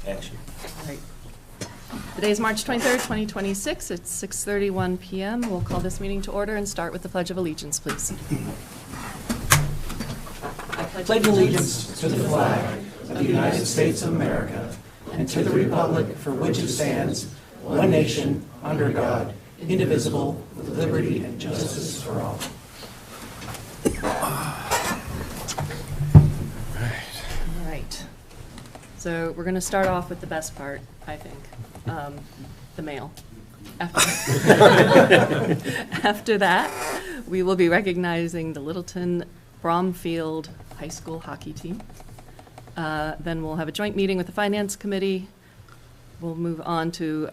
Action. Right. Today is March 23rd, 2026. It's 6:31 p.m. We'll call this meeting to order and start with the Pledge of Allegiance, please. I pledge allegiance to the flag of the United States of America and to the republic for which it stands, one nation, under God, indivisible, with liberty and justice for all. All right. So we're going to start off with the best part, I think, the mail. After that, we will be recognizing the Littleton Bromfield High School hockey team. Then we'll have a joint meeting with the Finance Committee. We'll move on to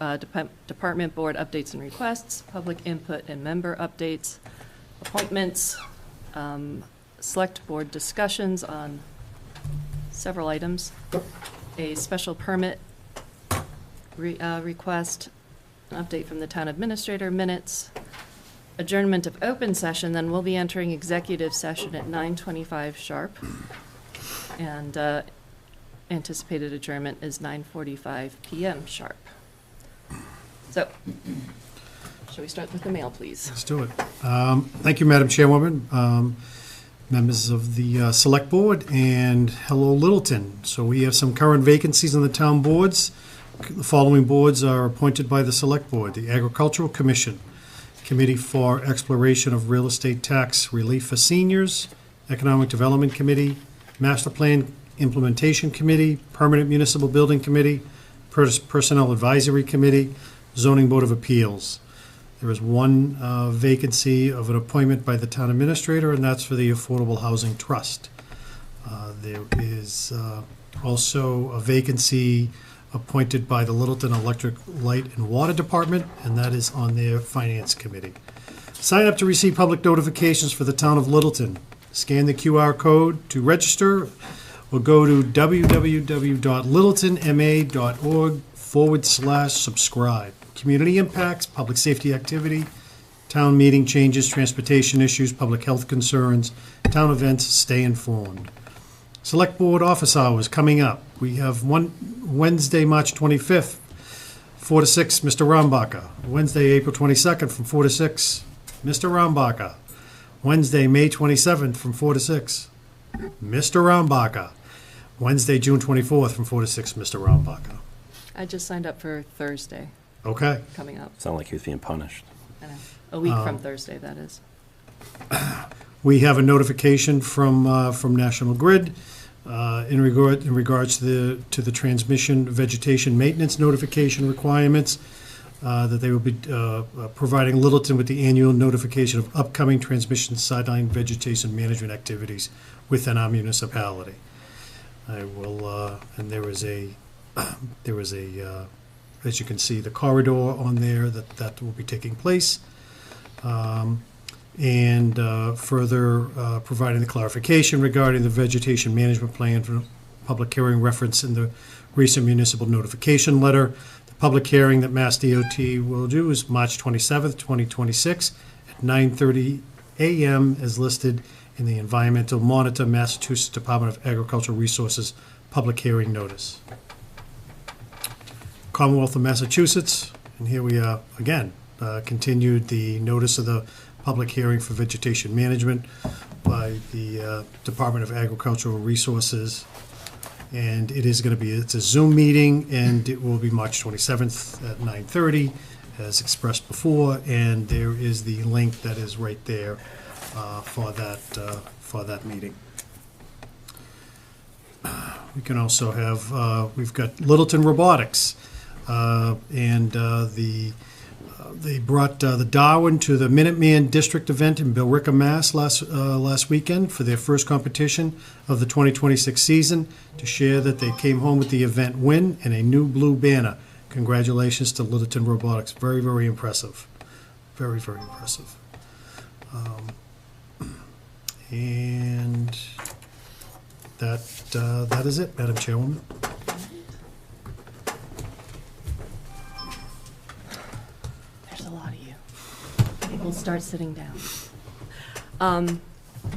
department board updates and requests, public input and member updates, appointments, select board discussions on several items, a special permit request, an update from the town administrator, minutes, adjournment of open session. Then we'll be entering executive session at 9:25 sharp. And anticipated adjournment is 9:45 p.m. sharp. So, shall we start with the mail, please? Let's do it. Thank you, Madam Chairwoman, members of the Select Board, and hello, Littleton. So we have some current vacancies on the town boards. The following boards are appointed by the Select Board: the Agricultural Commission, Committee for Exploration of Real Estate Tax Relief for Seniors, Economic Development Committee, Master Plan Implementation Committee, Permanent Municipal Building Committee, Personnel Advisory Committee, Zoning Board of Appeals. There is one vacancy of an appointment by the town administrator, and that's for the Affordable Housing Trust. There is also a vacancy appointed by the Littleton Electric, Light, and Water Department, and that is on their Finance Committee. Sign up to receive public notifications for the town of Littleton. Scan the QR code to register, or go to www.littletonma.org/subscribe. Community impacts, public safety activity, town meeting changes, transportation issues, public health concerns, town events, stay informed. Select Board office hours coming up. We have one Wednesday, March 25th, 4 to 6, Mr. Rambacher. Wednesday, April 22nd, from 4 to 6, Mr. Rambacher. Wednesday, May 27th, from 4 to 6, Mr. Rambacher. Wednesday, June 24th, from 4 to 6, Mr. Rambacher. I just signed up for Thursday Okay. coming up. Sound like he was being punished. I know. A week from Thursday, that is. We have a notification from National Grid in regards to the transmission vegetation maintenance notification requirements, that they will be providing Littleton with the annual notification of upcoming transmission sideline vegetation management activities within our municipality. I will, and there was a, as you can see, the corridor on there that will be taking place. And further providing the clarification regarding the vegetation management plan for public hearing reference in the recent municipal notification letter. The public hearing that Mass DOT will do is March 27th, 2026 at 9:30 a.m. as listed in the Environmental Monitor, Massachusetts Department of Agricultural Resources public hearing notice. Commonwealth of Massachusetts, and here we are again, continued the notice of the public hearing for vegetation management by the Department of Agricultural Resources. And it is going to be, it's a Zoom meeting, and it will be March 27th at 9:30, as expressed before. And there is the link that is right there for that meeting. We can also have, we've got Littleton Robotics, and they brought the Darwin to the Minuteman District event in Billerica, Mass. last weekend for their first competition of the 2026 season to share that they came home with the event win and a new blue banner. Congratulations to Littleton Robotics. Very, very impressive. Very, very impressive. And that is it, Madam Chairwoman. There's a lot of you. We'll start sitting down.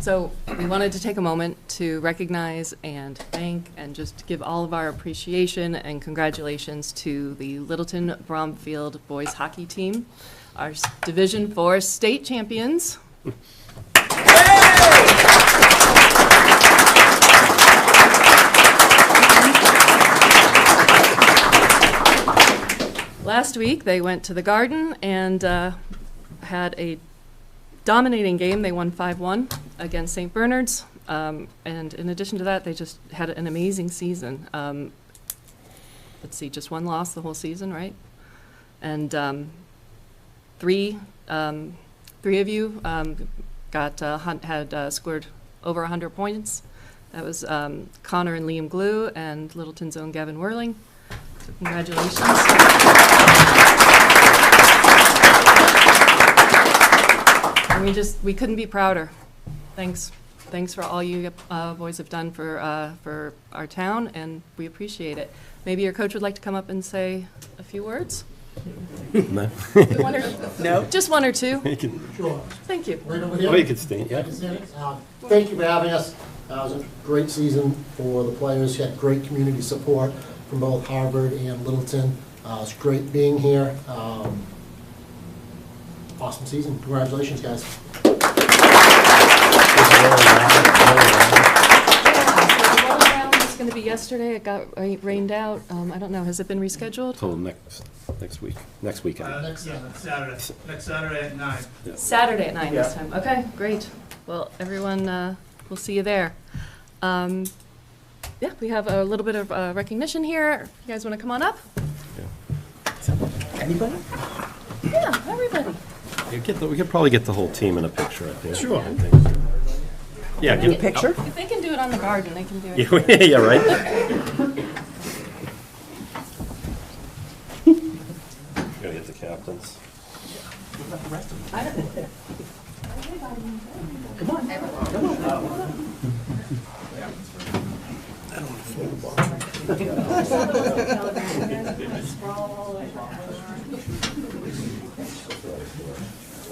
So we wanted to take a moment to recognize and thank and just give all of our appreciation and congratulations to the Littleton Bromfield boys hockey team, our Division IV state champions. Last week, they went to the Garden and had a dominating game. They won 5-1 against St. Bernard's. And in addition to that, they just had an amazing season. Let's see, just one loss the whole season, right? And three of you had scored over 100 points. That was Connor and Liam Glue and Littleton's own Gavin Whirling. So congratulations. And we couldn't be prouder. Thanks for all you boys have done for our town, and we appreciate it. Maybe your coach would like to come up and say a few words? No. No? Just one or two? Sure. Thank you. Right over Oh, here. you can stay, yeah. Thank you for having us. It was a great season for the players. You had great community support from both Harvard and Littleton. It's great being here. Awesome season. Congratulations, guys. It's going to be yesterday. It got rained out. I don't know. Has it been rescheduled? Till next week. Next weekend. Saturday. Next Saturday at 9. Saturday at 9 this time. Okay, great. Well, everyone, we'll see you there. Yeah, we have a little bit of recognition here. You guys want to come on up? Anybody? Yeah, everybody. We could probably get the whole team in a picture, I think. Sure. Yeah, Need a picture? If they can do it on the Garden, they can do it. Yeah, yeah, right? Gotta get the captains.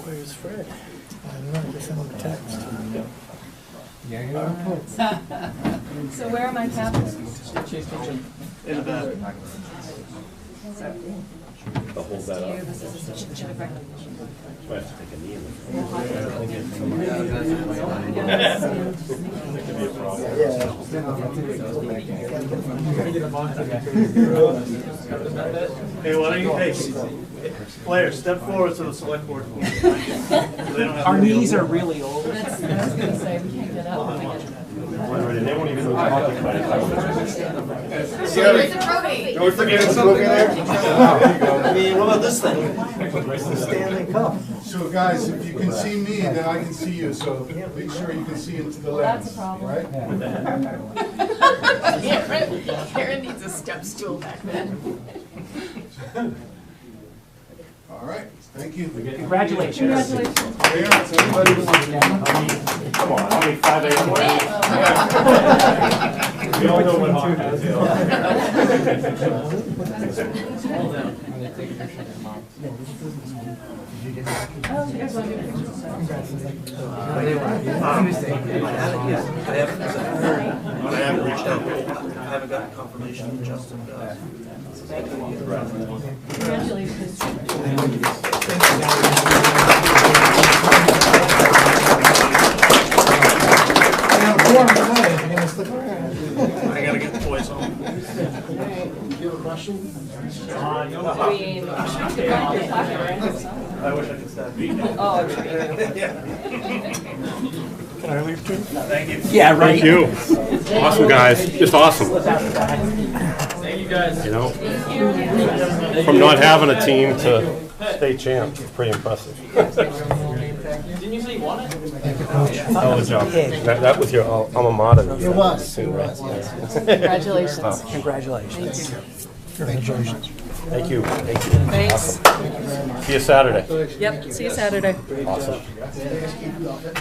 Where's Fred? I don't know, just sent him a text. So where are my captains? In the back. I'll hold that up. This is a certificate of recognition. I have to take a knee in the Hey, why don't you, hey, players, step forward to the select board. So they don't have Our to deal knees with are really old. I was gonna say, we can't get up when we get to that. They won't even know talking about it. Don't we forget something there? I mean, what about this thing? Standing cup. So guys, if you can see me, then I can see you, so make sure you can see into the That's a lens, problem. right? Karen needs a step stool back then. All right, thank you. Congratulations. Congratulations. Parents, everybody was Come on, how many 5 a.m. We all know what hockey I haven't reached out. I haven't gotten confirmation from Justin. Congratulations. I gotta get the boys home. Do you have a question? I mean, you should find your pocket, right? I wish I could stop. Oh, I'm sure. Thank you. Yeah, Thank you. Awesome, guys. Just awesome. Thank you, guys. You know, from not having a team to state champ, it's pretty impressive. Didn't you say you won it? That was that was your alma mater. It was, yes. Congratulations. Congratulations. Congratulations. Thank you. Thank you. Thanks. Awesome. See you Saturday. Yep, see you Saturday. Awesome.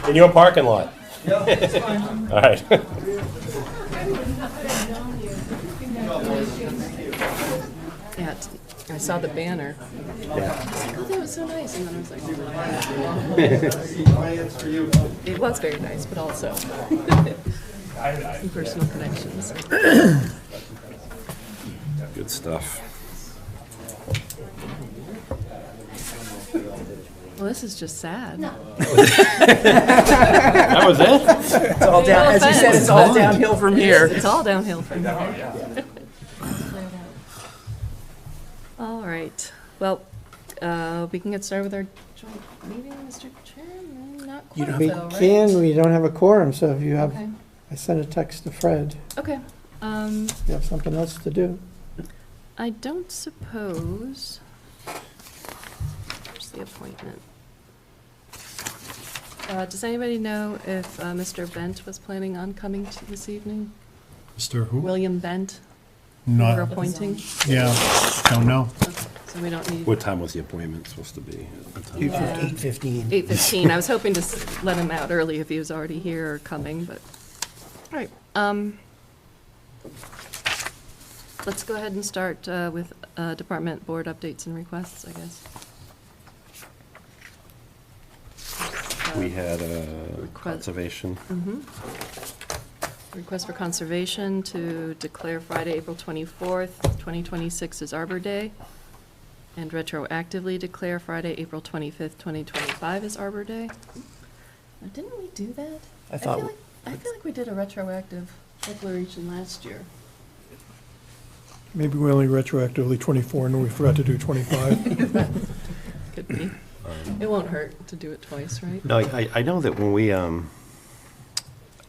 In your parking lot. All right. Yeah, I saw the banner. Yeah. I was like, oh, that was so nice. And then I was like, it was very nice, but also some personal connections. Good stuff. Well, this is just sad. That was it? It's all down, as you said, it's all downhill from here. It's all downhill from here. All right. Well, we can get started with our joint meeting, Mr. Chairman. Not quite don't- We though, right? can, we don't have a quorum, so if you have, Okay. I sent a text to Fred, Okay. if you have something else to do. I don't suppose. Where's the appointment? Does anybody know if Mr. Bent was planning on coming to this evening? Mr. Who? William Bent, who we're Not, appointing? yeah, don't know. So we don't need. What time was the appointment supposed to be? What time? 8:15. 8:15. I was hoping to let him out early if he was already here or coming, but, all right. Let's go ahead and start with department board updates and requests, I guess. We had conservation. Request for conservation to declare Friday, April 24th, 2026 as Arbor Day, and retroactively declare Friday, April 25th, 2025 as Arbor Day. Now, didn't we do that? I thought- I feel like we did a retroactive declaration last year. Maybe we only retroactively 24 and we forgot to do 25. Could be. It won't hurt to do it twice, right? No, I know that when we, I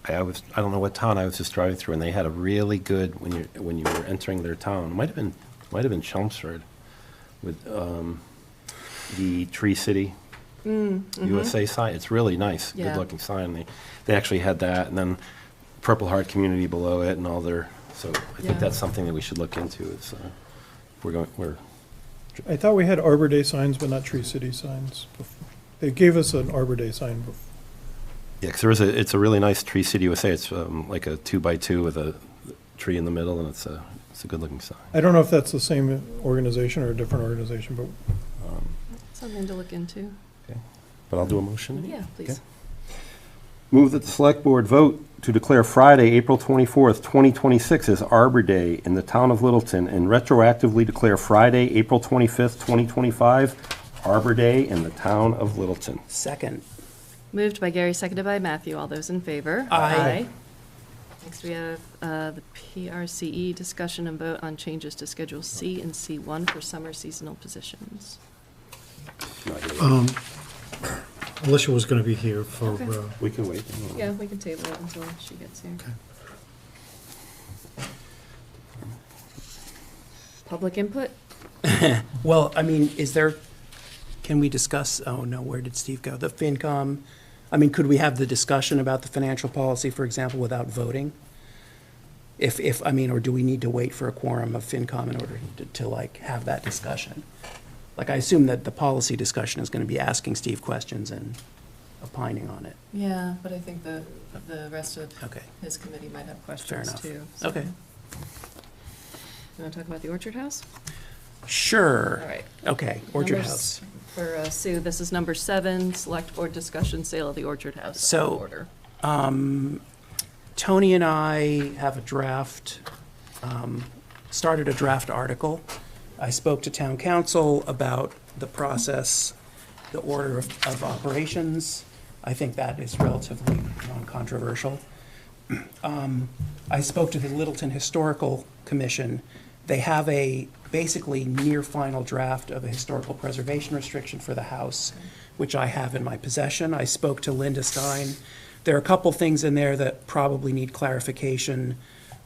don't know what town I was just driving through, and they had a really good, when you were entering their town, it might have been Chelmsford, with the Tree City USA sign. It's really nice, Yeah. good-looking sign. They actually had that, and then Purple Heart Community below it, and all their, so I Yeah. think that's something that we should look into. It's, we're I thought we had Arbor Day signs, but not Tree City signs. They gave us an Arbor Day sign. yeah, 'cause it's a really nice Tree City USA. It's like a 2x2 with a tree in the middle, and it's a good-looking sign. I don't know if that's the same organization or a different organization, but Something to look into. But I'll do a motion. Yeah, please. Okay. Move that the Select Board vote to declare Friday, April 24th, 2026 as Arbor Day in the town of Littleton, and retroactively declare Friday, April 25th, 2025 Arbor Day in the town of Littleton. Second. Moved by Gary, seconded by Matthew. All those in favor? Aye. Next, we have the PRCE discussion and vote on changes to Schedule C and C1 for summer seasonal positions. Alicia was gonna be here for, Okay. We can wait. Yeah, we can table it until she gets here. Okay. Public input? Well, I mean, can we discuss, oh no, where did Steve go? The FinCom, I mean, could we have the discussion about the financial policy, for example, without voting? I mean, or do we need to wait for a quorum of FinCom in order to like have that discussion? Like, I assume that the policy discussion is going to be asking Steve questions and opining on it. Yeah, but I think the rest of Okay. his committee might have Fair questions enough. too. Okay. You want to talk about the Orchard House? Sure. All right. Okay, Orchard Numbers House. For Sue, this is number 7, Select Board Discussion, Sale of the Orchard House. So- Out of order. Tony and I have a draft, started a draft article. I spoke to town council about the process, the order of operations. I think that is relatively non-controversial. I spoke to the Littleton Historical Commission. They have a basically near final draft of a historical preservation restriction for the house, which I have in my possession. I spoke to Linda Stein. There are a couple things in there that probably need clarification.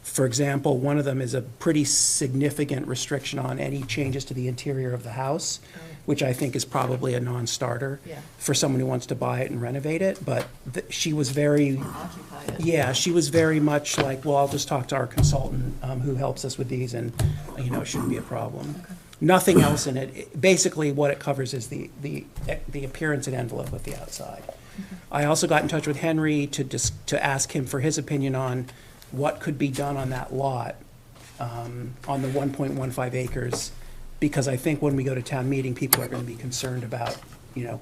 For example, one of them is a pretty significant restriction on any changes to the interior of the house, which I think is probably a non-starter Yeah. for someone who wants to buy it and renovate it. But she was very, Occupy it. yeah, she was very much like, well, I'll just talk to our consultant who helps us with these, and, it shouldn't be a problem. Nothing else in it. Basically, what it covers is the appearance and envelope of the outside. I also got in touch with Henry to ask him for his opinion on what could be done on that lot, on the 1.15 acres, because I think when we go to town meeting, people are going to be concerned about,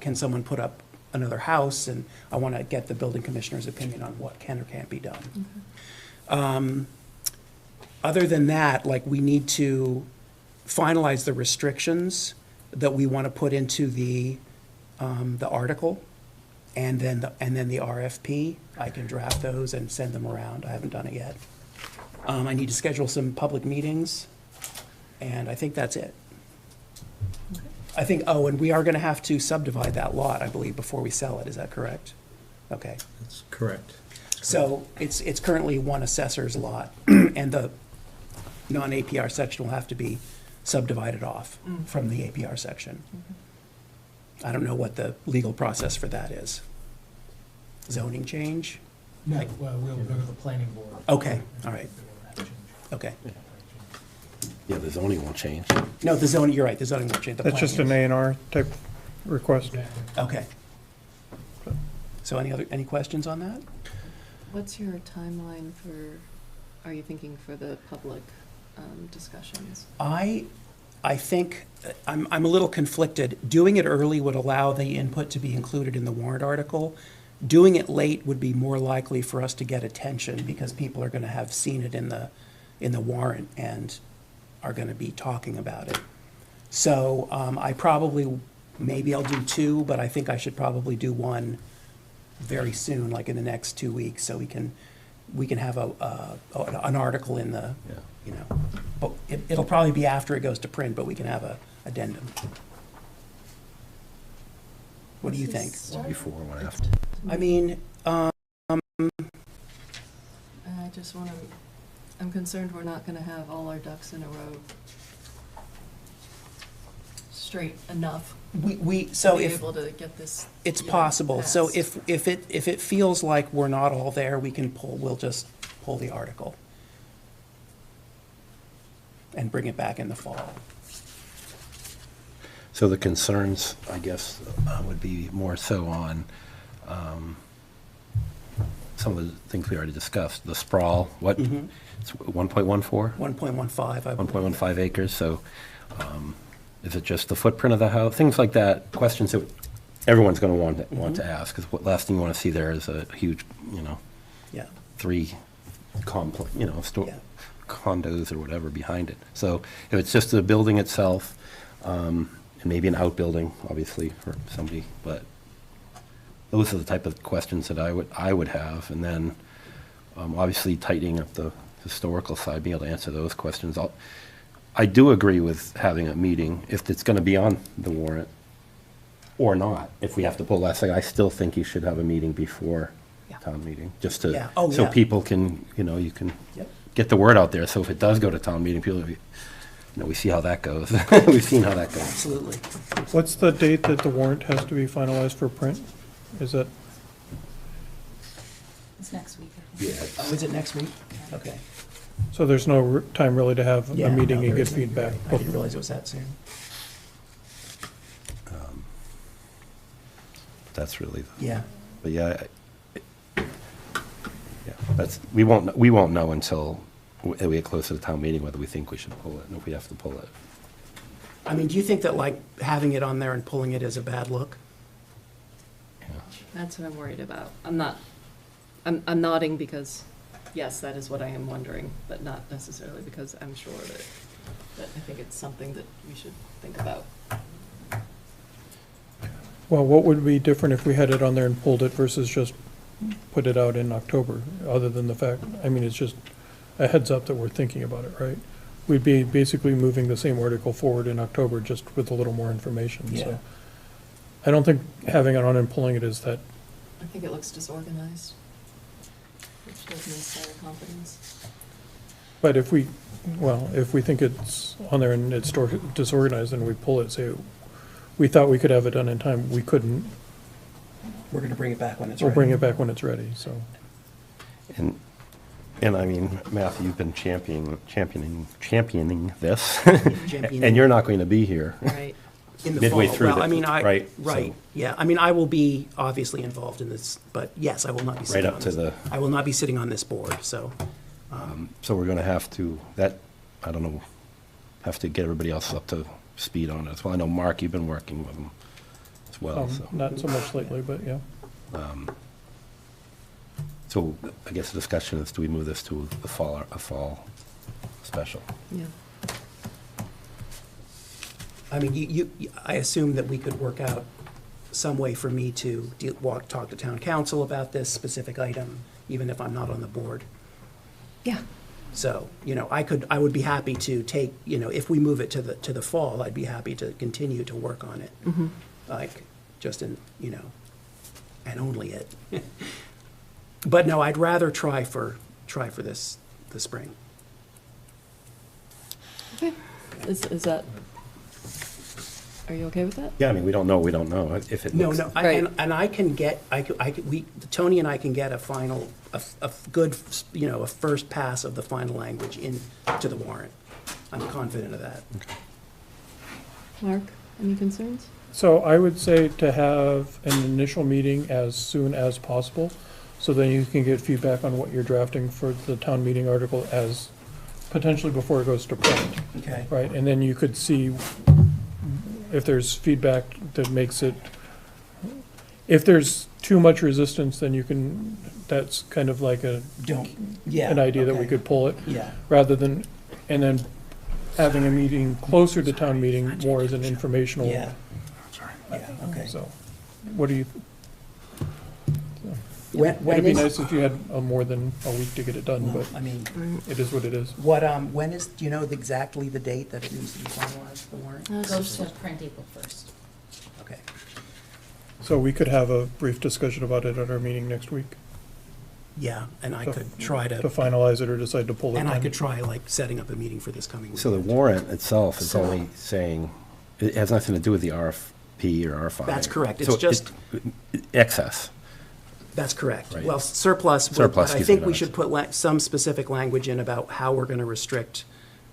can someone put up another house? And I want to get the building commissioner's opinion on what can or can't be done. Other than that, like, we need to finalize the restrictions that we want to put into the article, and then the RFP. I can draft those and send them around. I haven't done it yet. I need to schedule some public meetings, and I think that's it. I think, and we are going to have to subdivide that lot, I believe, before we sell it. Is that correct? Okay. That's correct. So it's currently one assessor's lot, and the non-APR section will have to be subdivided off from the APR section. I don't know what the legal process for that is. Zoning change? No, well, we'll go to the planning board. Okay, all right, okay. Yeah, the zoning won't change. No, the zoning, you're right, the zoning won't change. The That's just an planning A&R type request. is- Okay. So any questions on that? What's your timeline for, are you thinking for the public discussions? I think, I'm a little conflicted. Doing it early would allow the input to be included in the warrant article. Doing it late would be more likely for us to get attention, because people are going to have seen it in the warrant and are going to be talking about it. So maybe I'll do two, but I think I should probably do one very soon, like in the next 2 weeks, so we can have an article in the, but it'll probably be after it goes to print, but we can have a addendum. What do you think? Before or after? I mean, I just want to, I'm concerned we're not going to have all our ducks in a row straight enough so to be if able to get this. it's possible, so passed. if it feels like we're not all there, we'll just pull the article and bring it back in the fall. So the concerns, I guess, would be more so on some of the things we already discussed. The sprawl, what, it's 1.14? 1.15, I believe. 1.15 acres, so is it just the footprint of the house? Things like that, questions that everyone's going to want to ask, because what last thing you want to see there is a huge, Yeah. 3 complex, Yeah. condos or whatever behind it. So if it's just the building itself, and maybe an outbuilding, obviously, for somebody, but those are the type of questions that I would have. And then, obviously, tightening up the historical side, being able to answer those questions. I do agree with having a meeting, if it's going to be on the warrant or not. If we have to pull last second, I still think you should have a meeting before town meeting, just to, Yeah. Oh, so yeah. people can, you can Yep. get the word out there. So if it does go to town meeting, people, we see how that goes. We've seen how that goes. Absolutely. What's the date that the warrant has to be finalized for print? Is that, It's next week. I think. Oh, is it next week? Okay. so there's no time really to have a Yeah, meeting no, and there get isn't. feedback? I didn't realize it was that soon. That's really, Yeah. but yeah, we won't know until we get closer to the town meeting whether we think we should pull it, and if we have to pull it. I mean, do you think that, like, having it on there and pulling it is a bad look? That's what I'm worried about. I'm nodding because, yes, that is what I am wondering, but not necessarily because I'm sure that I think it's something that we should think about. Well, what would be different if we had it on there and pulled it versus just put it out in October, other than the fact, I mean, it's just a heads up that we're thinking about it, right? We'd be basically moving the same article forward in October, just with a little more information, Yeah. so. I don't think having it on and pulling it is that, I think it looks disorganized, which doesn't inspire confidence. but if we think it's on there and it's disorganized and we pull it, say, we thought we could have it done in time, we couldn't, We're going to bring it back when it's we'll ready. bring it back when it's ready, so. And I mean, Matthew, you've been championing this, Championing. and you're not going to be here. Right. In the midway fall. through Well, the- I mean, right, right, so- yeah. I mean, I will be obviously involved in this, but yes, I will not be sitting Right up on to this. the- I will not be sitting on this board, so. So we're going to have to, I don't know, have to get everybody else up to speed on it as well. I know, Mark, you've been working with them as well, so. Not so much lately, but yeah. So I guess the discussion is, do we move this to a fall special? Yeah. I mean, I assume that we could work out some way for me to talk to town council about this specific item, even if I'm not on the board. Yeah. So, I would be happy to take, if we move it to the fall, I'd be happy to continue to work on it. Mm-hmm. Like, just in, and only it. But no, I'd rather try for this spring. Okay. Is that, are you okay with that? Yeah, I mean, we don't know if it No, looks. no, Right. and I can get, Tony and I can get a final, a good, a first pass of the final language into the warrant. I'm confident of that. Mark, any concerns? So I would say to have an initial meeting as soon as possible, so then you can get feedback on what you're drafting for the town meeting article as potentially before it goes to print, Okay. right? And then you could see if there's feedback that makes it, if there's too much resistance, then you can, that's kind of like an idea that we could pull it, Yeah. rather than, and then having a meeting closer to town meeting more as an informational. Yeah. Yeah, okay. So, what do you, When it'd be is- nice if you had more than a week to get it done, Well, but I mean, it is what it is. when is, do you know exactly the date that it needs to be finalized, the warrant? Goes to print April 1st. Okay. So we could have a brief discussion about it at our meeting next week, Yeah, and I To- could try to to, finalize it or decide to pull it. and I then. could try like setting up a meeting for this coming week. So the warrant itself is So- only saying, it has nothing to do with the RFP or RFI. That's correct. It's So just- excess. That's correct. Right. Well, surplus, but Surplus, I excuse think me, we not should put some specific language in about how we're going to restrict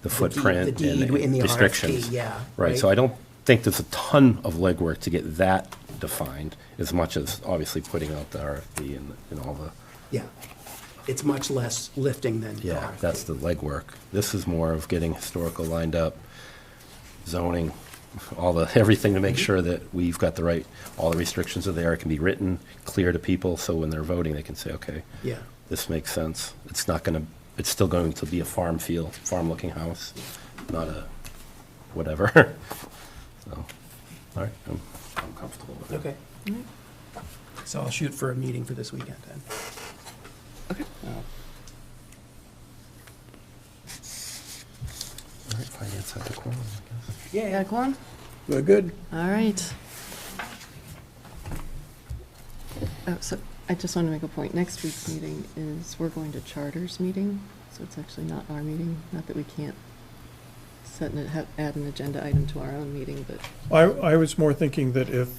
The the footprint deed and in the restrictions. RFP, yeah. Right, so I don't think there's a ton of legwork to get that defined, as much as obviously putting out the RFP and all the, Yeah. It's much less lifting than the yeah, RFP. that's the legwork. This is more of getting historical lined up, zoning, everything to make sure that we've got the right, all the restrictions are there, it can be written clear to people, so when they're voting, they can say, okay, Yeah. this makes sense. It's still going to be a farm-looking house, not a whatever. So, all right, I'm comfortable with it. Okay. So I'll shoot for a meeting for this weekend then. Okay. All right, finance had the quorum, I guess. Yeah, Got a quorum? We're good. All right. Oh, so I just want to make a point. Next week's meeting is, we're going to charters meeting, so it's actually not our meeting. Not that we can't add an agenda item to our own meeting, but I was more thinking that if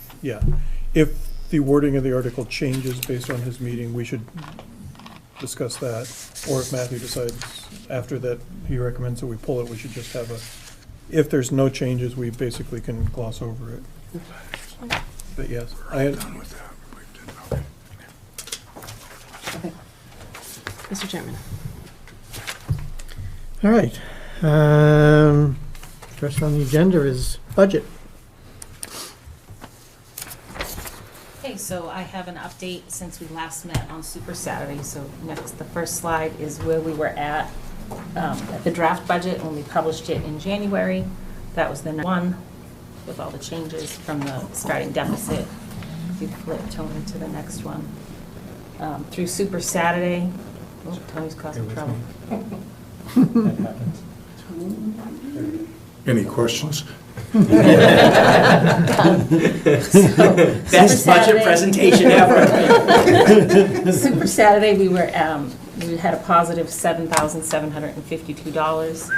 the wording of the article changes based on his meeting, we should discuss that. Or if Matthew decides after that he recommends that we pull it, we should just have if there's no changes, we basically can gloss over it. But yes, Mr. Chairman. All right. First on the agenda is budget. Okay, so I have an update since we last met on Super Saturday. So next, the first slide is where we were at the draft budget when we published it in January. That was the one with all the changes from the starting deficit. If you flip Tony to the next one. Through Super Saturday, oh, Tony's causing trouble. Any questions? Best budget presentation ever. Super Saturday, we had a positive $7,752.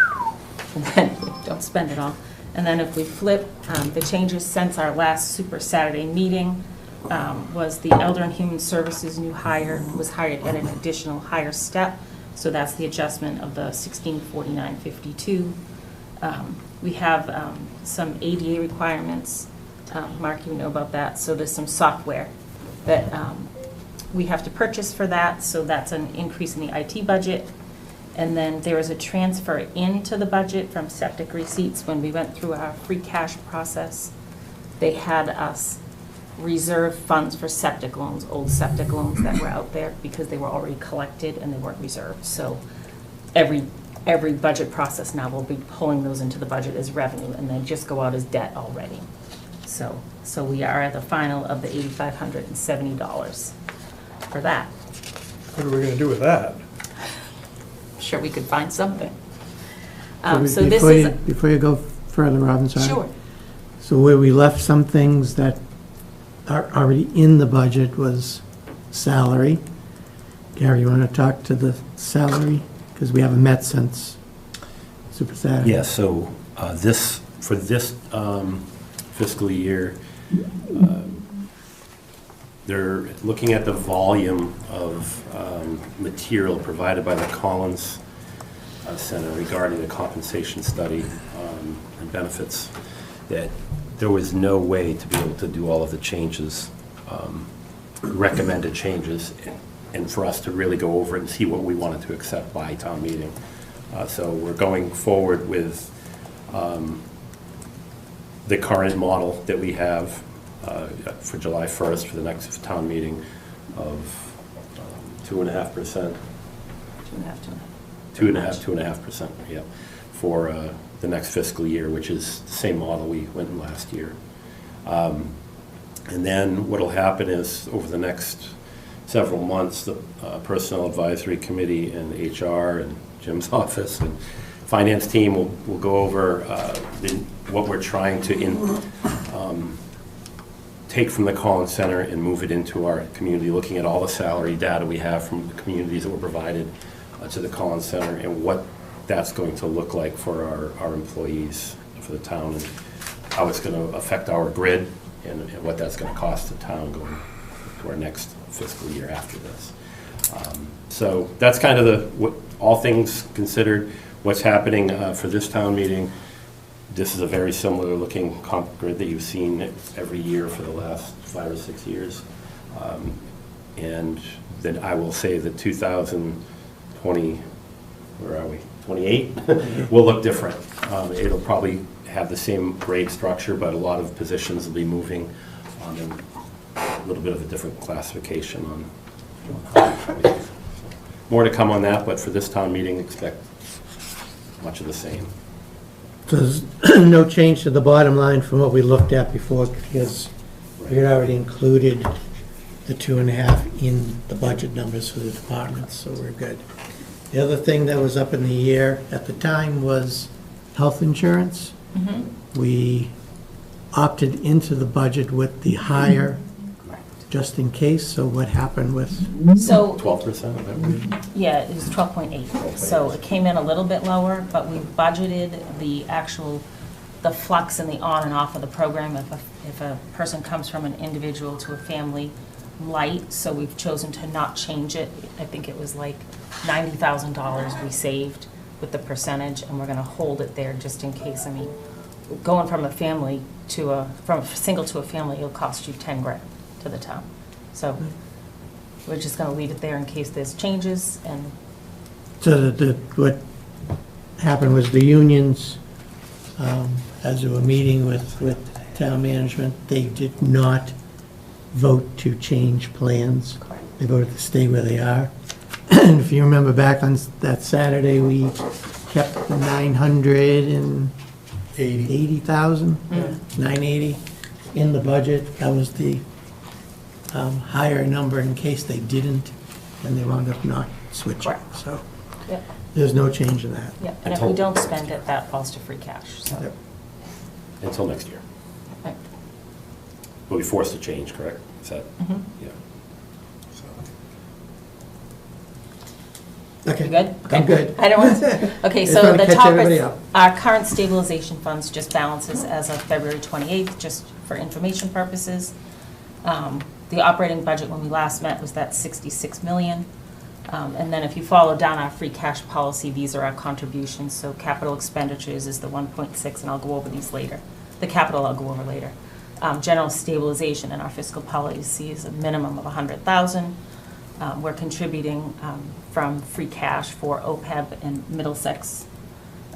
And then, don't spend it all. And then if we flip, the changes since our last Super Saturday meeting was the Elder and Human Services new hire was hired at an additional higher step. So that's the adjustment of the $1649.52. We have some ADA requirements. Mark, you know about that. So there's some software that we have to purchase for that. So that's an increase in the IT budget. And then there was a transfer into the budget from septic receipts when we went through our free cash process. They had us reserve funds for septic loans, old septic loans that were out there because they were already collected and they weren't reserved. So every budget process now will be pulling those into the budget as revenue and then just go out as debt already. So we are at the final of the $8,570 for that. What are we gonna do with that? Sure, we could find something. So So this before is, Before you go further, Robin, sorry. sure. So where we left some things that are already in the budget was salary. Gary, you want to talk to the salary? Because we haven't met since Super Saturday. Yeah, so for this fiscal year, they're looking at the volume of material provided by the Collins Center regarding the compensation study and benefits, that there was no way to be able to do all of the changes, recommended changes, and for us to really go over it and see what we wanted to accept by town meeting. So we're going forward with the current model that we have for July 1st for the next town meeting of 2.5%. 2.5%, yeah, for the next fiscal year, which is the same model we went in last year. And then what'll happen is over the next several months, the Personnel Advisory Committee and HR and Jim's office and finance team will go over what we're trying to take from the Collins Center and move it into our community, looking at all the salary data we have from the communities that were provided to the Collins Center and what that's going to look like for our employees for the town and how it's going to affect our grid and what that's going to cost the town going to our next fiscal year after this. So that's kind of all things considered, what's happening for this town meeting. This is a very similar looking comp grid that you've seen every year for the last 5 or 6 years. And then I will say that 2020, where are we? 28 will look different. It'll probably have the same grade structure, but a lot of positions will be moving and a little bit of a different classification on more to come on that, but for this town meeting, expect much of the same. So there's no change to the bottom line from what we looked at before, because we had already included the 2.5 in the budget numbers for the departments, so we're good. The other thing that was up in the air at the time was health insurance. Mhm. We opted into the budget with the higher, just in case, so what happened with? So, 12%, is that right? yeah, it was 12.8. So it came in a little bit lower, but we budgeted the flux and the on and off of the program if a person comes from an individual to a family light, so we've chosen to not change it. I think it was like $90,000 we saved with the percentage, and we're gonna hold it there just in case. I mean, going from a family from a single to a family, it'll cost you 10 grand to the town. So we're just gonna leave it there in case there's changes and. So what happened was the unions, as they were meeting with town management, they did not vote to change plans. They voted to stay where they are. And if you remember back on that Saturday, we kept the 980,000, 980 in the budget. That was the higher number in case they didn't, and they wound up not switching. Correct. So Yep. there's no change in that. Yeah, and if we don't spend it, that falls to free cash, so. Yep. Until next year. Right. We'll be forced to change, correct? Is that, Mhm. yeah. So. Okay. You good? I'm Okay. good. I don't want to, okay, Just so wanna the catch top everybody is, up. our current stabilization funds just balances as of February 28th, just for information purposes. The operating budget when we last met was that 66 million. And then if you follow down our free cash policy, these are our contributions. So capital expenditures is the 1.6, and I'll go over these later. The capital I'll go over later. General stabilization in our fiscal policy is a minimum of 100,000. We're contributing from free cash for OPEB and Middlesex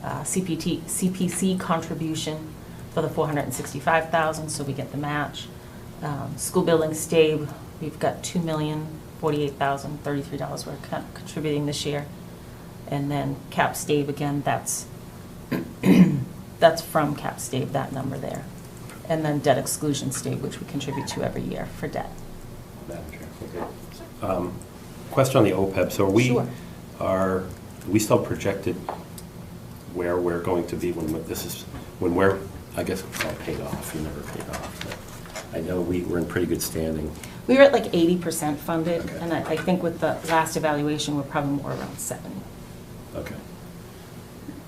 CPC contribution for the $465,000, so we get the match. School building STABE, we've got $2,048,033 we're contributing this year. And then cap STABE, again, that's that's from cap STABE, that number there. And then debt exclusion STABE, which we contribute to every year for debt. Madam Chair, okay. Question on the OPEB. So Sure. are we still projected where we're going to be when we're, I guess, paid off? You never paid off. But I know we're in pretty good standing. We were at like 80% funded, Okay. and I think with the last evaluation, we're probably more around 70. Okay.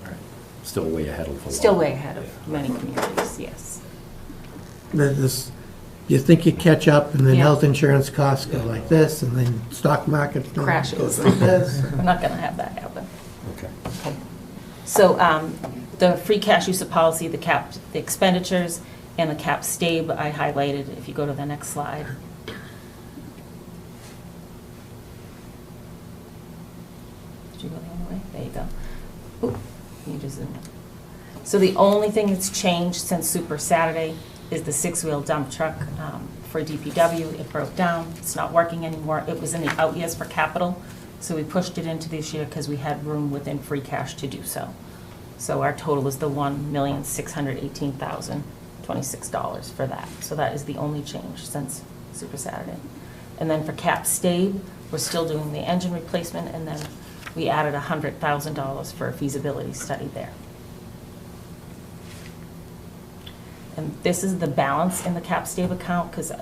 All right. Still way ahead of the law. Still way ahead of many communities, yes. You think you catch up, and then Yeah. health insurance costs go like this, and then stock market Crashes. goes like this. We're not going to have that happen. Okay. Okay. So the free cash use of policy, the expenditures, and the cap STABE I highlighted, if you go to the next slide. Did you go the other way? There you go. Oop, you just zoomed in. So the only thing that's changed since Super Saturday is the six-wheel dump truck for DPW. It broke down. It's not working anymore. It was in the out years for capital, so we pushed it into this year because we had room within free cash to do so. So our total is the $1,618,026 for that. So that is the only change since Super Saturday. And then for cap STABE, we're still doing the engine replacement, and then we added $100,000 for a feasibility study there. And this is the balance in the cap STABE account, because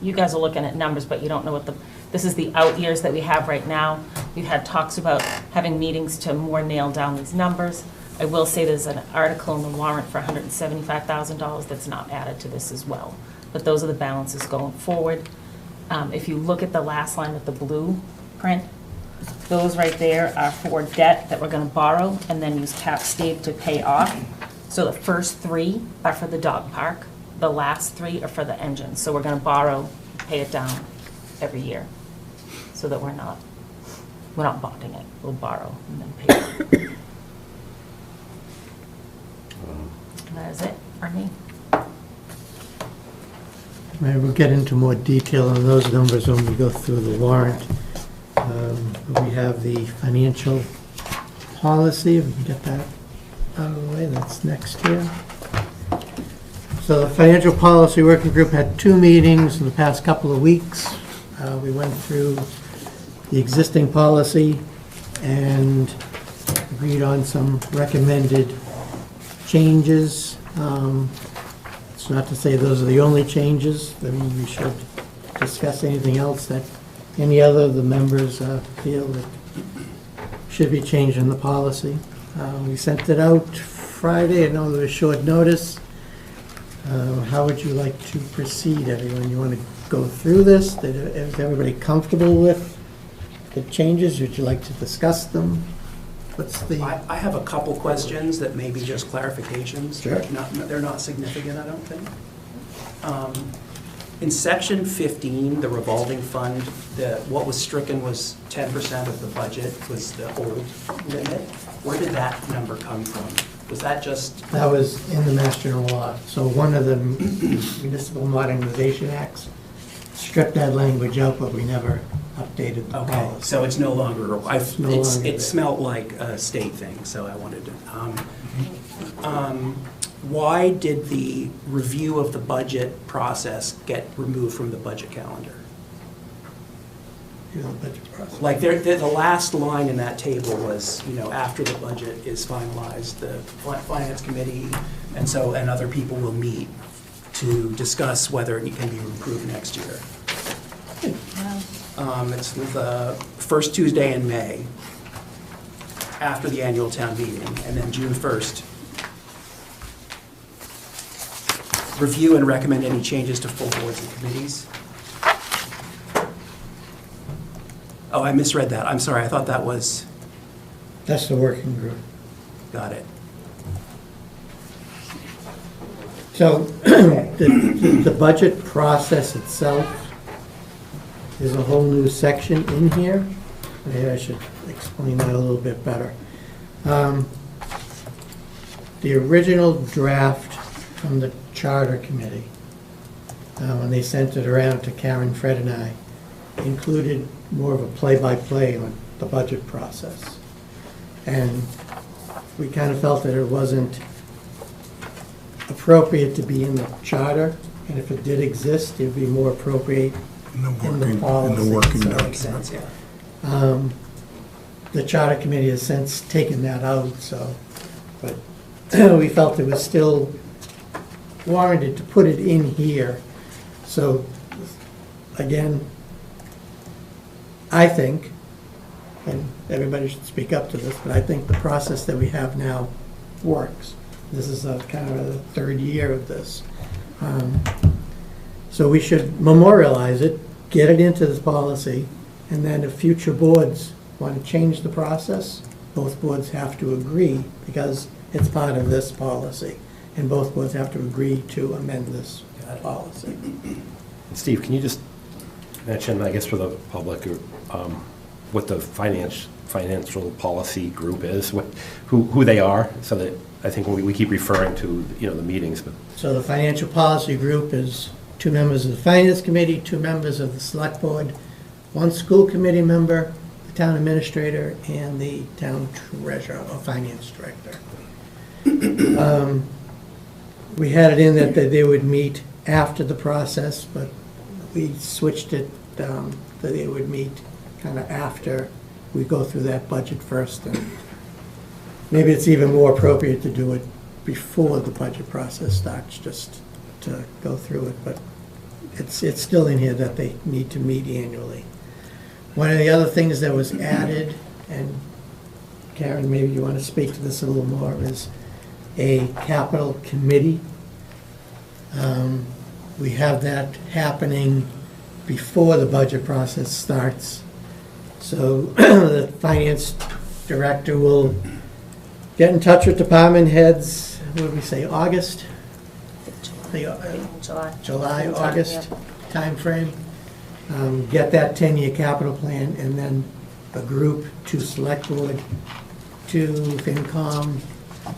you guys are looking at numbers, but you don't know what this is the out years that we have right now. We've had talks about having meetings to more nail down these numbers. I will say there's an article in the warrant for $175,000 that's not added to this as well. But those are the balances going forward. If you look at the last line with the blue print, those right there are for debt that we're going to borrow and then use cap STABE to pay off. So the first three are for the dog park. The last three are for the engine. So we're going to borrow, pay it down every year, so that we're not bonding it. We'll borrow and then pay it. And that is it for me. Maybe we'll get into more detail on those numbers when we go through the warrant. We have the financial policy, if we can get that out of the way, that's next here. So the Financial Policy Working Group had 2 meetings in the past couple of weeks. We went through the existing policy and agreed on some recommended changes. It's not to say those are the only changes. I mean, we should discuss anything else that any other of the members feel that should be changed in the policy. We sent it out Friday. I know there was short notice. How would you like to proceed, everyone? You want to go through this? Is everybody comfortable with the changes? Would you like to discuss them? What's the... I have a couple questions that may be just clarifications. Sure. They're not significant, I don't think. In section 15, the revolving fund, what was stricken was 10% of the budget was the old limit. Where did that number come from? Was that just... That was in the Mass General Law. So one of the Municipal Modernization Acts stripped that language out, but we never updated the Okay, policy. so it's no longer, It's no longer there. it smelled like a state thing, so I wanted to... why did the review of the budget process get removed from the budget calendar? You know, the budget process. Like, the last line in that table was, after the budget is finalized, the Finance Committee and other people will meet to discuss whether it can be improved next year. It's the first Tuesday in May, after the annual town meeting, and then June 1st. Review and recommend any changes to full boards and committees. Oh, I misread that. I'm sorry. I thought that was... That's the working group. Got it. So the budget process itself there's a whole new section in here. Maybe I should explain that a little bit better. The original draft from the Charter Committee, when they sent it around to Karen, Fred, and I, included more of a play-by-play on the budget process. And we kind of felt that it wasn't appropriate to be in the charter, and if it did exist, it would be more appropriate in the policy. document. Makes sense, yeah. The Charter Committee has since taken that out, so, but we felt it was still warranted to put it in here. So, again, I think, and everybody should speak up to this, but I think the process that we have now works. This is a kind of a third year of this. So we should memorialize it, get it into this policy, and then if future boards want to change the process, both boards have to agree, because it's part of this policy, and both boards have to agree to amend this policy. Steve, can you just mention, I guess for the public, what the financial policy group is, who they are, so that, I think we keep referring to, the meetings, but. So the financial policy group is 2 members of the finance committee, 2 members of the select board, 1 school committee member, the town administrator, and the town treasurer or finance director. We had it in that they would meet after the process, but we switched it that they would meet kind of after we go through that budget first. And maybe it's even more appropriate to do it before the budget process starts, just to go through it, but it's still in here that they need to meet annually. One of the other things that was added, and Karen, maybe you want to speak to this a little more, is a capital committee. We have that happening before the budget process starts. So the finance director will get in touch with department heads, what did we say, August? July, August timeframe. Get that 10-year capital plan, and then a group to select board, to FinCom,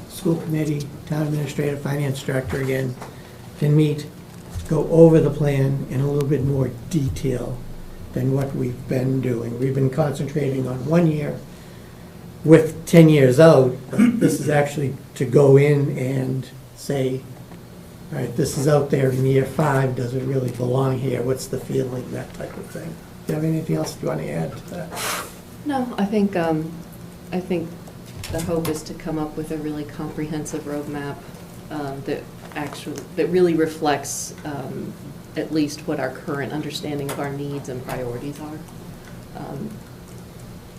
school committee, town administrator, finance director again, can meet, go over the plan in a little bit more detail than what we've been doing. We've been concentrating on 1 year with 10 years out. This is actually to go in and say, all right, this is out there in year 5, does it really belong here? What's the feeling, that type of thing. Do you have anything else you want to add to that? No, I think the hope is to come up with a really comprehensive roadmap that really reflects at least what our current understanding of our needs and priorities are.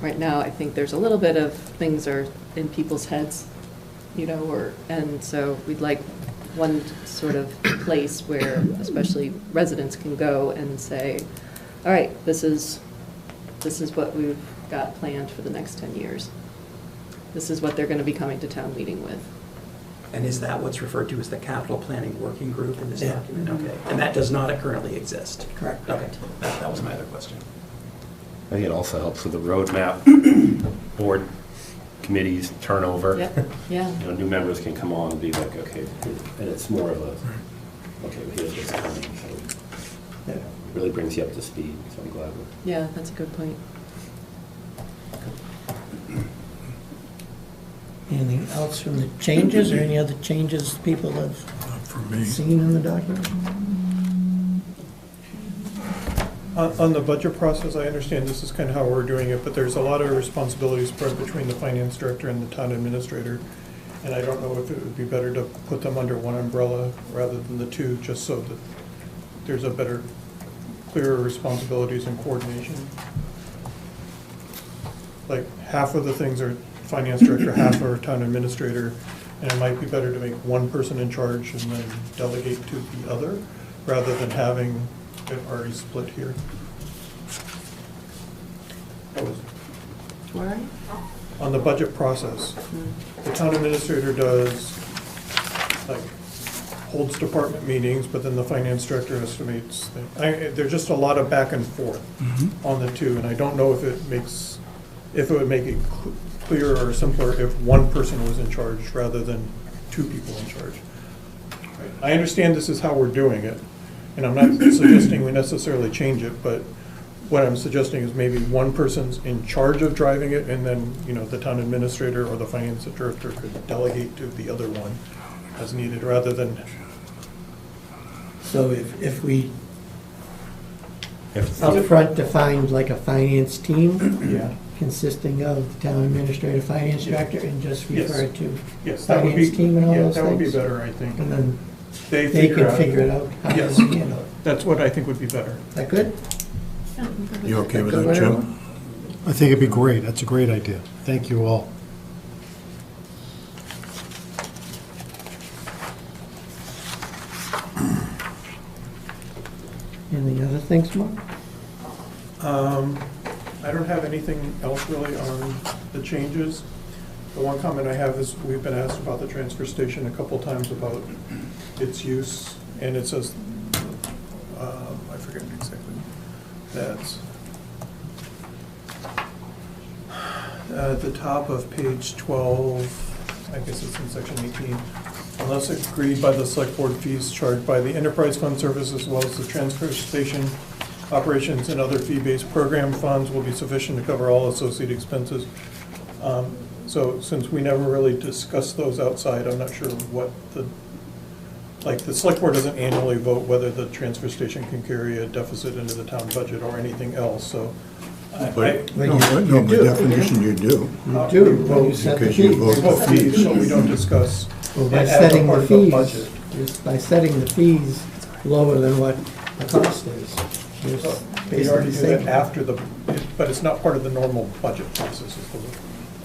Right now, I think there's a little bit of things are in people's heads, and so we'd like one sort of place where especially residents can go and say, all right, this is what we've got planned for the next 10 years. This is what they're going to be coming to town meeting with. And is that what's referred to as the capital planning working group in this Yeah. document? Okay, and that does not currently exist? Correct. Okay, that was my other question. I think it also helps with the roadmap, board committees, turnover. Yep, yeah. New members can come on and be like, okay, and it's more of a, okay, well, here's what's coming, so Yeah. it really brings you up to speed, so I'm glad. Yeah, that's a good point. Anything else from the changes, or any other changes people have seen in the document? On the budget process, I understand this is kind of how we're doing it, but there's a lot of responsibilities spread between the finance director and the town administrator. And I don't know if it would be better to put them under one umbrella rather than the 2, just so that there's a better, clearer responsibilities and coordination. Like, half of the things are finance director, half are town administrator, and it might be better to make one person in charge and then delegate to the other, rather than having it already split here. All right. On the budget process, the town administrator does, like, holds department meetings, but then the finance director estimates. There's just a lot of back and forth on the two, and I don't know if it would make it clearer or simpler if one person was in charge rather than two people in charge. I understand this is how we're doing it, and I'm not suggesting we necessarily change it, but what I'm suggesting is maybe one person's in charge of driving it, and then, the town administrator or the finance director could delegate to the other one as needed, rather than. So if we upfront defined like a finance team Yeah. consisting of the town administrator, finance director, and just Yes. refer to Yes, that would be, finance team and all yeah, those that would be things? better, I think. And then They they can figure it out how they Yes. want to handle it. That's what I think would be better. Is that good? You okay with Good, that, Jim? everyone? I think it'd be great. That's a great idea. Thank you all. Any other things, Mark? I don't have anything else really on the changes. The one comment I have is, we've been asked about the transfer station a couple times about its use, and it says, I forget exactly, that's at the top of page 12, I guess it's in section 18. Unless agreed by the select board, fees charged by the enterprise fund service as well as the transfer station operations and other fee-based program funds will be sufficient to cover all associated expenses. So since we never really discussed those outside, I'm not sure what the select board doesn't annually vote whether the transfer station can carry a deficit into the town budget or anything else, so. But, no, by definition, you do. You do, when you set the Because you fees. vote We vote fees, so we don't discuss. Well, by as a setting part the of the fees, budget. just by setting the fees lower than what the cost is. you're We basically already do that saving. after but it's not part of the normal budget process is the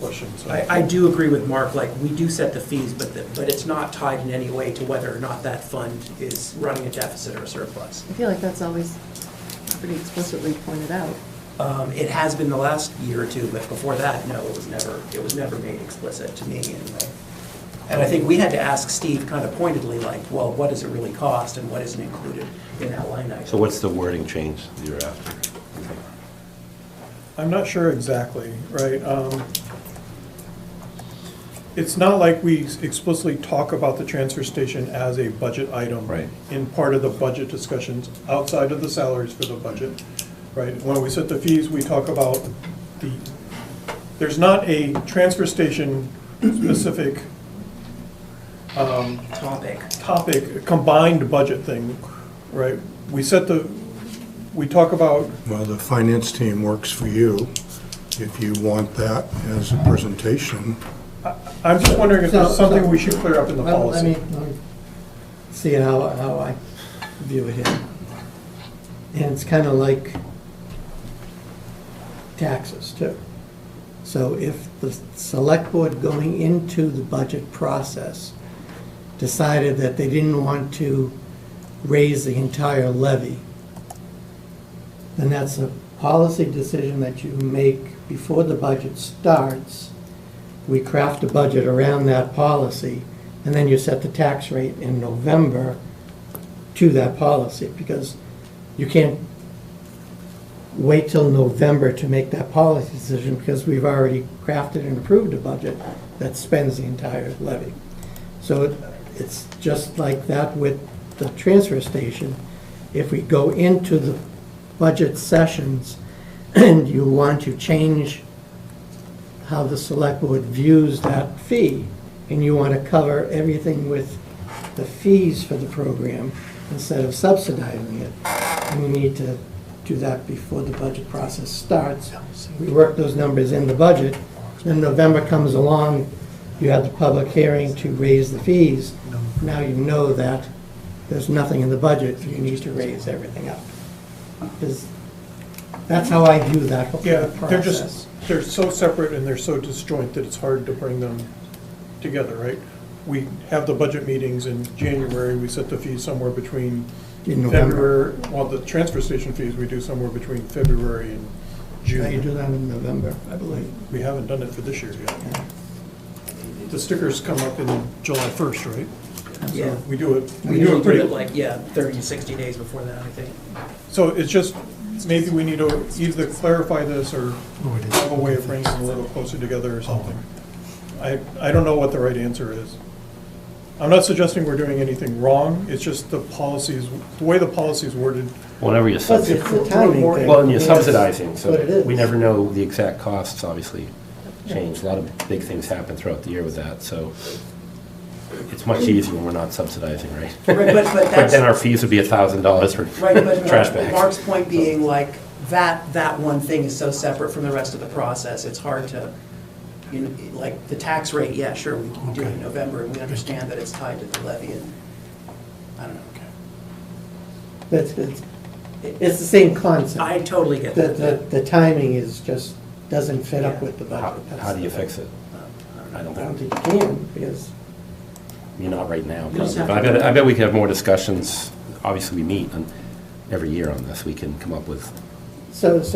question, so. I do agree with Mark, like, we do set the fees, but it's not tied in any way to whether or not that fund is running a deficit or a surplus. I feel like that's always pretty explicitly pointed out. It has been the last year or two, but before that, no, it was never made explicit to me anyway. And I think we had to ask Steve kind of pointedly, like, well, what does it really cost and what isn't included in that line item? So what's the wording change you're after? I'm not sure exactly, right? It's not like we explicitly talk about the transfer station as a budget item. Right. In part of the budget discussions, outside of the salaries for the budget, right? When we set the fees, we talk about there's not a transfer station specific topic, combined budget thing, right? We talk about. Well, the finance team works for you. If you want that as a presentation. I'm just wondering if there's So- something we should clear up in the Well, policy. let me see how I view it here. And it's kind of like taxes too. So if the select board going into the budget process decided that they didn't want to raise the entire levy, then that's a policy decision that you make before the budget starts. We craft a budget around that policy, and then you set the tax rate in November to that policy, because you can't wait till November to make that policy decision, because we've already crafted and approved a budget that spends the entire levy. So it's just like that with the transfer station. If we go into the budget sessions and you want to change how the select board views that fee, and you want to cover everything with the fees for the program instead of subsidizing it, and we need to do that before the budget process starts. We work those numbers in the budget, then November comes along, you have the public hearing to raise the fees. Now you know that there's nothing in the budget, you need to raise everything up. That's how I view that whole Yeah, process. they're so separate and they're so disjoint that it's hard to bring them together, right? We have the budget meetings in January, we set the fees somewhere between In November. February, well, the transfer station fees we do somewhere between February and Now you June. do that in November, I believe. We haven't done it for this year yet. The stickers come up in July 1st, right? Yeah. We do it We usually do pretty, it like, 30, 60 days before that, I think. so it's just, maybe we need to either clarify this or have a way of bringing it a little closer together or something. I don't know what the right answer is. I'm not suggesting we're doing anything wrong, it's just the policies, the way the policy's worded. Whenever you Plus, it's subsidize, the timing thing. well, and you're That's subsidizing, so what it is. we never know the exact costs, obviously, change. A lot of big things happen throughout the year with that, so it's much easier when we're not subsidizing, right? Right, but But that's, then our fees would be $1,000 for right, but trash bags. Mark's point being like, that one thing is so separate from the rest of the process, it's hard to, you know, like, the tax rate, yeah, sure, we do it in November, and we understand that it's tied to the levy, and, I don't know. It's the same concept. I totally get that. The timing is just, doesn't fit up with the How budget. how do you fix it? I don't I don't think, think you can, because I mean, not right now. You just probably. have But to- I bet we could have more discussions. Obviously, we meet every year on this. We can come up with, So if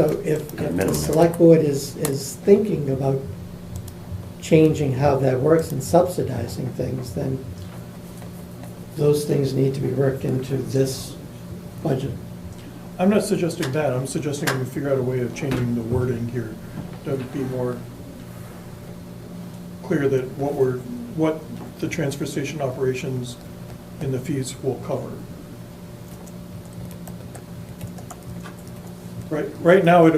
the minimum. select board is thinking about changing how that works and subsidizing things, then those things need to be worked into this budget. I'm not suggesting that, I'm suggesting we figure out a way of changing the wording here to be more clear that what the transfer station operations and the fees will cover. Right now,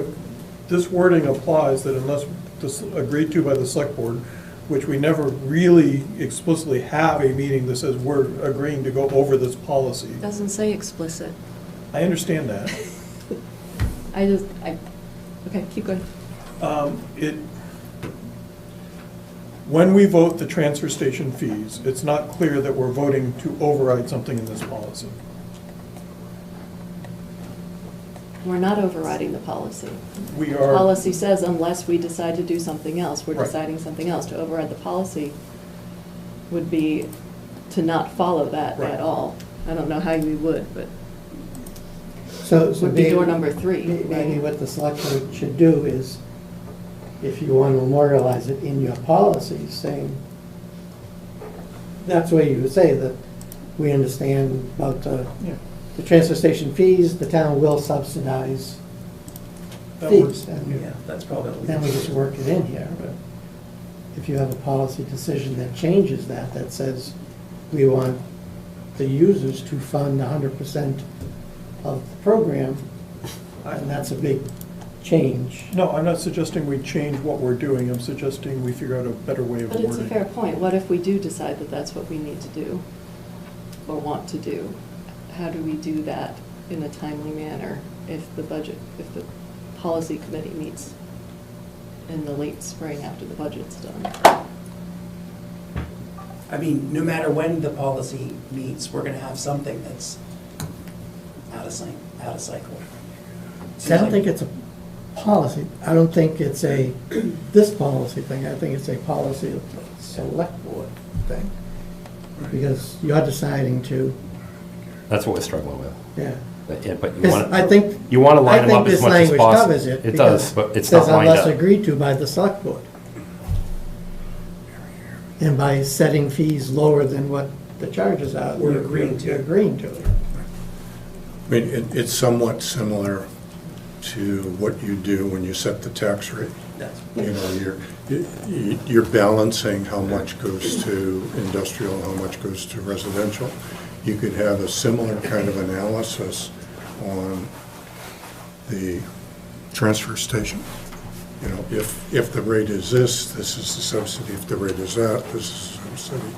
this wording applies that unless this agreed to by the select board, which we never really explicitly have a meeting that says we're agreeing to go over this policy. Doesn't say explicit. I understand that. Okay, keep going. When we vote the transfer station fees, it's not clear that we're voting to override something in this policy. We're not overriding the policy. We The are, policy says unless we decide to do something else, we're Right. deciding something else. To override the policy would be to not follow that Right. at all. I don't know how you would, but So would be door maybe- number 3. Maybe right? what the select board should do is, if you want to memorialize it in your policies, saying, that's where you would say that we understand about yeah, the transfer station fees, the town will subsidize that works. fees. And Yeah, that's probably. then we just work it in here. But if you have a policy decision that changes that, that says we want the users to fund 100% of the program, and that's a big change. No, I'm not suggesting we change what we're doing, I'm suggesting we figure out a better way of But it's a wording. fair point. What if we do decide that that's what we need to do or want to do? How do we do that in a timely manner if the policy committee meets in the late spring after the budget's done? I mean, no matter when the policy meets, we're gonna have something that's out of cycle. See, I don't think it's a policy. I don't think it's this policy thing. I think it's a policy of the select board thing. Because you're deciding to, that's what we're struggling with. yeah. But you 'Cause want I think. you want to line them I up think as this much as language possible. covers it. It does, because but it's it says not lined unless up. agreed to by the select board. And by setting fees lower than what the charges are. We're agreeing to. You're agreeing to it. I mean, it's somewhat similar to what you do when you set the tax rate. That's, You know, you're balancing how much goes to industrial, and how much goes to residential. You could have a similar kind of analysis on the transfer station. You know, if the rate is this is the subsidy. If the rate is that, this is the subsidy.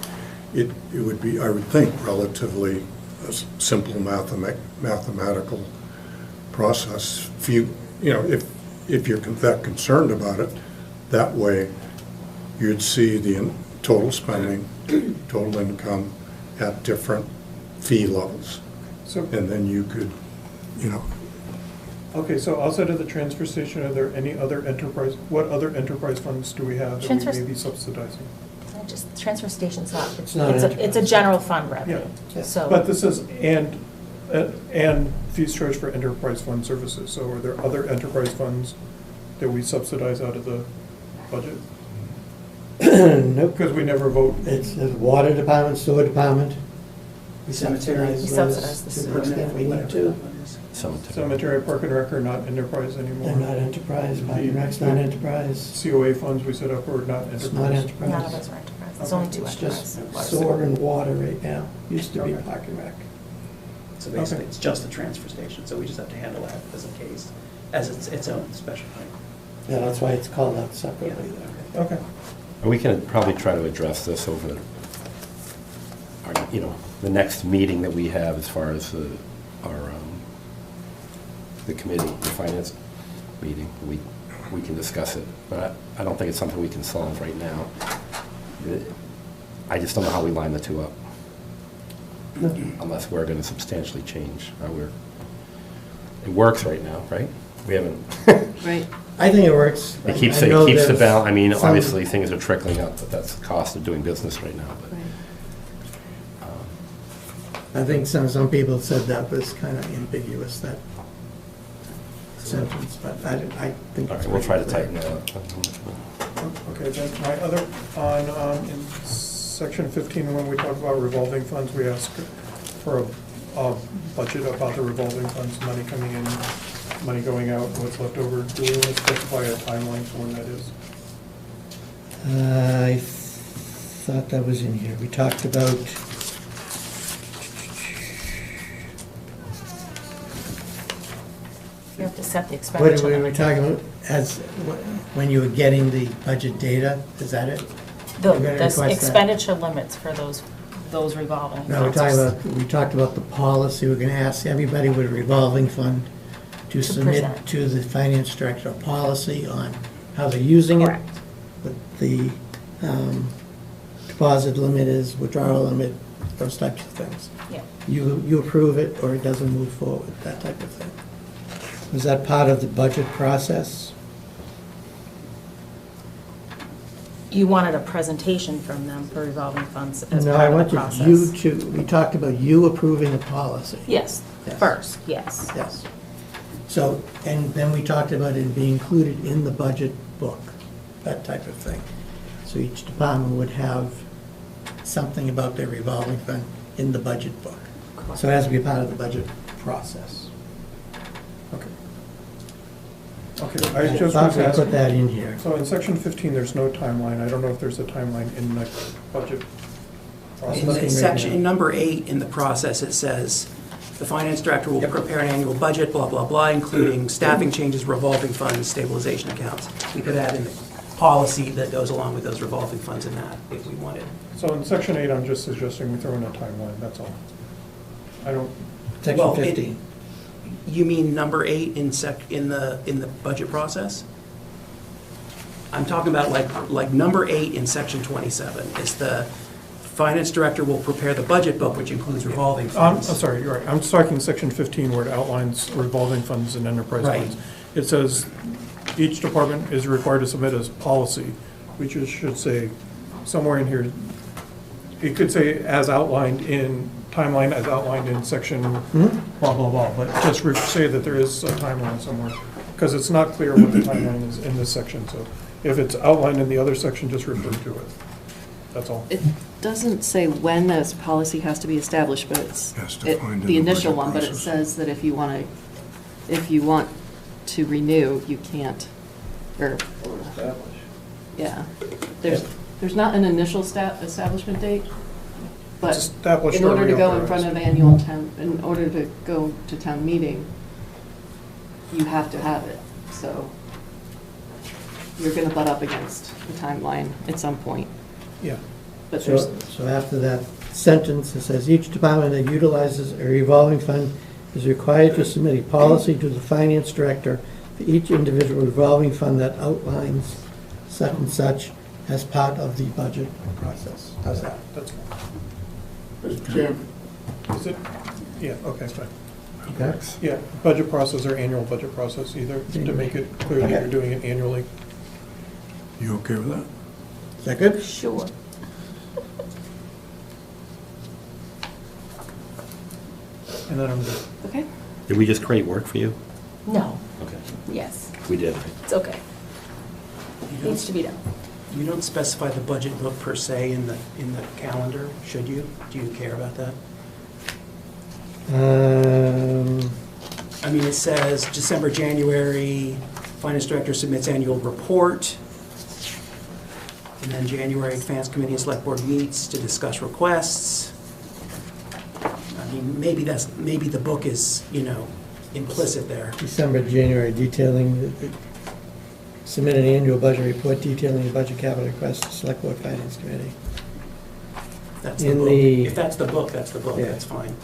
It would be, I would think, relatively a simple mathematical process. If you know, if you're that concerned about it, that way you'd see the total spending, total income at different fee levels. So, And then you could, you know, okay, so outside of the transfer station, are there any other what other enterprise funds do we have that Transfer- we may be subsidizing? Just, transfer station's not, It's not it's enterprise. a general fund revenue, Yeah. so. But this is, and fees charged for enterprise fund services, so are there other enterprise funds that we subsidize out of the budget? Nope. Because we never vote, It's the water department, sewer department, Cemetery. subsidize We those subsidize the to the extent we need to. Cemetery. Cemetery, Park and Rec are not enterprise anymore. They're not enterprise, Park and Rec's not enterprise, COA funds we set up are not it's not enterprise. enterprise. None of us are enterprise. There's only two It's just enterprises. sewer and water right now, used to be Okay. Park and Rec. So basically, it's just the transfer station, so we just have to handle that as a case, as its own special thing. Yeah, that's why it's called out separately there. Okay. We can probably try to address this over the next meeting that we have as far as the committee, the finance meeting. We can discuss it, but I don't think it's something we can solve right now. I just don't know how we line the two up, unless we're going to substantially change how it works right now, right? We haven't, Right. I think it works. it keeps I know the there's balance. I mean, some- obviously, things are trickling up, but that's the cost of doing business right now. But Right. I think some people said that was kind of ambiguous, that sentence, but I think all it's right, we'll try to pretty tighten clear. that up. Okay, then my other, in section 15, when we talk about revolving funds, we ask for a budget about the revolving funds, money coming in, money going out, what's left over. Do we want to specify a timeline for when that is? I thought that was in here. We talked about, You have to set the what expenditure. were we limit. talking about, when you were getting the budget data, is that it? The We're gonna request that. expenditure limits for those revolving. No, we talked about the policy, we're gonna ask everybody with a revolving fund to submit present. to the finance director a policy on how they're using it. Correct. What the deposit limit is, withdrawal limit, those types of things. Yeah. You approve it, or it doesn't move forward, that type of thing. Was that part of the budget process? You wanted a presentation from them for revolving funds as No, I part of want the you process. to, we talked about you approving a policy. Yes, Yes. first, yes. Yes. So, and then we talked about it being included in the budget book, that type of thing. So each department would have something about their revolving fund in the budget book. So it has to be part of the budget process. Okay. Okay, I just thought was we put asking, that in here. so in section 15, there's no timeline. I don't know if there's a timeline in the budget process. looking right Section, now. in number 8 in the process, it says, the finance director will prepare an annual budget, blah, blah, blah, including staffing changes, revolving funds, stabilization accounts. We could add in the policy that goes along with those revolving funds in that, if we wanted. So in section 8, I'm just suggesting we throw in a timeline, that's all. I don't, Section Well, 15. You mean number 8 in the budget process? I'm talking about like number 8 in section 27. Is the finance director will prepare the budget book, which includes revolving I'm funds. sorry, you're right. I'm talking section 15 where it outlines revolving funds and enterprise Right. funds. It says each department is required to submit a policy, which should say somewhere in here, it could say as outlined in, timeline as outlined in section blah, blah, blah, but just say that there is a timeline somewhere, because it's not clear what the timeline is in this section, so if it's outlined in the other section, just refer to it. That's all. It doesn't say when this policy has to be established, but it's Has to find in the the initial budget one, but it process. says that if you want to renew, you can't, or, yeah. There's not an initial establishment date, but It's established in order to or go in front reauthorized. of annual town, in order to go to town meeting, you have to have it, so you're gonna butt up against the timeline at some point, Yeah. but there's, So after that sentence, it says, each department that utilizes a revolving fund is required to submit a policy to the finance director for each individual revolving fund that outlines such and such as part of the budget process. How's that? That's fine. Mr. Chairman, Is it? Yeah, okay, fine. Okay? Yeah, budget process or annual budget process, either, to make it clear that Okay. you're doing it annually. You okay with that? Is that good? Sure. And then I'm good. okay? Did we just create work for you? No, Okay, yes, we did. it's okay. Needs to be done. You don't specify the budget book per se in the calendar, should you? Do you care about that? I mean, it says December, January, finance director submits annual report. And then January, finance committee and select board meets to discuss requests. I mean, maybe the book is, implicit there. December, January, detailing, submit an annual budget report detailing the budget capital request to select board finance committee. That's the In book. the- If that's the book, that's the book, Yeah. that's fine.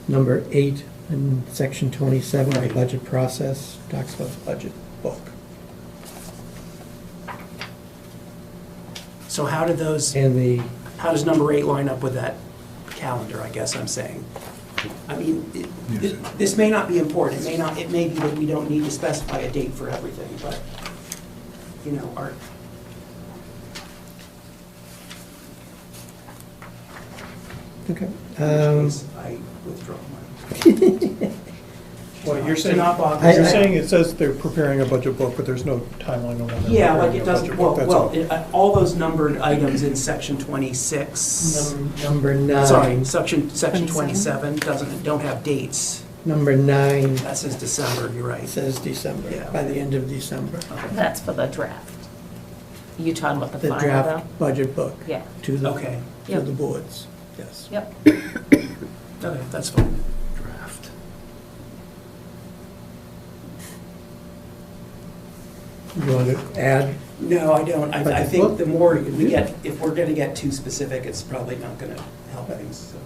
Number 8 in section 27, the Right. budget process, talks about the budget book. So how And how does number 8 line up with that calendar, I guess I'm saying? I mean, this may not be important, it may be that we don't need to specify a date for everything, but, our, okay. I withdraw mine. Well, you're saying, not bog I- you're us down. saying it says they're preparing a budget book, but there's no timeline on when they're Yeah, like preparing it a doesn't, budget book, that's all. all those numbered items in section 26, Number 9. sorry, section 27? 27 don't have dates. Number 9 That says December, you're right. says December, Yeah. by the end of December. That's for the draft. You talking about the The final draft budget book though? Yeah, to the, Okay, to Yep. the boards, yes. yep. okay, that's fine. Draft. You want to add? No, I don't. I Budget think book? the more we get, if we're gonna get too specific, it's probably not gonna help things, so.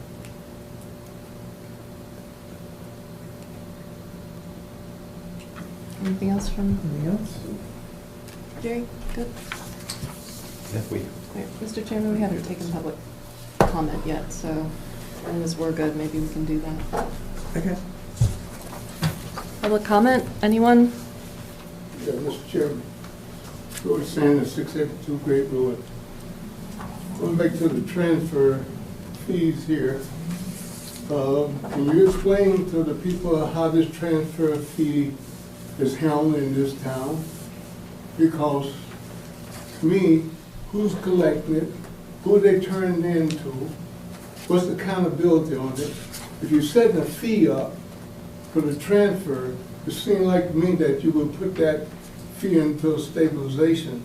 Anything else from Anything else? Jerry? Good. Yeah, we, Great. Mr. Chairman, we haven't taken public comment yet, so as long as we're good, maybe we can do that. Okay. Public comment, anyone? Yeah, Mr. Chairman, George Sanders, 682 Great Road. Going back to the transfer fees here, can you explain to the people how this transfer fee is handled in this town? Because to me, who's collecting it, who they turning it into, what's the accountability on it? If you're setting a fee up for the transfer, it seemed like to me that you would put that fee into a stabilization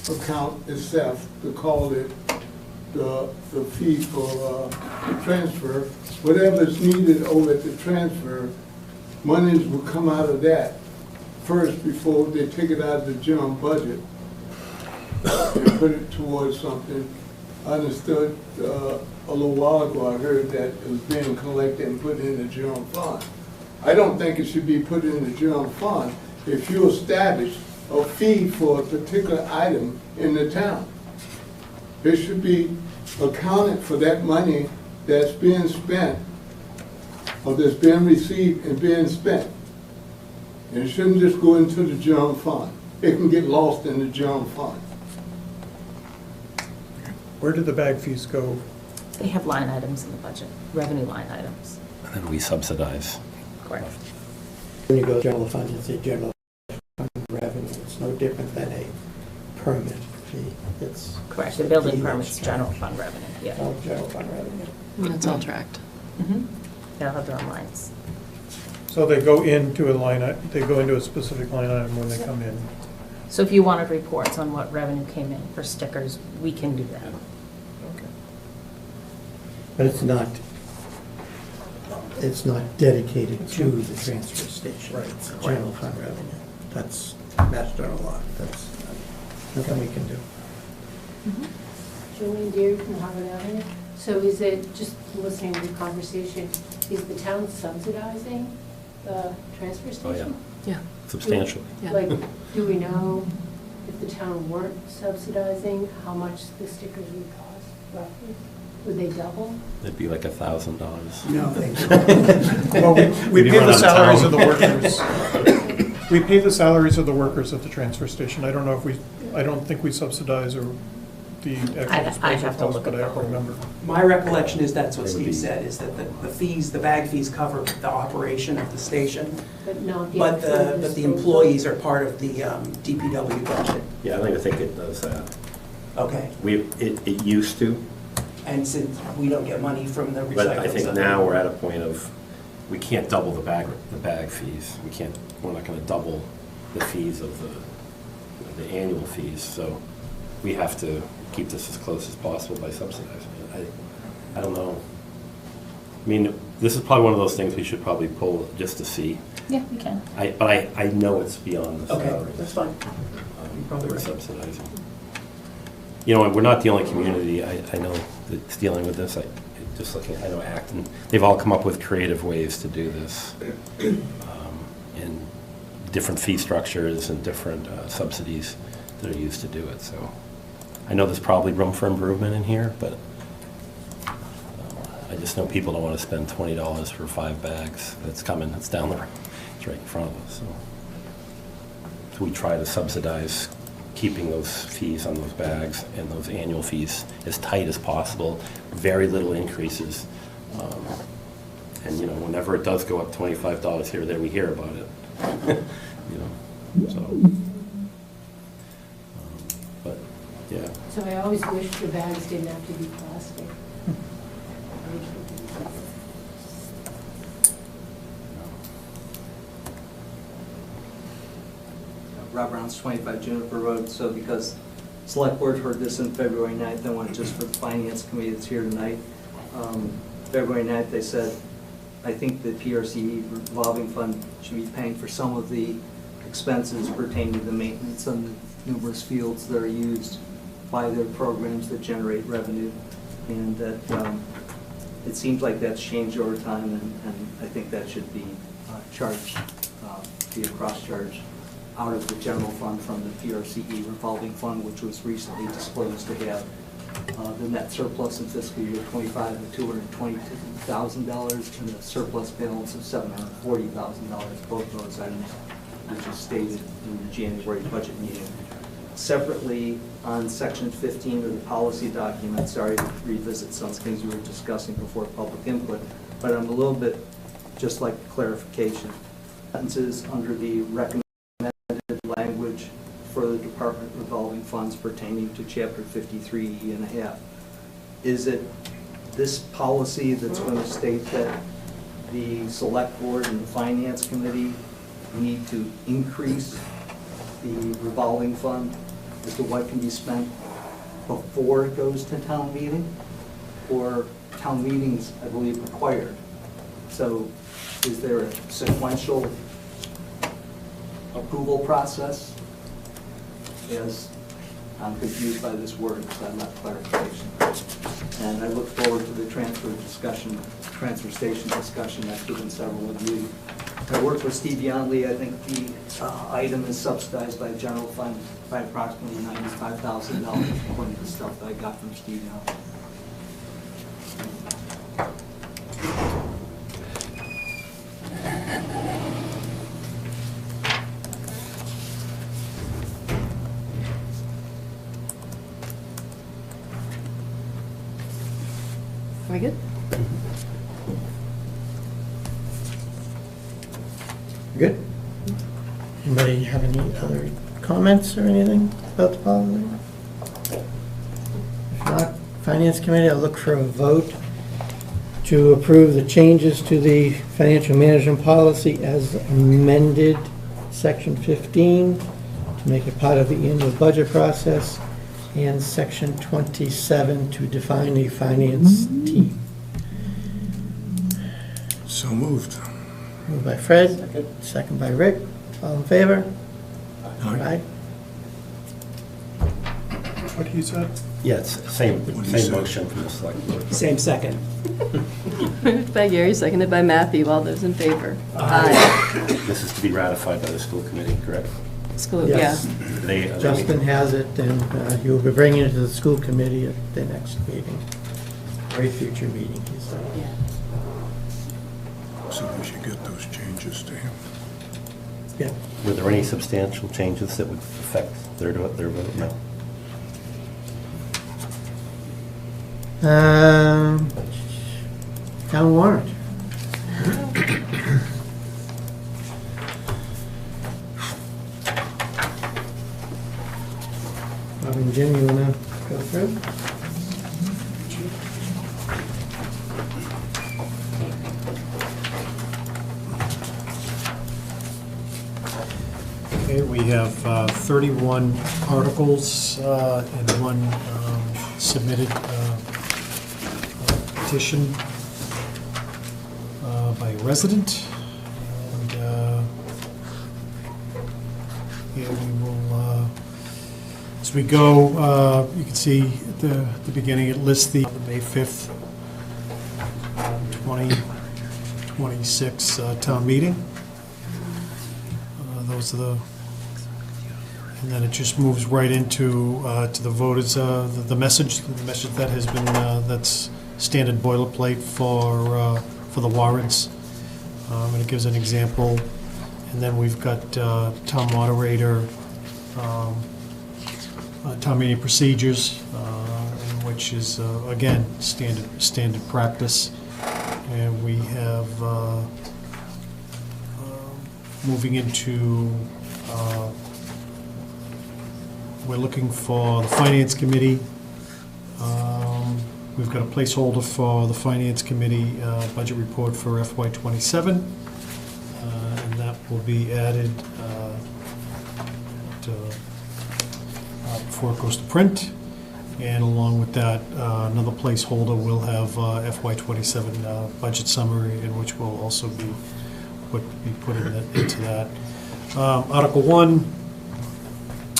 account itself, to call it the fee for transfer. Whatever is needed over at the transfer, monies will come out of that first before they take it out of the general budget and put it towards something. I understood a little while ago, I heard that it was being collected and put in the general fund. I don't think it should be put in the general fund if you establish a fee for a particular item in the town. It should be accounted for that money that's being spent or that's being received and being spent. And it shouldn't just go into the general fund. It can get lost in the general fund. Where did the bag fees go? They have line items in the budget, revenue line items. and then we subsidize. Correct. When you go general fund, it's a general fund revenue. It's no different than a permit fee. It's Correct, the building permit's general fund revenue, yeah. all general fund revenue. And it's all tracked. Mhm. They'll have their own lines. So they go into a line, they go into a specific line item when they come in. So if you wanted reports on what revenue came in for stickers, we can do that. Okay. But it's not dedicated to the transfer station. Right. It's general fund revenue. That's Mass General Law. That's nothing we can do. Julie Deere from Harvard Avenue. So is it, just listening to the conversation, is the town subsidizing the transfer station? Yeah. Substantially. Yeah. Like, do we know if the town weren't subsidizing, how much the stickers would cost roughly? Would they double? It'd be like $1,000. No, thanks. Well, we Maybe pay run the out of salaries town. of the workers. We pay the salaries of the workers at the transfer station. I don't know if I don't think we subsidize or the actual I'd disposal have to cost, look but at I the don't whole. remember. My recollection is that's what They would Steve be- said, is that the fees, the bag fees cover the operation of the station, But not the but actual the disposal? employees are part of the DPW budget. Yeah, I don't even think it does that. Okay. It used to, And since we don't get money from the recycling But I think stuff. now we're at a point of, we can't double the bag fees. We're not gonna double the fees of the annual fees, so we have to keep this as close as possible by subsidizing it. I don't know. I mean, this is probably one of those things we should probably pull just to see. Yeah, we can. But I know it's beyond the Okay, salary. that's fine. That we're subsidizing. You know, and we're not the only community, I know, that's dealing with this. Just looking, I know Acton, they've all come up with creative ways to do this. And different fee structures and different subsidies that are used to do it, so. I know there's probably room for improvement in here, but I just know people don't want to spend $20 for 5 bags. That's coming, it's down the road, it's right in front of us, so. So we try to subsidize keeping those fees on those bags and those annual fees as tight as possible, very little increases. And, you know, whenever it does go up $25 here or there, we hear about it. You know, so. But, yeah. So I always wish the bags didn't have to be plastic. Rob Brown's 25 Juniper Road, so because Select Board heard this on February 9th, I want just for the Finance Committee that's here tonight. February 9th, they said, I think the PRC revolving fund should be paying for some of the expenses pertaining to the maintenance on the numerous fields that are used by their programs that generate revenue. And that it seems like that's changed over time, and I think that should be charged, be a cross-charge out of the general fund from the PRCE revolving fund, which was recently disclosed to have the net surplus in fiscal year 25 of $222,000 and a surplus balance of $740,000, both those items, which is stated in the January budget meeting. Separately, on section 15 of the policy document, sorry to revisit some things we were discussing before public input, but I'm a little bit just like clarification. Sentences under the recommended language for the department revolving funds pertaining to chapter 53E and a half. Is it this policy that's going to state that the select board and the finance committee need to increase the revolving fund as to what can be spent before it goes to town meeting? Or town meetings, I believe, required? So is there a sequential approval process? As I'm confused by this word, so I'm not clarification. And I look forward to the transfer station discussion. I've given several of you. I worked with Steve Yonley. I think the item is subsidized by general fund by approximately $95,000 according to the stuff that I got from Steve Yonley. Are we good? Good. Anybody have any other comments or anything about the policy? If not, Finance Committee, I'll look for a vote to approve the changes to the financial management policy as amended, section 15, to make it part of the annual budget process, and section 27 to define a finance team. So moved. Moved by Fred, second by Rick. All in favor? Aye. What he said? Yeah, it's same motion from the select board. Same second. Moved by Gary, seconded by Matthew. All those in favor? Aye. This is to be ratified by the school committee, correct? School, yeah. Yes. Justin has it, and he will be bringing it to the school committee at the next meeting, or a future meeting, he said. Yeah. So we should get those changes to him. Yeah. Were there any substantial changes that would affect their vote? No. Town warrant. Bob and Jim, you wanna go through? Okay, we have 31 articles and one submitted petition by a resident. And here we will, as we go, you can see at the beginning, it lists the May 5th, 2026 town meeting. Those are the, and then it just moves right into to the voters, the message that has been, that's standard boilerplate for the warrants. And it gives an example. And then we've got town moderator, town meeting procedures, which is, again, standard practice. And we have, moving into, we're looking for the Finance Committee. We've got a placeholder for the Finance Committee budget report for FY '27, and that will be added before it goes to print. And along with that, another placeholder will have FY '27 budget summary, in which will also be putting into that. Article 1,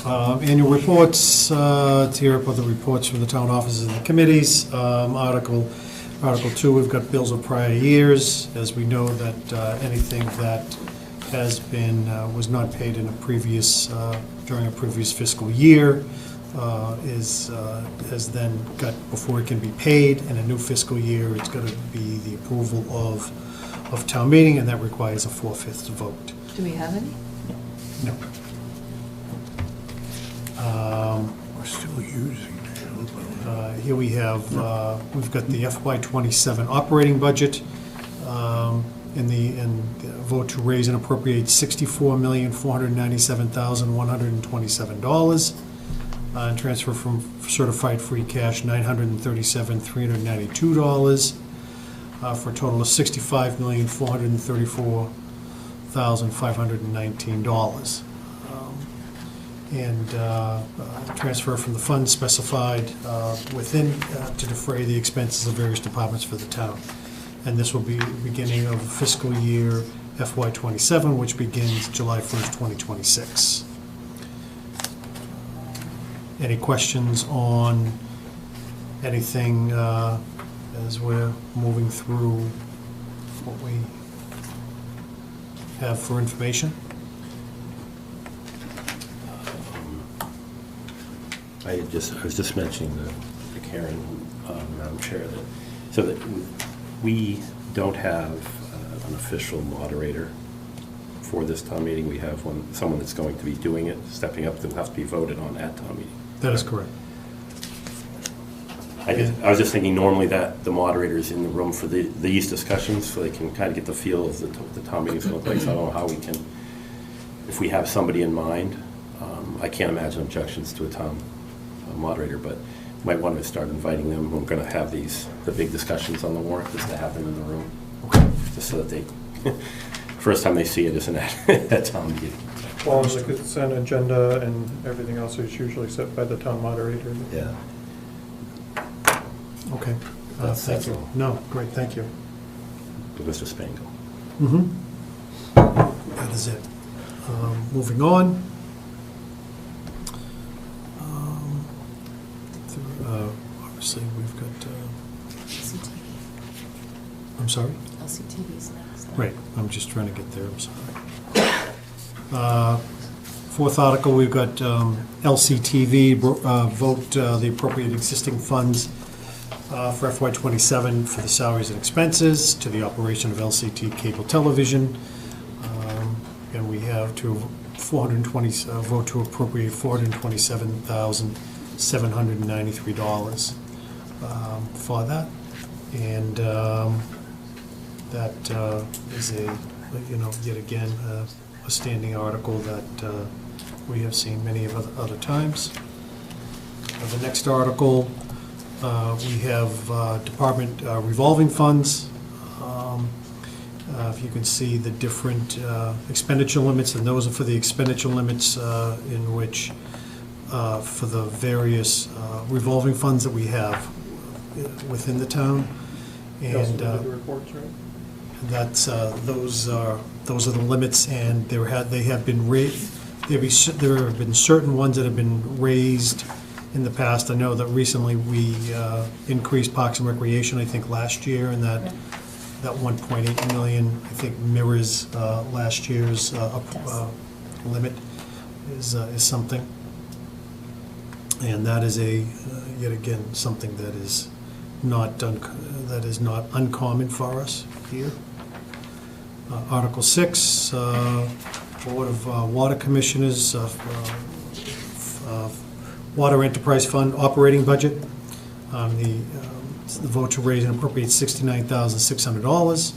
annual reports. To hear about the reports from the town offices and the committees. Article 2, we've got bills of prior years. As we know that anything that has been, was not paid in a previous, during a previous fiscal year, has then got, before it can be paid in a new fiscal year, it's going to be the approval of town meeting, and that requires a 4/5 vote. Do we have any? No. We're still using Here we have, we've got the FY '27 operating budget, and the vote to raise and appropriate $64,497,127, and transfer from certified free cash $937,392, for a total of $65,434,519. And transfer from the funds specified within to defray the expenses of various departments for the town. And this will be beginning of fiscal year FY '27, which begins July 1st, 2026. Any questions on anything as we're moving through what we have for information? I was just mentioning to Karen, Madam Chair, that we don't have an official moderator for this town meeting. We have someone that's going to be doing it, stepping up, that will have to be voted on at town meeting. That is correct. I was just thinking normally that the moderator is in the room for these discussions, so they can kind of get the feel of the town meeting's going to look like. So I don't know how we can, if we have somebody in mind, I can't imagine objections to a town moderator, but might want to start inviting them. We're going to have the big discussions on the warrant, just to have them in the room, just so that they, first time they see it isn't at town meeting. Well, the consent agenda and everything else is usually set by the town moderator. Yeah. Okay. Thank you. No, great, thank you. Mr. Spangle. Mm-hmm. That is it. Moving on. Obviously, we've got, LCTV. I'm sorry? LCTV's next. Right, I'm just trying to get there, I'm sorry. Fourth article, we've got LCTV, vote the appropriate existing funds for FY '27 for the salaries and expenses to the operation of LCT cable television. And we have to vote to appropriate $427,793 for that. And that is yet again, a standing article that we have seen many of other times. The next article, we have department revolving funds. If you can see the different expenditure limits, and those are for the expenditure limits in which, for the various revolving funds that we have within the town. You also And did the reports, right? that's, those are the limits, and there have been there have been certain ones that have been raised in the past. I know that recently we increased Parks and Recreation, I think, last year, and that 1.8 million, I think, mirrors last year's limit is something. And that is yet again, something that is not uncommon for us here. Article 6, Board of Water Commissioners, Water Enterprise Fund operating budget. The vote to raise and appropriate $69,600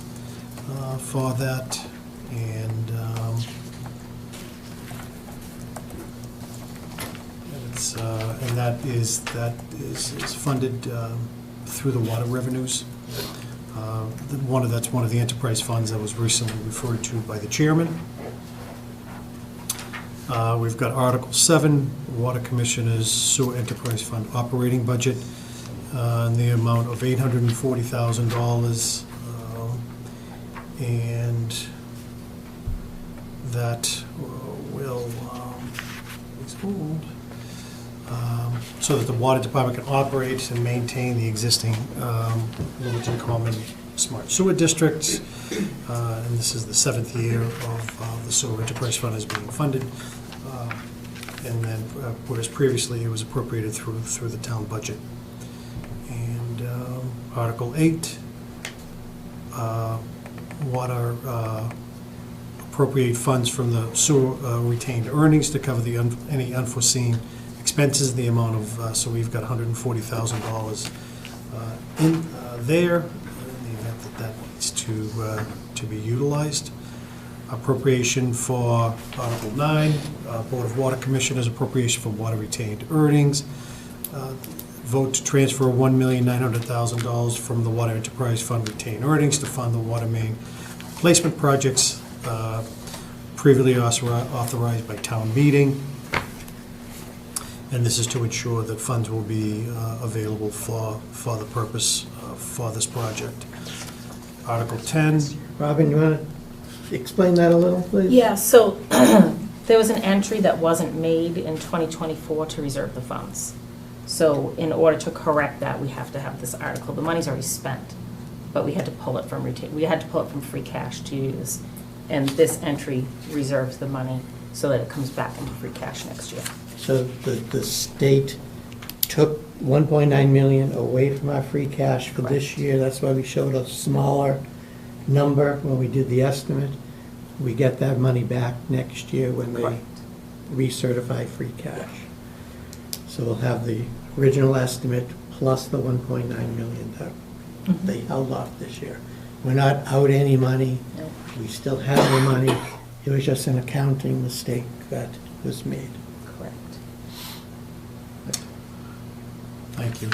for that. And that is funded through the water revenues. That's one of the enterprise funds that was recently referred to by the chairman. We've got Article 7, Water Commissioners Sewer Enterprise Fund operating budget, in the amount of $840,000, and that will so that the water department can operate and maintain the existing Littleton Common Smart Sewer District. And this is the 7th year of the Sewer Enterprise Fund is being funded. And then, whereas previously it was appropriated through the town budget. And Article 8, water appropriate funds from the sewer retained earnings to cover any unforeseen expenses in the amount of, so we've got $140,000 in there, in the event that needs to be utilized. Appropriation for Article 9, Board of Water Commissioners appropriation for water retained earnings. Vote to transfer $1,900,000 from the Water Enterprise Fund retained earnings to fund the water main replacement projects previously authorized by town meeting. And this is to ensure that funds will be available for the purpose for this project. Article 10. Robin, you want to explain that a little, please? Yeah, so there was an entry that wasn't made in 2024 to reserve the funds. So in order to correct that, we have to have this article. The money's already spent, but we had to pull it from free cash to use. And this entry reserves the money so that it comes back into free cash next year. So the state took 1.9 million away from our free cash for this year. That's why we showed a smaller number when we did the estimate. We get that money back next year when they recertify free cash. So we'll have the original estimate plus the 1.9 million that they held off this year. We're not out any money. Nope. We still have the money. It was just an accounting mistake that was made. Correct. Thank you.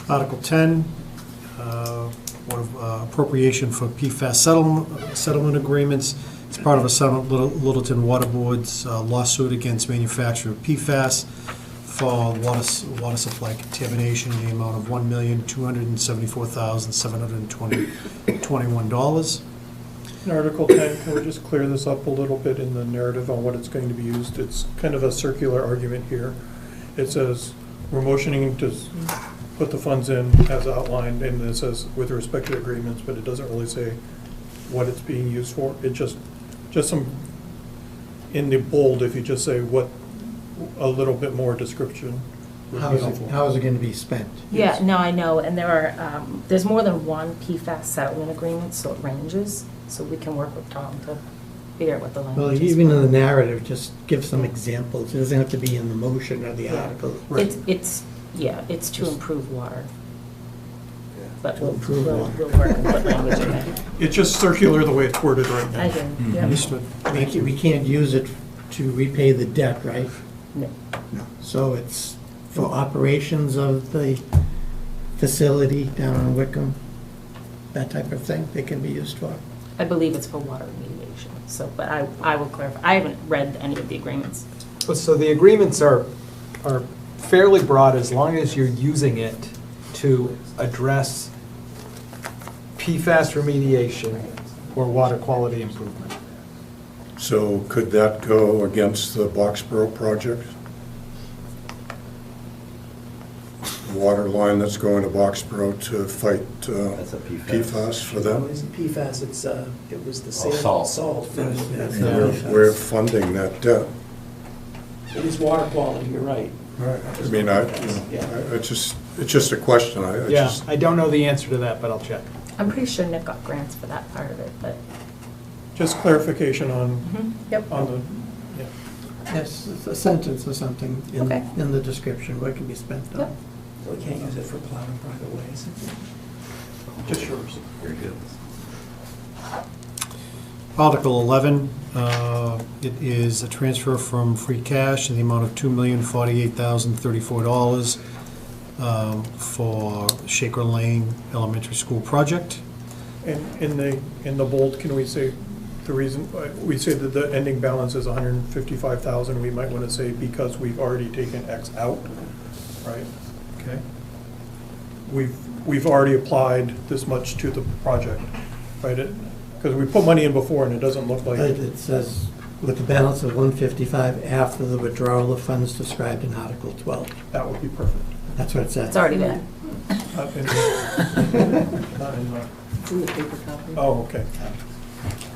Article 10, appropriation for PFAS settlement agreements. It's part of a settlement, Littleton Water Board's lawsuit against manufacturer of PFAS for water supply contamination in the amount of $1,274,721. In Article 10, can we just clear this up a little bit in the narrative on what it's going to be used? It's kind of a circular argument here. It says, we're motioning to put the funds in as outlined, and it says with respect to agreements, but it doesn't really say what it's being used for. It just some, in the bold, if you just say what, a little bit more description would be helpful. How is it going to be spent? Yeah, no, I know, and there's more than one PFAS settlement agreement, so it ranges. So we can work with Tom to figure out what the language Well, is. even in the narrative, just give some examples. It doesn't have to be in the motion or the article. It's to improve water. But To we'll improve water. work and put language in there. It's just circular the way it's worded right now. I do, yeah. Understood. Thank you. We can't use it to repay the debt, right? No. No. So it's for operations of the facility down in Wickham. that type of thing they can be used for? I believe it's for water remediation, so, but I will clarify. I haven't read any of the agreements. So the agreements are fairly broad as long as you're using it to address PFAS remediation or water quality improvement. So could that go against the Boxborough project? The water line that's going to Boxborough to fight That's a PFAS for them? PFAS, it was the salt. salt. We're funding that debt. It is water quality, you're right. Right. I mean, it's just a question. Yeah, I don't know the answer to that, but I'll check. I'm pretty sure Nick got grants for that part of it, but. Just clarification on, Yep. on the, yeah. Yes, it's a sentence or something Okay. in the description, what can be spent on. Yep. So we can't use it for plowing private ways. Just yours. Very good. Article 11, it is a transfer from free cash in the amount of $2,048,034 for Shaker Lane Elementary School project. And in the bold, can we say the reason, we say that the ending balance is 155,000, we might want to say because we've already taken X out, right? Okay. We've already applied this much to the project, right? Because we put money in before and it doesn't look like. It says, with the balance of 155 after the withdrawal of funds described in Article 12. That would be perfect. That's what it says. It's already there. Not in not in the, In the paper copy. oh, okay.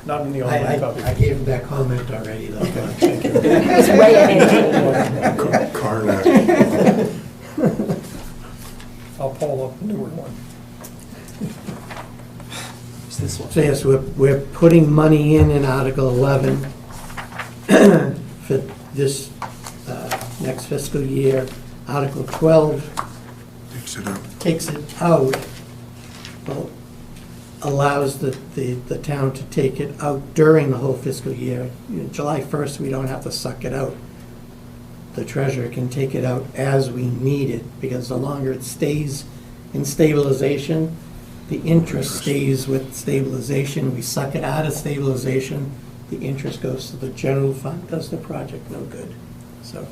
Not in the online copy. I gave him that comment already, though. Thank you. It's way ahead. Carnac. I'll pull up a newer one. It's this one. So yes, we're putting money in Article 11 for this next fiscal year. Article 12 takes it out, well, allows the town to take it out during the whole fiscal year. July 1st, we don't have to suck it out. The treasurer can take it out as we need it, because the longer it stays in stabilization, the interest stays with stabilization. We suck it out of stabilization, the interest goes to the general fund, does the project no good. So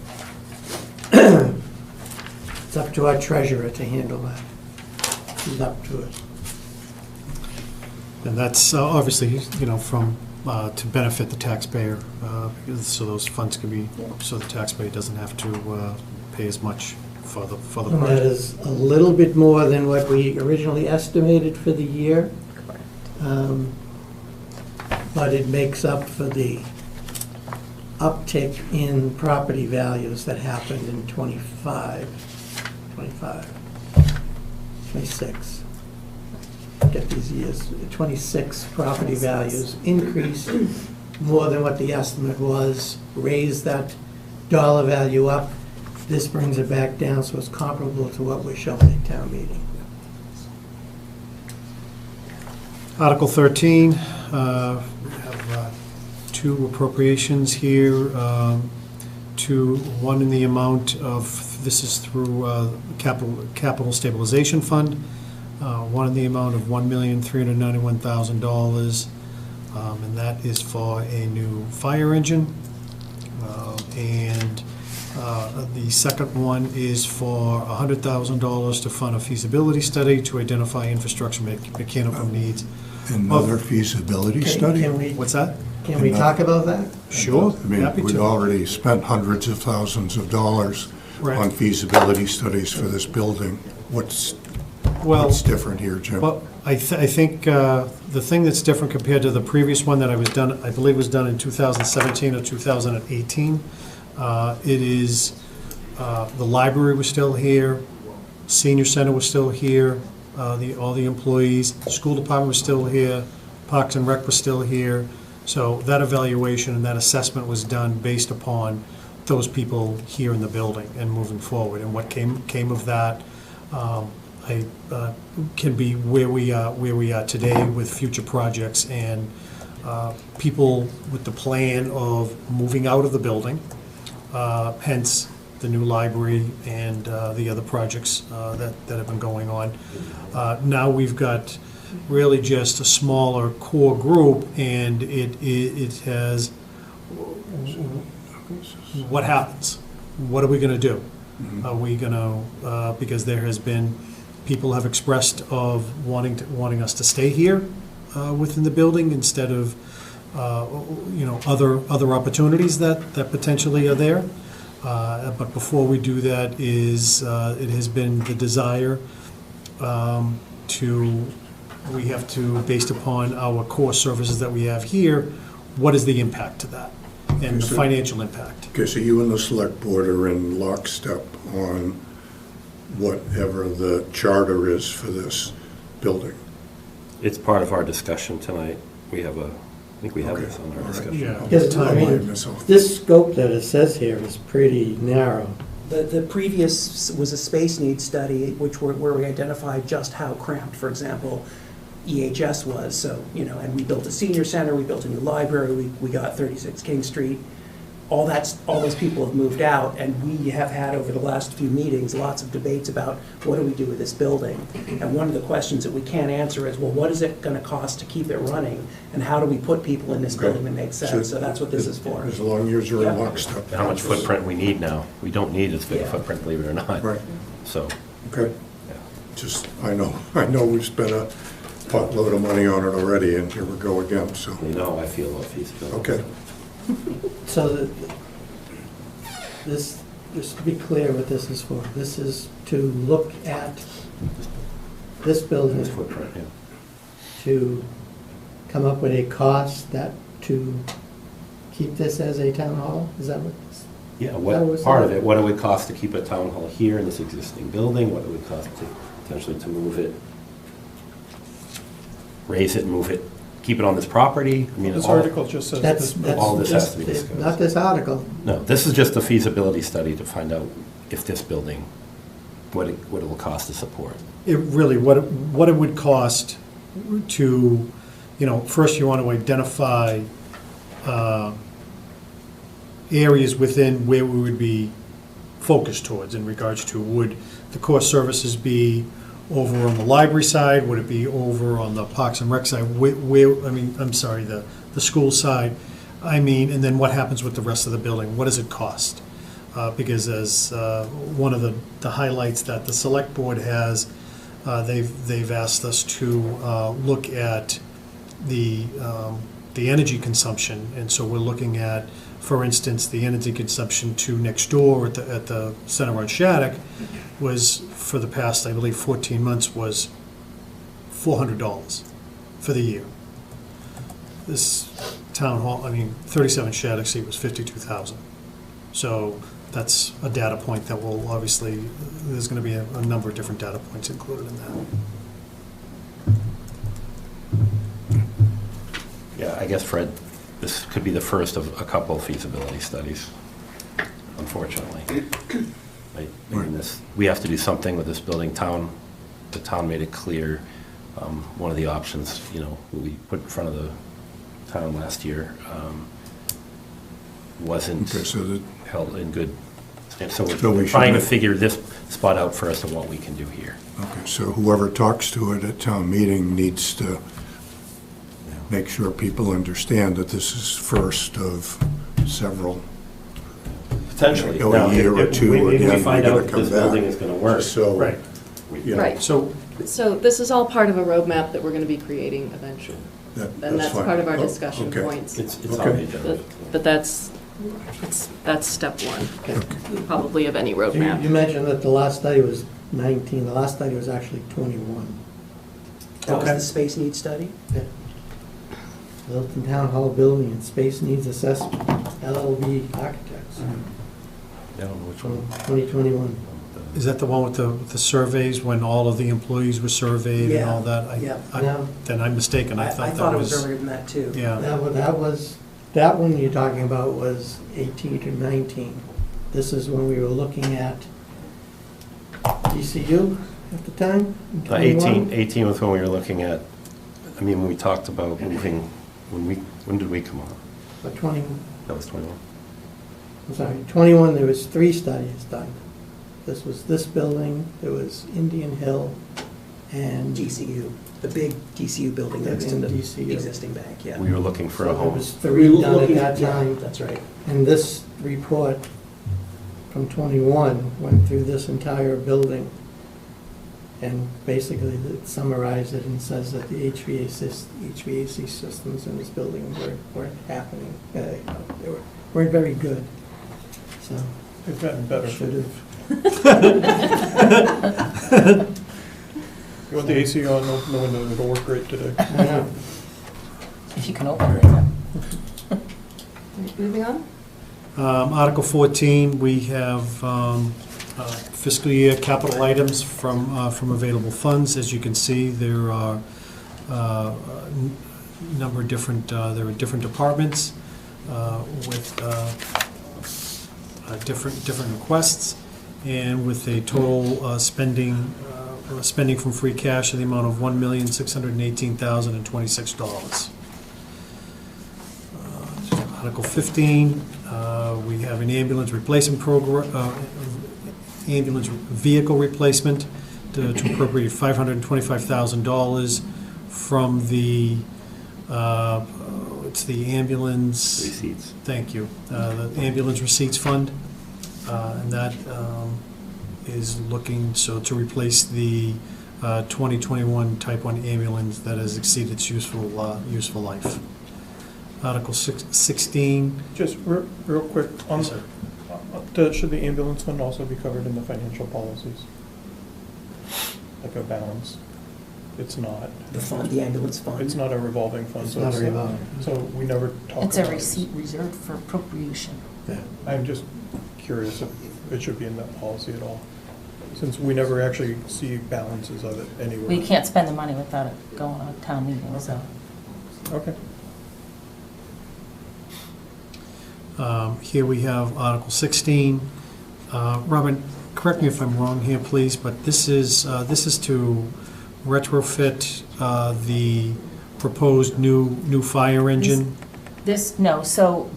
it's up to our treasurer to handle that. It's up to us. And that's obviously, from, to benefit the taxpayer, so those funds can be, so the taxpayer doesn't have to pay as much for the And that project. is a little bit more than what we originally estimated for the year. But it makes up for the uptick in property values that happened in 26. Get these years, 26 property values increased more than what the estimate was, raised that dollar value up. This brings it back down, so it's comparable to what we're showing at town meeting. Article 13, we have two appropriations here, one in the amount of, this is through capital stabilization fund, one in the amount of $1,391,000, and that is for a new fire engine. And the second one is for $100,000 to fund a feasibility study to identify infrastructure mechanical needs. Another feasibility study? What's that? Can we talk about that? Sure, I mean, happy we've to. already spent hundreds of thousands of dollars Right. on feasibility studies for this building. What's different here, Jim? Well, I think the thing that's different compared to the previous one that I believe was done in 2017 or 2018, it is, the library was still here, senior center was still here, all the employees, school department was still here, Parks and Rec was still here. So that evaluation and that assessment was done based upon those people here in the building and moving forward. And what came of that can be where we are today with future projects and people with the plan of moving out of the building, hence the new library and the other projects that have been going on. Now we've got really just a smaller core group, and it has, what happens? What are we gonna do? Are we gonna, because there has been, people have expressed of wanting us to stay here within the building instead of, other opportunities that potentially are there. But before we do that it has been the desire we have to, based upon our core services that we have here, what is the impact to that and the financial impact? Okay, so you and the select board are in lockstep on whatever the charter is for this building. It's part of our discussion tonight. I think we have this on our discussion. Yeah. Because, I mean, this scope that it says here is pretty narrow. The previous was a space needs study, where we identified just how cramped, for example, EHS was. So, and we built a senior center, we built a new library, we got 36 King Street. All those people have moved out, and we have had over the last few meetings lots of debates about what do we do with this building. And one of the questions that we can't answer is, well, what is it going to cost to keep it running, and how do we put people in this building that makes sense? So that's what this is for. As long as you're in lockstep. How much footprint we need now. We don't need as big a footprint, believe it or not. Right. So. Okay. Just, I know we've spent a potload of money on it already, and here we go again, so. I feel about feasibility. Okay. So this, just to be clear what this is for, this is to look at this building, This footprint, yeah. to come up with a cost to keep this as a town hall? Is that what? Yeah, That what was part of it. it, what it would cost to keep a town hall here in this existing building, what it would cost to potentially to move it, raise it, move it, keep it on this property. I mean, This all- article just says That's this. all this has to be just- discussed. Not this article. No, this is just a feasibility study to find out if this building, what it will cost to support. It really, what it would cost to, first you want to identify areas within where we would be focused towards in regards to, would the core services be over on the library side? Would it be over on the Parks and Rec side? The school side. And then what happens with the rest of the building? What does it cost? Because as one of the highlights that the select board has, they've asked us to look at the energy consumption, and so we're looking at, for instance, the energy consumption to next door at the Center on Shattuck was, for the past, I believe, 14 months, was $400 for the year. This town hall, 37 Shattuck Street was $52,000. So that's a data point that will obviously, there's going to be a number of different data points included in that. Yeah, I guess, Fred, this could be the first of a couple of feasibility studies, unfortunately. We have to do something with this building. The town made it clear, one of the options, we put in front of the town last year, wasn't held in good. So we're trying to figure this spot out first of what we can do here. Okay, so whoever talks to it at town meeting needs to make sure people understand that this is first of several. Potentially. A year or two, Maybe again, we find we're out gonna if come this building back. is going to work. So, Right. Right. So So this is all part of a roadmap that we're going to be creating eventually. And that's fine. part of our Oh, discussion okay. points. It's on the agenda. But that's step one, probably, of any You roadmap. mentioned that the last study was 19, the last study was actually 21. That was Okay. the space needs study? Littleton Town Hall Building and Space Needs Assessment, LLB Architects, I don't know which one. 2021. is that the one with the surveys, when all of the employees were surveyed and all that? Yeah. Then I'm mistaken. I thought that it was was. earlier than that, too. Yeah. That one you're talking about was 18 to 19. This is when we were looking at DCU at the time? in 21? 18 was when we were looking at, when we talked about moving, when did we come on? But 20, That was 21. I'm sorry, 21, there was 3 studies done. This was this building, there was Indian Hill, and GCU. The big DCU building next to the DCU. existing bank, yeah. We were looking for a So there home. was 3 done at Looking that yeah, time. that's right. And this report from '21 went through this entire building and basically it summarized it and says that the HVAC systems in this building weren't happening. They weren't very good. So They've gotten better. should have. You want the AC on, open the windows, it'll work great today. Yeah. If you can open it, yeah. Moving on? Article 14, we have fiscal year capital items from available funds. As you can see, there are a number of different, there are different departments with different requests, and with a total spending from free cash of the amount of $1,618,026. Article 15, we have an ambulance replacement program, ambulance vehicle replacement to appropriate $525,000 from the, it's the ambulance. Receipts. Thank you. The ambulance receipts fund, and that is looking, so to replace the 2021 Type 1 ambulance that has exceeded its useful life. Article 16. Just real quick, Yes, sir. Should the ambulance fund also be covered in the financial policies? Like a balance? It's not. The fund, the ambulance fund. It's not a revolving fund. It's so not a revolving. So we never talk about it. It's a receipt reserved for appropriation. I'm just curious if it should be in that policy at all, since we never actually see balances of it anywhere. Well, you can't spend the money without it going on a town meeting, so. Okay. Here we have Article 16. Robin, correct me if I'm wrong here, please, but this is to retrofit the proposed new fire engine. No, so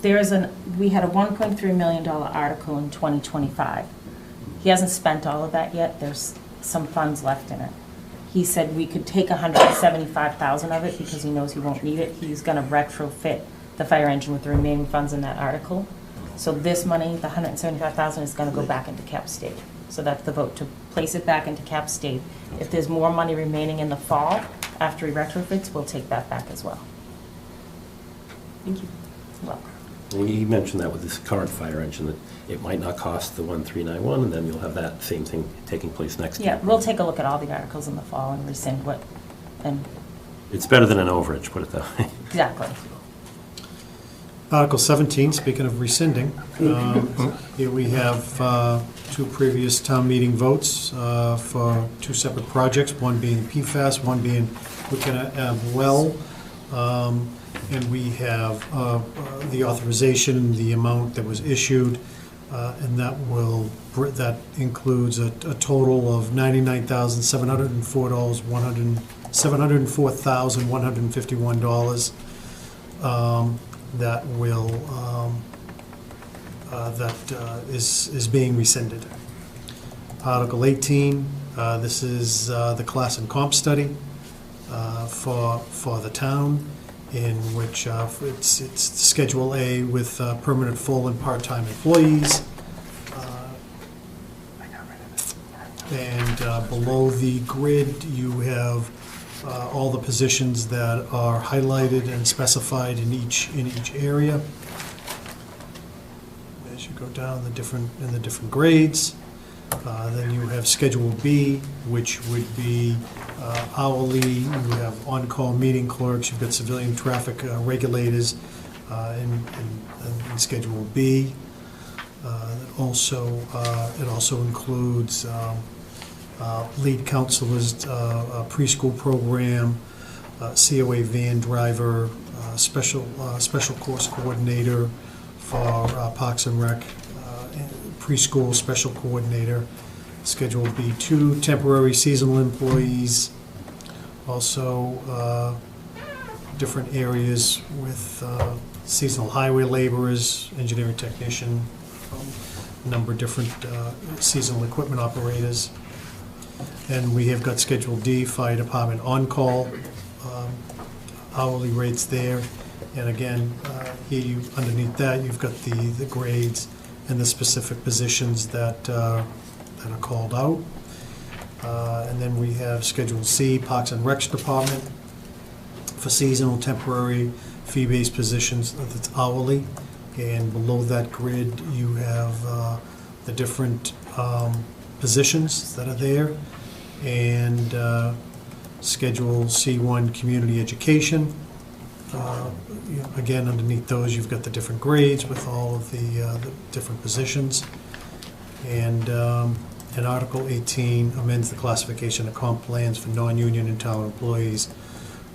we had a $1.3 million article in 2025. He hasn't spent all of that yet, there's some funds left in it. He said we could take $175,000 of it because he knows he won't need it. He's gonna retrofit the fire engine with the remaining funds in that article. So this money, the $175,000, is gonna go back into cap state. So that's the vote, to place it back into cap state. If there's more money remaining in the fall, after he retrofits, we'll take that back as well. Thank you. Well, You mentioned that with this current fire engine, that it might not cost the 1,391, and then you'll have that same thing taking place next year. yeah, we'll take a look at all the articles in the fall and rescind what, and, It's better than an overage, put it that way. exactly. Article 17, speaking of rescinding, here we have 2 previous town meeting votes for 2 separate projects, one being PFAS, one being Wickena Well. And we have the authorization, the amount that was issued, and that includes a total of $704,151. That is being rescinded. Article 18, this is the class and comp study for the town, in which it's Schedule A with permanent full and part-time employees. And below the grid, you have all the positions that are highlighted and specified in each area. As you go down in the different grades, then you have Schedule B, which would be hourly. You have on-call meeting clerks. You've got civilian traffic regulators in Schedule B. It also includes lead counselors, preschool program, COA van driver, special course coordinator for Parks and Rec, preschool special coordinator. Schedule B2, temporary seasonal employees. Also, different areas with seasonal highway laborers, engineering technician, a number of different seasonal equipment operators. And we have got Schedule D, Fire Department on-call, hourly rates there. And again, here you, underneath that, you've got the grades and the specific positions that are called out. And then we have Schedule C, Parks and Recs Department, for seasonal, temporary, fee-based positions, that's hourly. And below that grid, you have the different positions that are there. And Schedule C1, Community Education. Again, underneath those, you've got the different grades with all of the different positions. And Article 18 amends the classification of comp plans for non-union and town employees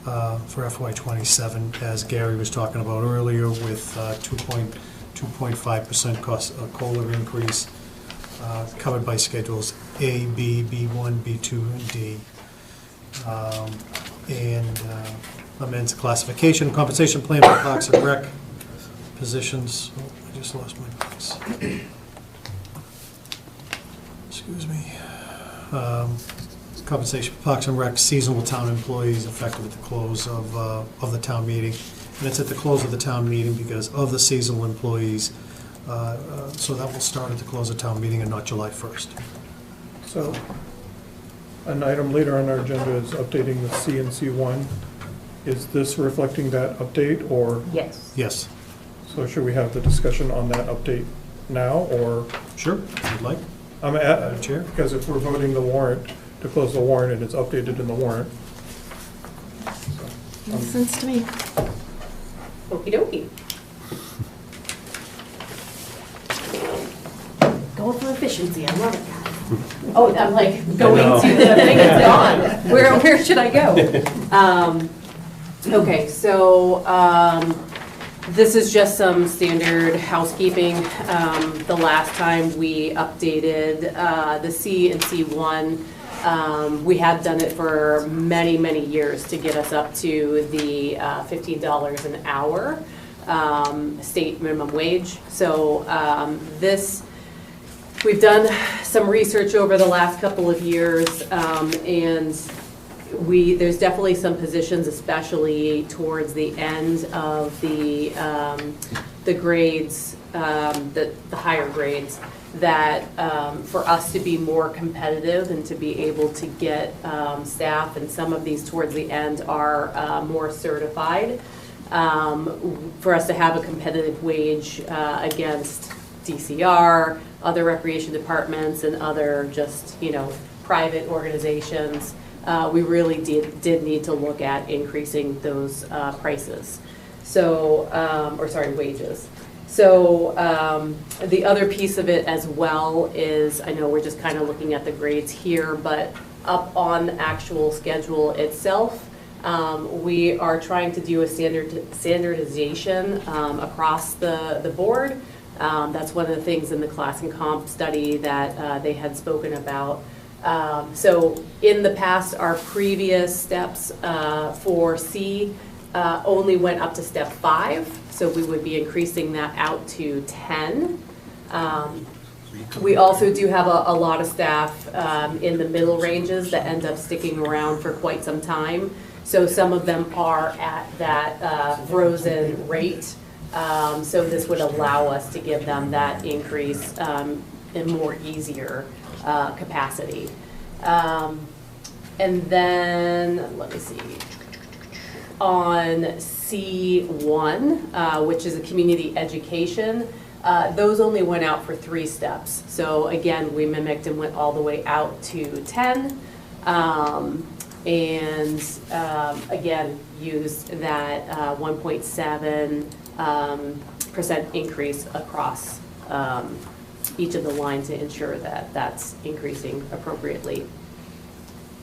for FY27, as Gary was talking about earlier, with 2.5% cost COLA increase covered by Schedules A, B, B1, B2, and D. And amends the classification and compensation plan for Parks and Rec positions. Oh, I just lost my place. Excuse me. Compensation for Parks and Rec seasonal town employees effective at the close of the town meeting. And it's at the close of the town meeting because of the seasonal employees. So that will start at the close of town meeting and not July 1st. So, an item later on our agenda is updating the C and C1. Is this reflecting that update, or? Yes. Yes. So should we have the discussion on that update now, or? Sure, if you'd like. Madam Chair? Because if we're voting the warrant, to close the warrant, and it's updated in the warrant. Makes sense to me. Okey dokey. Going for efficiency, I love it, guys. Oh, I'm like going to the thing, it's gone. Where should I go? Okay, so this is just some standard housekeeping. The last time we updated the C and C1, we had done it for many, many years to get us up to the $15 an hour state minimum wage. So we've done some research over the last couple of years, and there's definitely some positions, especially towards the end of the grades, the higher grades, that for us to be more competitive and to be able to get staff, and some of these towards the end are more certified, for us to have a competitive wage against DCR, other recreation departments, and other just, private organizations. We really did need to look at increasing those prices. So, wages. So the other piece of it as well is, I know we're just kind of looking at the grades here, but up on the actual schedule itself, we are trying to do a standardization across the board. That's one of the things in the class and comp study that they had spoken about. So in the past, our previous steps for C only went up to step 5, so we would be increasing that out to 10. We also do have a lot of staff in the middle ranges that end up sticking around for quite some time. So some of them are at that frozen rate. So this would allow us to give them that increase in more easier capacity. And then, let me see, on C1, which is a community education, those only went out for 3 steps. So again, we mimicked and went all the way out to 10. Again, used that 1.7% increase across each of the lines to ensure that that's increasing appropriately.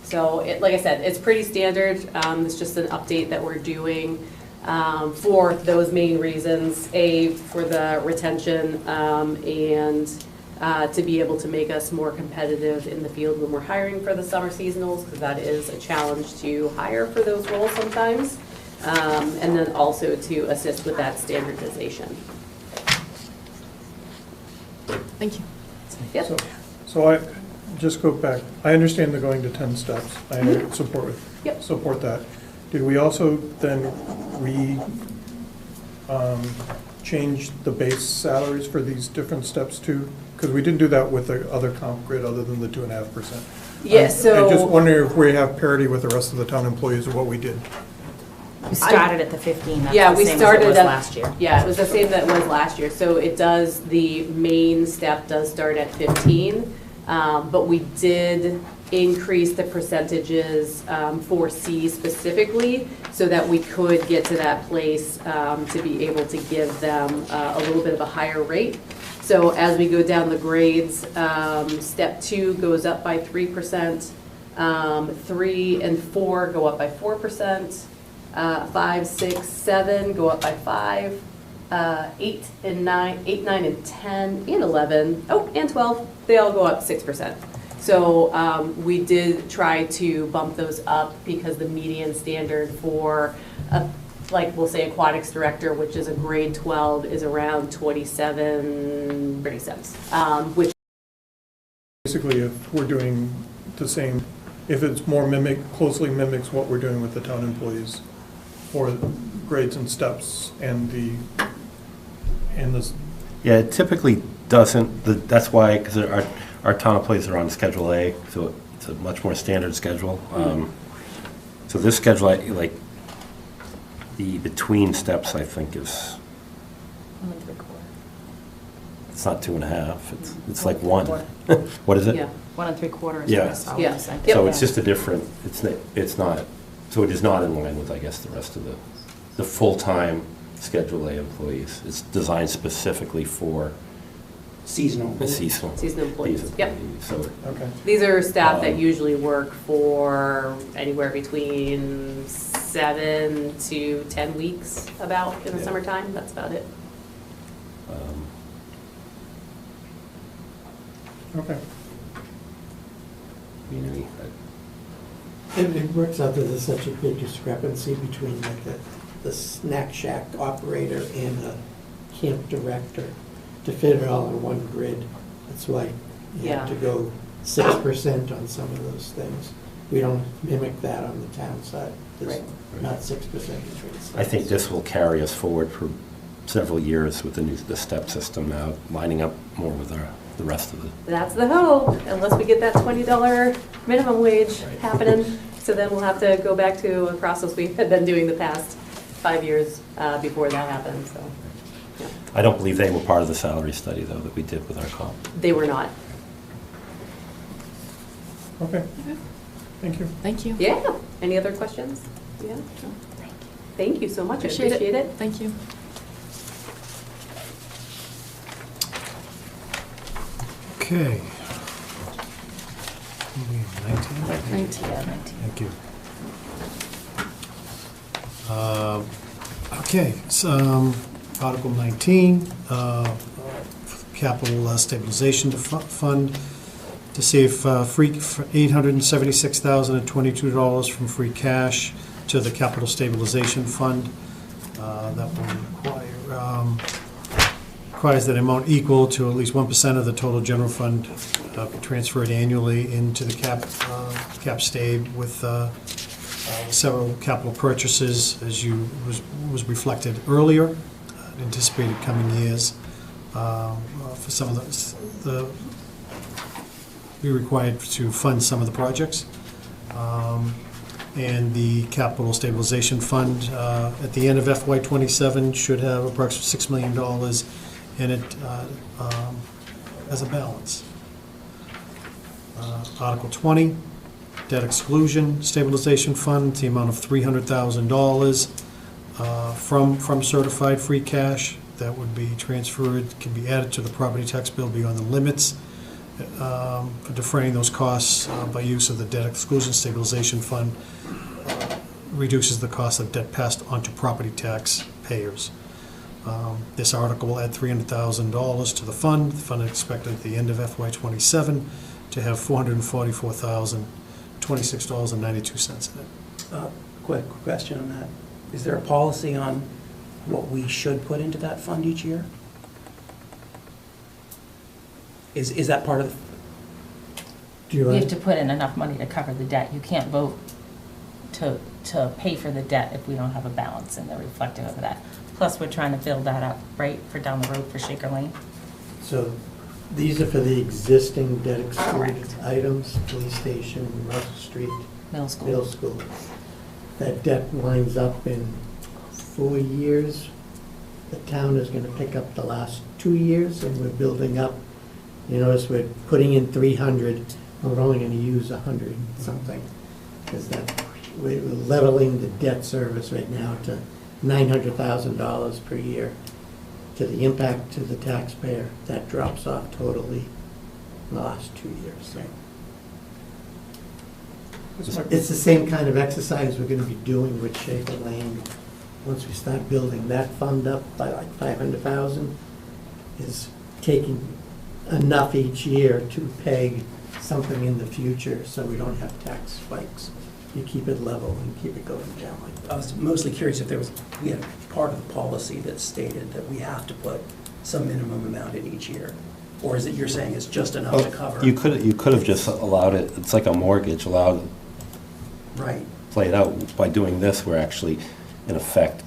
So, like I said, it's pretty standard. It's just an update that we're doing for those main reasons. A, for the retention, and to be able to make us more competitive in the field when we're hiring for the summer seasonals, because that is a challenge to hire for those roles sometimes. And then also to assist with that standardization. Thank you. So just go back, I understand the going to 10 steps, I Yep. support that. Did we also then change the base salaries for these different steps too? Because we didn't do that with the other comp grid other than the 2.5%. Yeah, I so. just wonder if we have parity with the rest of the town employees of what we did. We started at the 15, that's Yeah, the we same as started it was at- last year. Yeah, it was the same that it was last year. So it does, the main step does start at 15, but we did increase the percentages for C specifically so that we could get to that place to be able to give them a little bit of a higher rate. So as we go down the grades, step 2 goes up by 3%, 3 and 4 go up by 4%. 5, 6, 7 go up by 5, 8 and 9, 8, 9 and 10 and 11, oh, and 12, they all go up 6%. So we did try to bump those up because the median standard for, like we'll say aquatics director, which is a grade 12, is around 27 cents, which Basically, if we're doing the same, if it's more closely mimics what we're doing with the town employees for grades and steps and this. Yeah, it typically doesn't, that's why, because our town employees are on Schedule A, so it's a much more standard schedule. So this schedule, like, the between steps, I think, is, 1 3/4. it's not 2.5, it's like 1. What is it? yeah. 1 3/4 is Yeah. what I saw. Yeah. So it's just a different, it's not, so it is not in line with, I guess, the rest of the full-time Schedule A employees. It's designed specifically for Seasonal. the seasonal. Seasonal employees, yep. So, Okay. These are staff that Um, usually work for anywhere between 7 to 10 weeks about in the Yeah. summertime, that's about it. Okay. community, It works out that there's such a big discrepancy between like the snack shack operator and the camp director to fit it all in one grid. That's why you have Yeah. to go 6% on some of those things. We don't mimic that on the town side. There's Right. not 6% between steps. I think this will carry us forward for several years with the step system now, lining up more with the rest of the. That's the hope, unless we get that $20 minimum wage Right. happening. So then we'll have to go back to a process we had been doing the past 5 years before that happened, so. yeah. I don't believe they were part of the salary study, though, that we did with our comp. They were not. Okay. Thank you. Thank you. Yeah, any other questions? Yeah? Thank you so much, I appreciate it. Thank you. Okay. 19? 19. Thank you. Okay, so Article 19, Capital Stabilization Fund, to save free $876,022 from free cash to the Capital Stabilization Fund. That will requires that amount equal to at least 1% of the total general fund be transferred annually into the cap stab with several capital purchases, as was reflected earlier, anticipated coming years. For some of the be required to fund some of the projects. And the Capital Stabilization Fund, at the end of FY '27, should have approximately $6 million in it as a balance. Article 20, Debt Exclusion Stabilization Fund, the amount of $300,000 from certified free cash that would be transferred, can be added to the property tax bill beyond the limits for defraying those costs by use of the Debt Exclusion Stabilization Fund. Reduces the cost of debt passed onto property tax payers. This article will add $300,000 to the fund. The fund is expected at the end of FY '27 to have $444,026.92 in it. Quick question on that. Is there a policy on what we should put into that fund each year? Is that part of, Do you We have want, to put in enough money to cover the debt. You can't vote to pay for the debt if we don't have a balance, and they're reflective of that. Plus, we're trying to build that up, right, for down the road for Shaker Lane. so these are for the existing debt excluded Correct. items, police station, Russell Street, Middle school. middle school. That debt winds up in 4 years. The town is gonna pick up the last 2 years, and we're building up. You notice we're putting in 300, and we're only gonna use 100 and something. Because that, we're leveling the debt service right now to $900,000 per year. To the impact to the taxpayer, that drops off totally in the last 2 years. It's the same kind of exercise we're gonna be doing with Shaker Lane. Once we start building that fund up by like 500,000, is taking enough each year to peg something in the future so we don't have tax spikes. You keep it level and keep it going down like that. I was mostly curious if we had part of the policy that stated that we have to put some minimum amount in each year? Or is it you're saying it's just enough to cover? You could have just allowed it, it's like a mortgage, allowed, Right. play it out. By doing this, we're actually, in effect,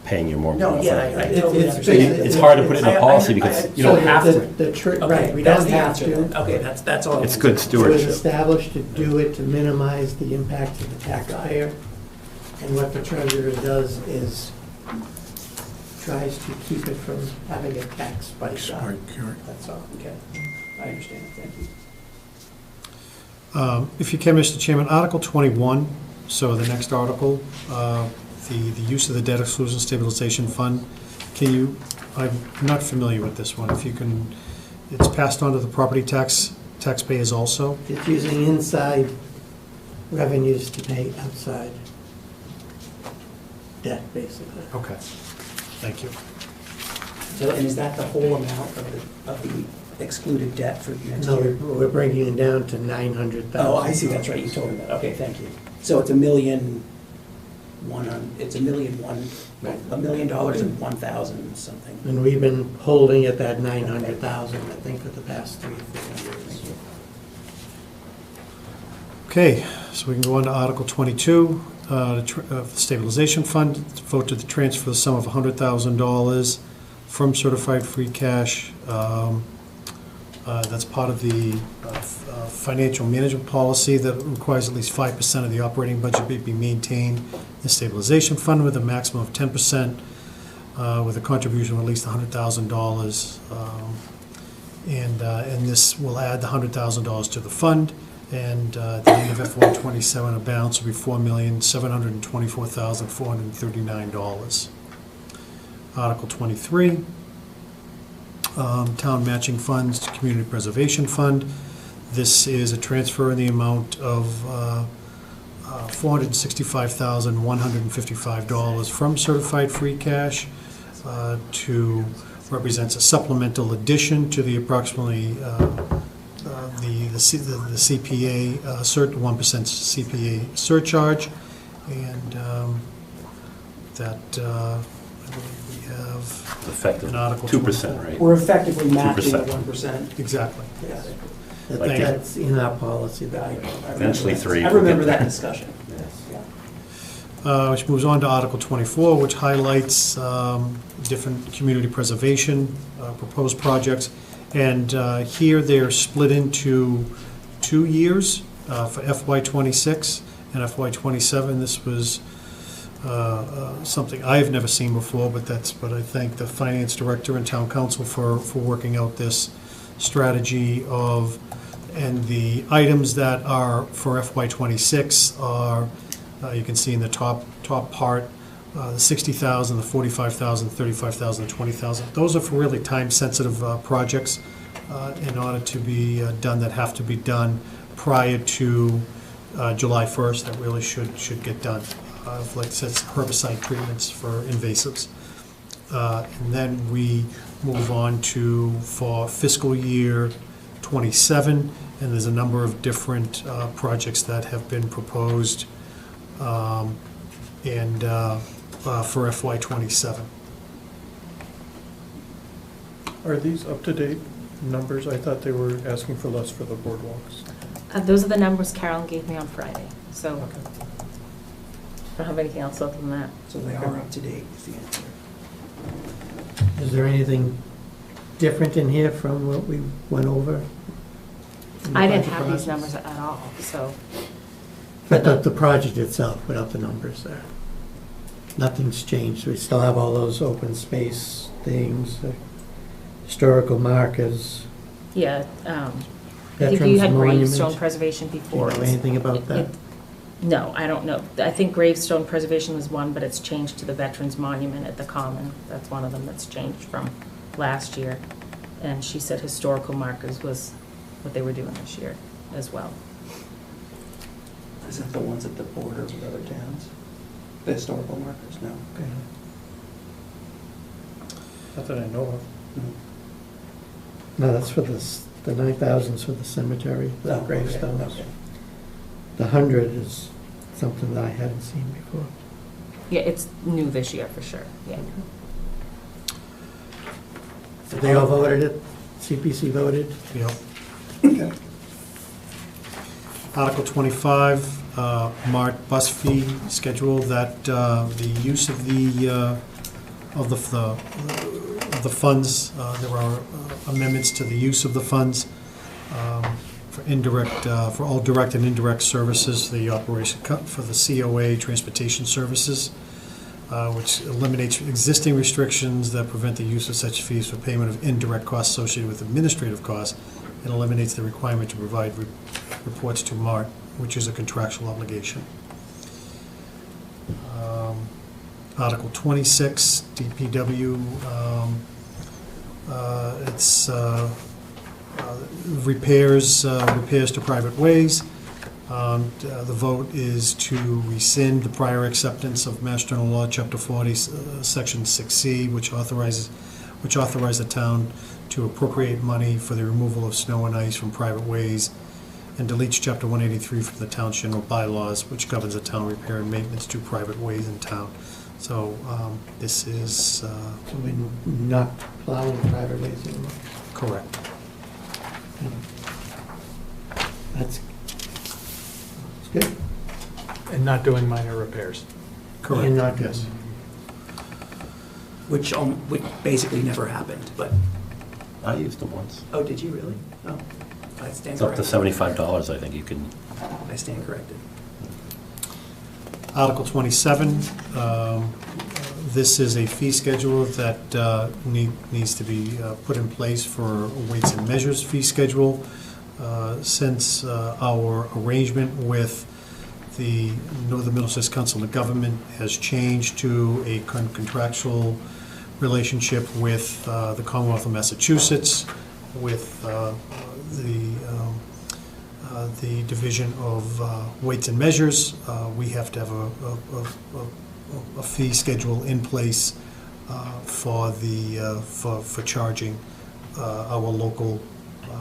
paying your mortgage. No, off. yeah, I totally It's understand. It's hard to put it in a I- policy I- because I- you don't So have the- to. Right, we don't have to. Okay, that's all. It's good It was stewardship. established to do it to minimize the impact to the taxpayer. And what the treasurer does is tries to keep it from having a tax spike up. Spike, right. That's all. Okay, I understand, thank you. If you can, Mr. Chairman, Article 21, so the next article, the use of the debt exclusion stabilization fund, can you, I'm not familiar with this one, if you can, it's passed on to the property taxpayers also? It's using inside revenues to pay outside debt, basically. Okay, thank you. So, and is that the whole amount of the excluded debt for next No, year? we're bringing it down to 900,000. Oh, I see, that's right, you told me that, okay, thank you. So it's $1,000,001, it's $1 million and 1,000 something. And we've been holding at that 900,000, I think, for the past 3 or 4 years. Okay, so we can go on to Article 22, the stabilization fund, vote to transfer the sum of $100,000 from certified free cash. That's part of the financial management policy that requires at least 5% of the operating budget be maintained in the stabilization fund with a maximum of 10%, with a contribution of at least $100,000. And this will add the $100,000 to the fund. And at the end of FY '27, a balance will be $4,724,439. Article 23, town matching funds to community preservation fund. This is a transfer in the amount of $465,155 from certified free cash to represents a supplemental addition to the approximately the CPA, 1% CPA surcharge, and that, I believe we have Effective an Article 2%, right? We're effectively matching the 2%. 1%. Exactly. Yeah. Like- That's in our policy. I remember Eventually that. 3. I remember that discussion. Which moves on to Article 24, which highlights different community preservation proposed projects. And here they're split into 2 years for FY '26 and FY '27. This was something I've never seen before, but I thank the finance director and town council for working out this strategy of, and the items that are for FY '26 are, you can see in the top part, the 60,000, the 45,000, 35,000, and 20,000. Those are for really time-sensitive projects in order to be done, that have to be done prior to July 1st, that really should get done. Like I said, herbicide treatments for invasives. And then we move on to, for fiscal year '27, and there's a number of different projects that have been proposed and for FY '27. Are these up to date? numbers? I thought they were asking for less for the boardwalks. Those are the numbers Carolyn gave me on Friday, so I don't have anything else other than that. So they are up to date, is the answer. Is there anything different in here from what we went over? in the I didn't budget have these process? numbers at all, so. But the project itself, without the numbers there. Nothing's changed. We still have all those open space things, historical markers. Yeah, I think you Veterans had Monument. gravestone preservation Do you before. know anything about that? No, I don't know. I think gravestone preservation was one, but it's changed to the Veterans Monument at the Common. That's one of them that's changed from last year. And she said historical markers was what they were doing this year as well. Is that the ones at the border with other towns? The historical markers? No. Okay. Not that I know of. No, that's for the 9,000's for the cemetery, the Oh, okay, gravestones. okay. The 100 is something that I hadn't seen before. Yeah, it's new this year for sure, yeah. They all voted it? CPC voted? Yep. Okay. Article 25, Mart bus fee schedule, that the use of the funds, there are amendments to the use of the funds for indirect, for all direct and indirect services, the operation cut for the COA transportation services, which eliminates existing restrictions that prevent the use of such fees for payment of indirect costs associated with administrative costs, and eliminates the requirement to provide reports to MART, which is a contractual obligation. Article 26, DPW, it's repairs to private ways. The vote is to rescind the prior acceptance of Mass General Law, Chapter 40, Section 6C, which authorized the town to appropriate money for the removal of snow and ice from private ways, and deletes Chapter 183 from the town's general bylaws, which governs the town repair and maintenance to private ways in town. So this is So we're not plowing private ways anymore? correct. That's good. And not doing minor repairs. Correct. And not Yes. Which basically never happened, but, I used them once. oh, did you really? Oh, I stand It's up to corrected. $75, I think you can. I stand corrected. Article 27, this is a fee schedule that needs to be put in place for weights and measures fee schedule. Since our arrangement with the Northern Middlesex Council of Government has changed to a contractual relationship with the Commonwealth of Massachusetts, with the Division of Weights and Measures, we have to have a fee schedule in place for charging our local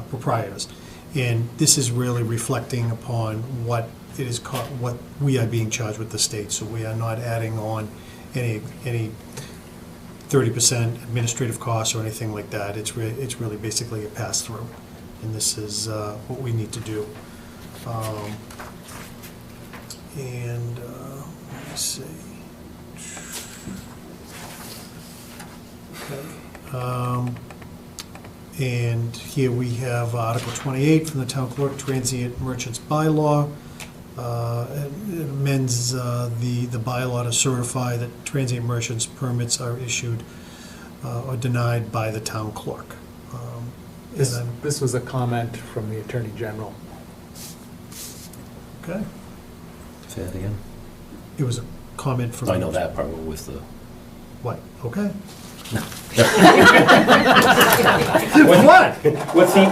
proprietors. And this is really reflecting upon what it is what we are being charged with the state. So we are not adding on any 30% administrative costs or anything like that. It's really basically a pass-through, and this is what we need to do. And let me see. Okay. And here we have Article 28 from the Town Clerk, Transient Merchants Bylaw. It amends the bylaw to certify that transient merchants permits are issued or denied by the Town Clerk. This was a comment from the Attorney General. Okay. Say that again? It was a comment from... I know that part with the... What? Okay. With what?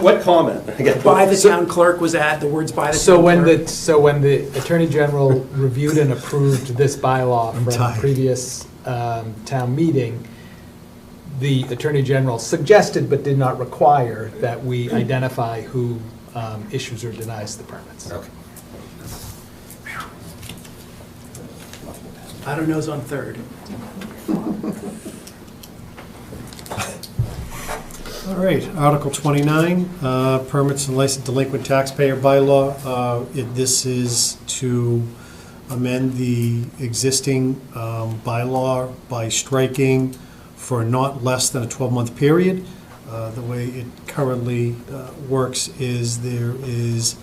What comment? By the town clerk was add the words by the So town when clerk. when the Attorney General reviewed and approved this bylaw from the tired. previous town meeting, the Attorney General suggested but did not require that we identify who issues or denies the permits. Okay. I don't know's on third. All right, Article 29, permits and licensed delinquent taxpayer bylaw. This is to amend the existing bylaw by striking for not less than a 12-month period. The way it currently works is there is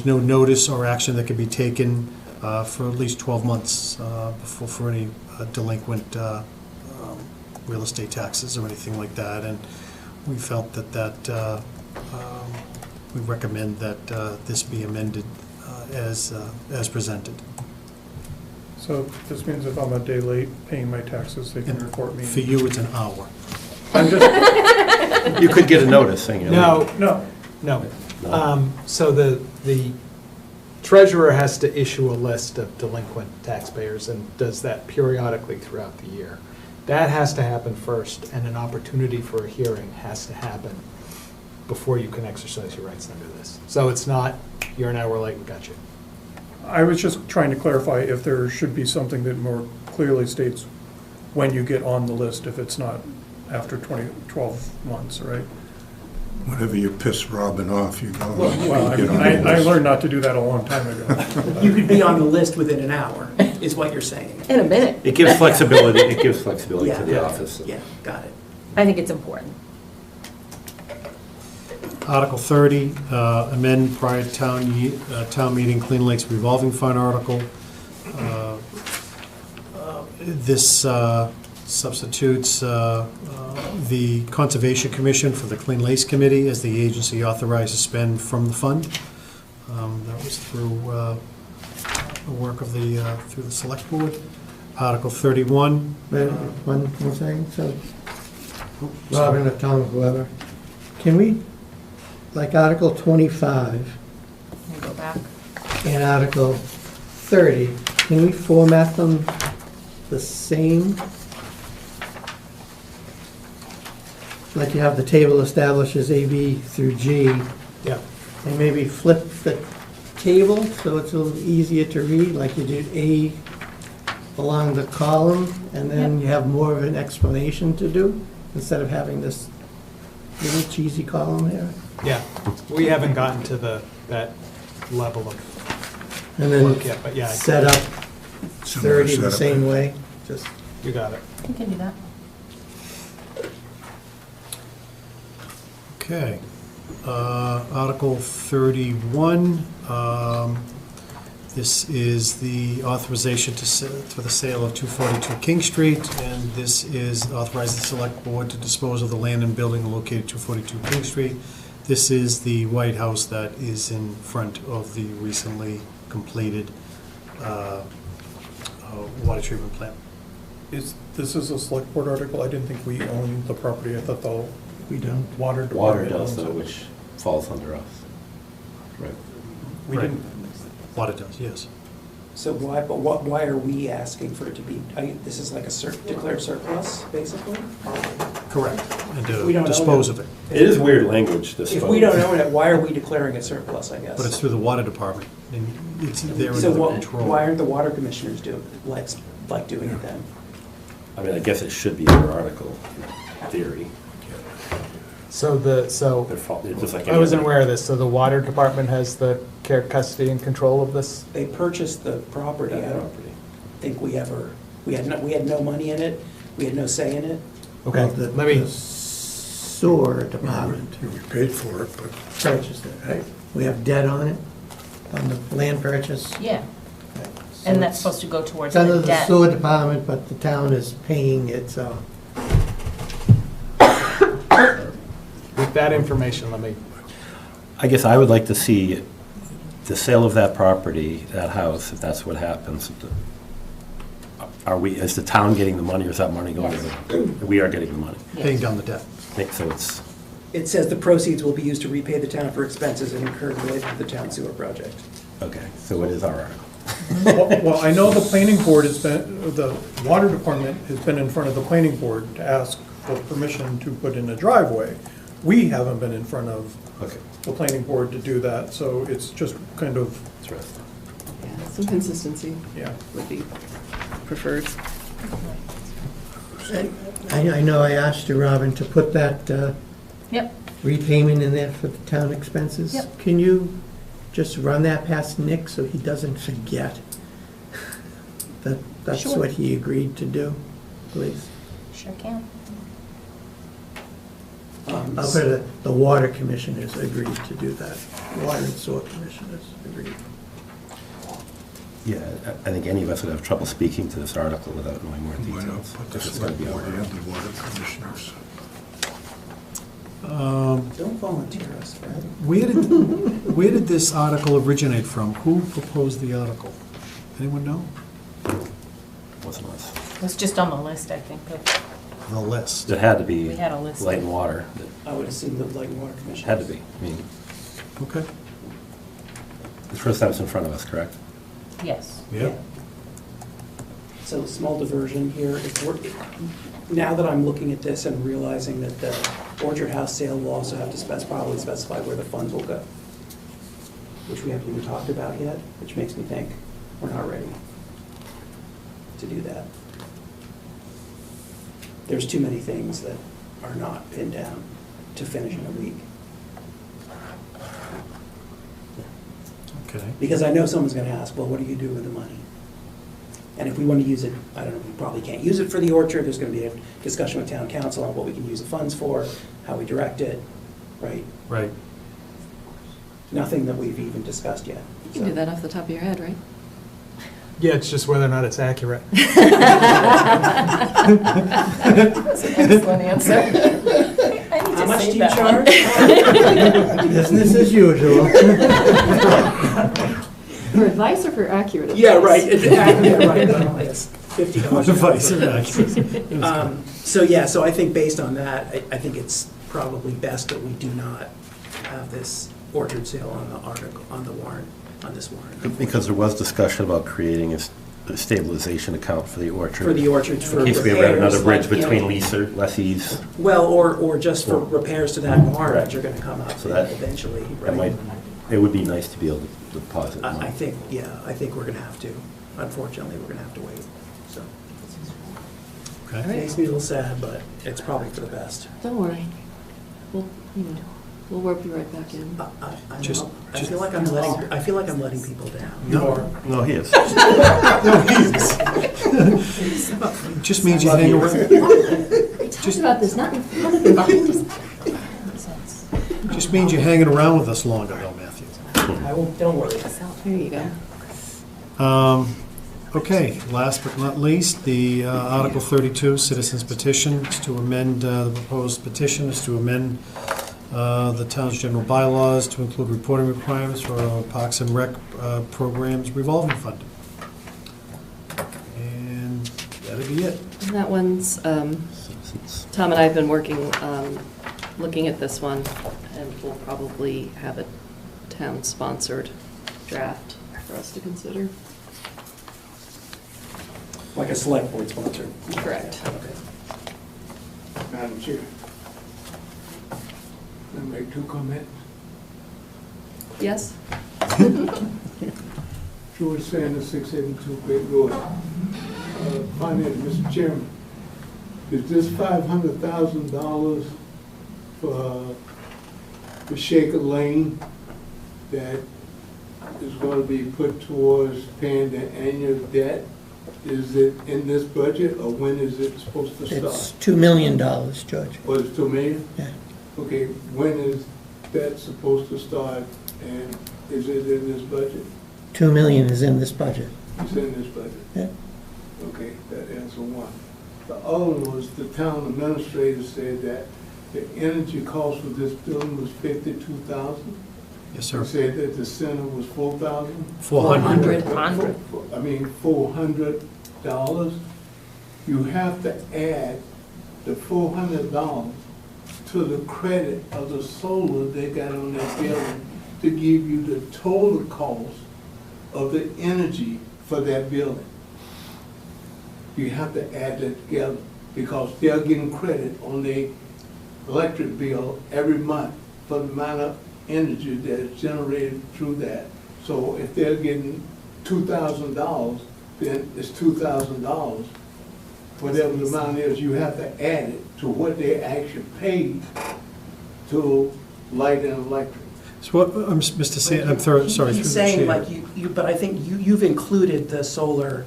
no notice or action that can be taken for at least 12 months for any delinquent real estate taxes or anything like that. And we felt that we recommend that this be amended as presented. So this means if I'm a day late paying my taxes, they can report me? For you, it's an hour. I'm just, You could get a notice saying you're late. No. So the treasurer has to issue a list of delinquent taxpayers and does that periodically throughout the year. That has to happen first, and an opportunity for a hearing has to happen before you can exercise your rights under this. So it's not, you're an hour late, we got you. I was just trying to clarify if there should be something that more clearly states when you get on the list, if it's not after 12 months, right? Whenever you piss Robin off, you go. Well, I learned not to do that a long time ago. You could be on the list within an hour, is what you're saying. In a minute. It gives flexibility, it gives flexibility Yeah. to the office. Yeah, got it. I think it's important. Article 30, amend prior town meeting Clean Lakes revolving fund article. This substitutes the Conservation Commission for the Clean Lakes Committee as the agency authorized to spend from the fund. That was through the work of through the Select Board. Article 31. One second, so, Robin or Tom, whoever, can we, like Article 25 We'll go back. and Article 30, can we format them the same? Like you have the table establishes A, B through G, Yeah. and maybe flip the table so it's a little easier to read, like you did A along the column, and then you have more of an explanation to do, instead of having this little cheesy column here. Yeah, we haven't gotten to that level of And then work yet, but yeah. set up Similar 30 the setup. same way, just. You got it. You can do that. Okay. Article 31, this is the authorization for the sale of 242 King Street, and this is authorizing the Select Board to dispose of the land and building located 242 King Street. This is the White House that is in front of the recently completed water treatment plant. This is a select board article? I didn't think we owned the property. I thought the We don't. water Water department does owns though, it. which falls under us. Right. We Right. didn't, Water does, yes. So why are we asking for it to be, this is like a declared surplus, basically? Correct. And We to don't own dispose it. of it. It is weird language, this. If we don't own it, why are we declaring it surplus, I guess? But it's through the water department, and it's there So under why control. aren't the water commissioners like doing it then? I mean, I guess it should be their article, in theory. So They're just like I any wasn't other- aware of this, so the water department has the care, custody, and control of this? They purchased the property, I don't property. think we had no money in it, we had no say in it. Okay, Well, the- let me, the sewer department We paid for it, but purchased it, right? We have debt on it, on the land purchase. Yeah, So and that's it's- supposed to go towards It's under the the debt. sewer department, but the town is paying it, so. with that information, let me, I guess I would like to see the sale of that property, that house, if that's what happens. Is the town getting the money, or is that money going to the, we are getting the money? Paying down the debt. I think so it's, It says the proceeds will be used to repay the town for expenses incurred related to the town sewer project. okay, so it is our article. well, I know the planning board the water department has been in front of the planning board to ask for permission to put in a driveway. We haven't been in front of Okay. the planning board to do that, so it's just kind of, Interesting. Yeah, some consistency yeah. would be preferred. I know I asked you, Robin, to put that Yep. repayment in there for the town expenses. Yep. Can you just run that past Nick so he doesn't forget? That's Sure. what he agreed to do, please. Sure can. The water commissioners agreed to do that. Water and sewer commissioners agreed. Yeah, I think any of us would have trouble speaking to this article without knowing more Why not details. put the if it's gonna select be board out. and the water commissioners? Don't volunteer us, Fred. Where did this article originate from? Who proposed the article? Anyone know? Wasn't us. It was just on the list, I think, of, The list. It had to be We had a list. Light and Water. I would assume the Light and Water It Commission. had to be. I mean, Okay. the first time it's in front of us, correct? yes. Yeah. So small diversion here, if we're, now that I'm looking at this and realizing that the Orchard House sale will also have to probably specify where the funds will go, which we haven't even talked about yet, which makes me think we're not ready to do that. There's too many things that are not pinned down to finish in a week. Okay. Because I know someone's gonna ask, well, what do you do with the money? And if we want to use it, I don't know, we probably can't use it for the orchard, there's gonna be a discussion with town council on what we can use the funds for, how we direct it, right? Right. Nothing that we've even discussed yet. You can do that off the top of your head, right? Yeah, it's just whether or not it's accurate. That's an excellent answer. I need How to much save do you that one. charge? Business as usual. For advice or for accurate? Yeah, right, yeah, right, well, it's $50. Advice or accurate. So, yeah, so I think based on that, I think it's probably best that we do not have this orchard sale on the article, on the warrant, on this warrant. Because there was discussion about creating a stabilization account for the orchard. For the orchards, for In case we ever had repairs, another bridge like, you know, between lessees. well, or just for repairs to that barn, which are gonna come up So that- eventually, That right? might, it would be nice to be able to deposit I money. think, yeah, I think we're gonna have to. Unfortunately, we're gonna have to wait, so. It Okay. makes me a little sad, but it's probably for the best. Don't worry. We'll, we'll work you right back in. I Just- know. I feel like I'm letting people down. No, he is. Just means you hang around, We talked about this, not in front of you, behind us. just means you're hanging around with us longer though, Matthew. I won't, don't worry. There you go. Okay, last but not least, the Article 32, Citizens Petition, is to amend, the proposed petition is to amend the town's general bylaws to include reporting requirements for Parks and Rec programs revolving fund. And that'll be it. And that one's, Tom and I have been working, looking at this one, and we'll probably have a town-sponsored draft for us to consider. Like a select board sponsor. Correct. Okay. Madam Chair. Let me make two comments. Yes? George Sanders, 682 Great Road. Finance, Mr. Chairman, is this $500,000 for the Shaker Lane that is going to be put towards paying the annual debt? Is it in this budget, or when is it supposed to start? It's $2 million, George. Oh, it's $2 million? Yeah. Okay, when is that supposed to start, and is it in this budget? $2 million is in this budget. It's in this budget? Yeah. Okay, that answers one. The other one was the town administrator said that the energy cost for this building was $52,000. Yes, He sir. said that the center was $4,000. 400. $400. You have to add the $400 to the credit of the solar they got on that building to give you the total cost of the energy for that building. You have to add that together because they're getting credit on their electric bill every month for the amount of energy that's generated through that. So if they're getting $2,000, then it's $2,000. Whatever the amount is, you have to add it to what they actually paid to light and electric. So what, Mr. San, I'm sorry, through the He's saying chair. like but I think you've included the solar,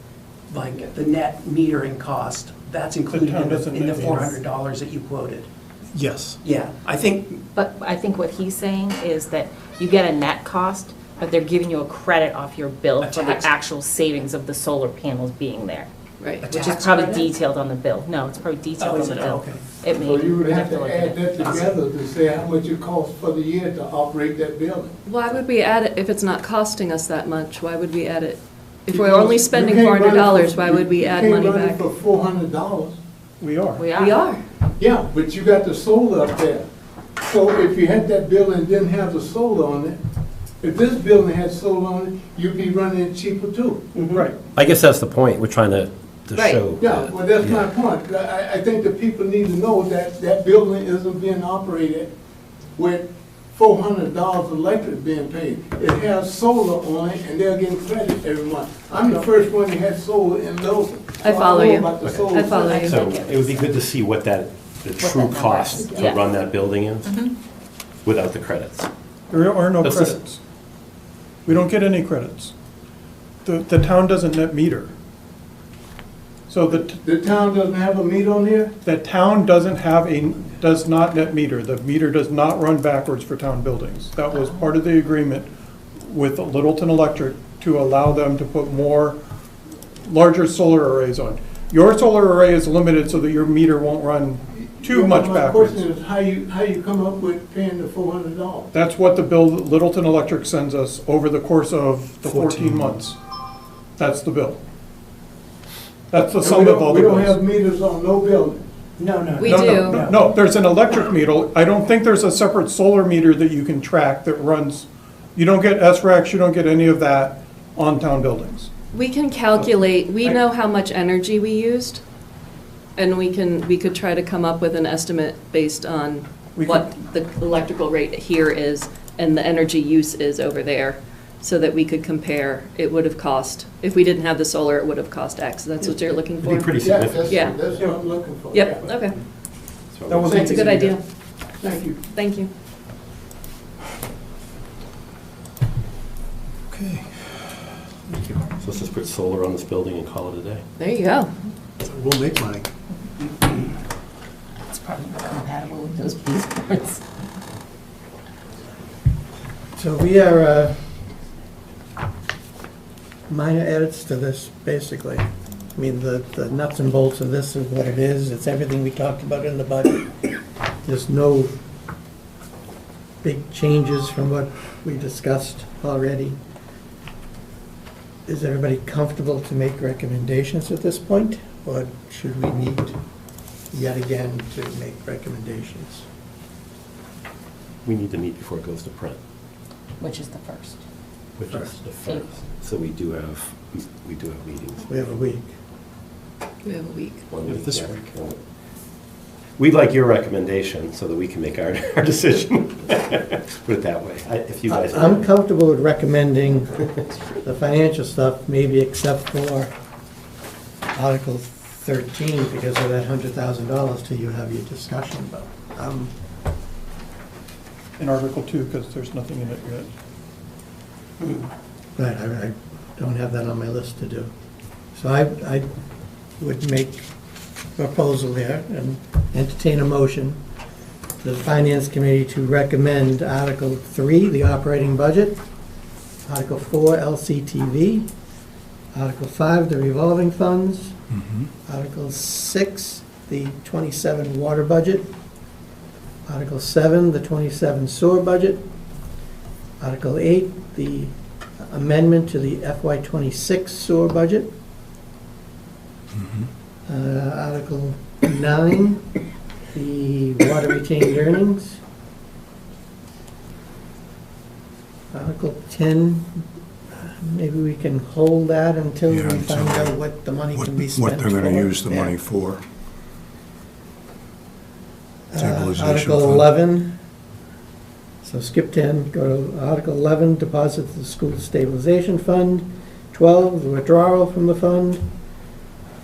like the net metering cost. That's included town in doesn't the net meter. $400 that you quoted. Yes. Yeah, I think, But I think what he's saying is that you get a net cost, but they're giving you a credit off your bill A for the tax. actual savings of the solar panels being there. Right. A Which is tax probably credit? detailed on the bill. No, it's probably detailed Oh, on is the it? bill. Okay. It may, So you would we'd have to look add at that it. together to say how much it costs for the year to operate that building. Why would we add it if it's not costing us that much? Why would we add it? If we're Because only you spending can't run it $400, for- why would we add money You can't back? run it for $400. We are. We are. We are. Yeah, but you got the solar up there. So if you had that building and didn't have the solar on it, if this building had solar on it, you'd be running it cheaper too. Right. I guess that's the point, we're trying to Right. show. Yeah, that- well, that's my yeah. point. I think that people need to know that that building isn't being operated with $400 electric being paid. It has solar on it, and they're getting credit every month. I'm the first one that had solar in Littleton. I so follow know you. about the solar I follow you. So it would be good to see what that, the true that number cost is. to Yeah. run that building is, without the credits. There are no That's just- credits. We don't get any credits. The town doesn't net meter. So The town doesn't have a meter on here? the town does not net meter. The meter does not run backwards for town buildings. That was part of the agreement with Littleton Electric to allow them to put larger solar arrays on. Your solar array is limited so that your meter won't run too much My backwards. question is how you come up with paying the $400? That's what the bill that Littleton Electric sends us over the course of the 14 months. That's the bill. That's the And sum of all the We don't have bills. meters on no building. no. We No, do. no, no, no, there's an electric meter. I don't think there's a separate solar meter that you can track that runs. You don't get SRECs, you don't get any of that on town buildings. We can calculate, we know how much energy we used, and we could try to come up with an estimate based on We what the electrical rate here is and the energy use is over there, so that we could compare. It would have cost, if we didn't have the solar, it would have cost X. That's what you're looking It'd be for? pretty Yeah, significant. Yeah. that's what I'm looking for. Yep, Yeah. okay. That was That's a good idea. Thank you. Thank you. Okay. So let's just put solar on this building and call it a day. There you go. We'll make money. It's probably not compatible with those piece boards. So we are, minor edits to this, basically. I mean, the nuts and bolts of this is what it is. It's everything we talked about in the budget. There's no big changes from what we discussed already. Is everybody comfortable to make recommendations at this point? Or should we meet yet again to make recommendations? We need to meet before it goes to print, Which is the first. which is the first. So we do have meetings. We have a week. We have a week. One Yeah, week, this yeah. week. We'd like your recommendation so that we can make our decision. Put it that way, if you guys. I'm comfortable with recommending the financial stuff, maybe except for Article 13, because of that $100,000 till you have your discussion, but In Article 2, because there's nothing in it yet. right, I don't have that on my list to do. So I would make a proposal here and entertain a motion to the Finance Committee to recommend Article 3, the operating budget, Article 4, LCTV, Article 5, the revolving funds, Article 6, the 27 water budget, Article 7, the 27 sewer budget, Article 8, the amendment to the FY26 sewer budget, Article 9, the water retained earnings, Article 10, maybe we can hold that until we Yeah, find until out what the money can be spent What they're gonna for. use the Yeah. money for. Stabilization Article fund. 11, so skip 10, go to Article 11, deposit to the school stabilization fund. 12, the withdrawal from the fund.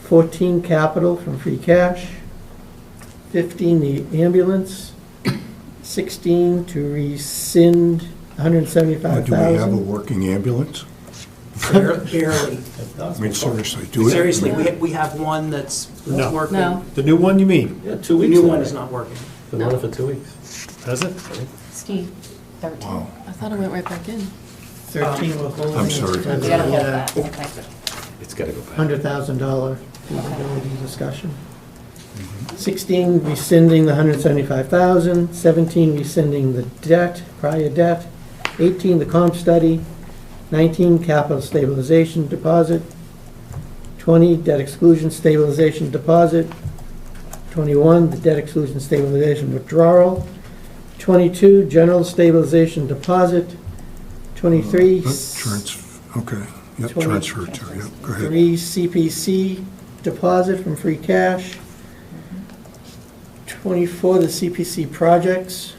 14, capital from free cash. 15, the ambulance. 16, to rescind Do we have a $175,000. working ambulance? Barely. I mean, seriously, do we? Seriously, we have one that's No. working. No. The new one, you mean? Yeah, 2 The weeks. new one now. is not working. Been running for 2 weeks. Has it? Steve, 13. Wow. I thought it went right back in. 13, we're holding. I'm sorry. for We gotta hold the, that, okay. It's gotta go back. $100,000 feasibility discussion. 16, rescinding the $175,000. 17, rescinding the debt, prior debt. 18, the comp study. 19, capital stabilization deposit. 20, debt exclusion stabilization deposit. 21, the debt exclusion stabilization withdrawal. 22, general stabilization deposit. 23, Okay, yep, 20. transfer to, yep, go ahead. 3, CPC deposit from free cash. 24, the CPC projects.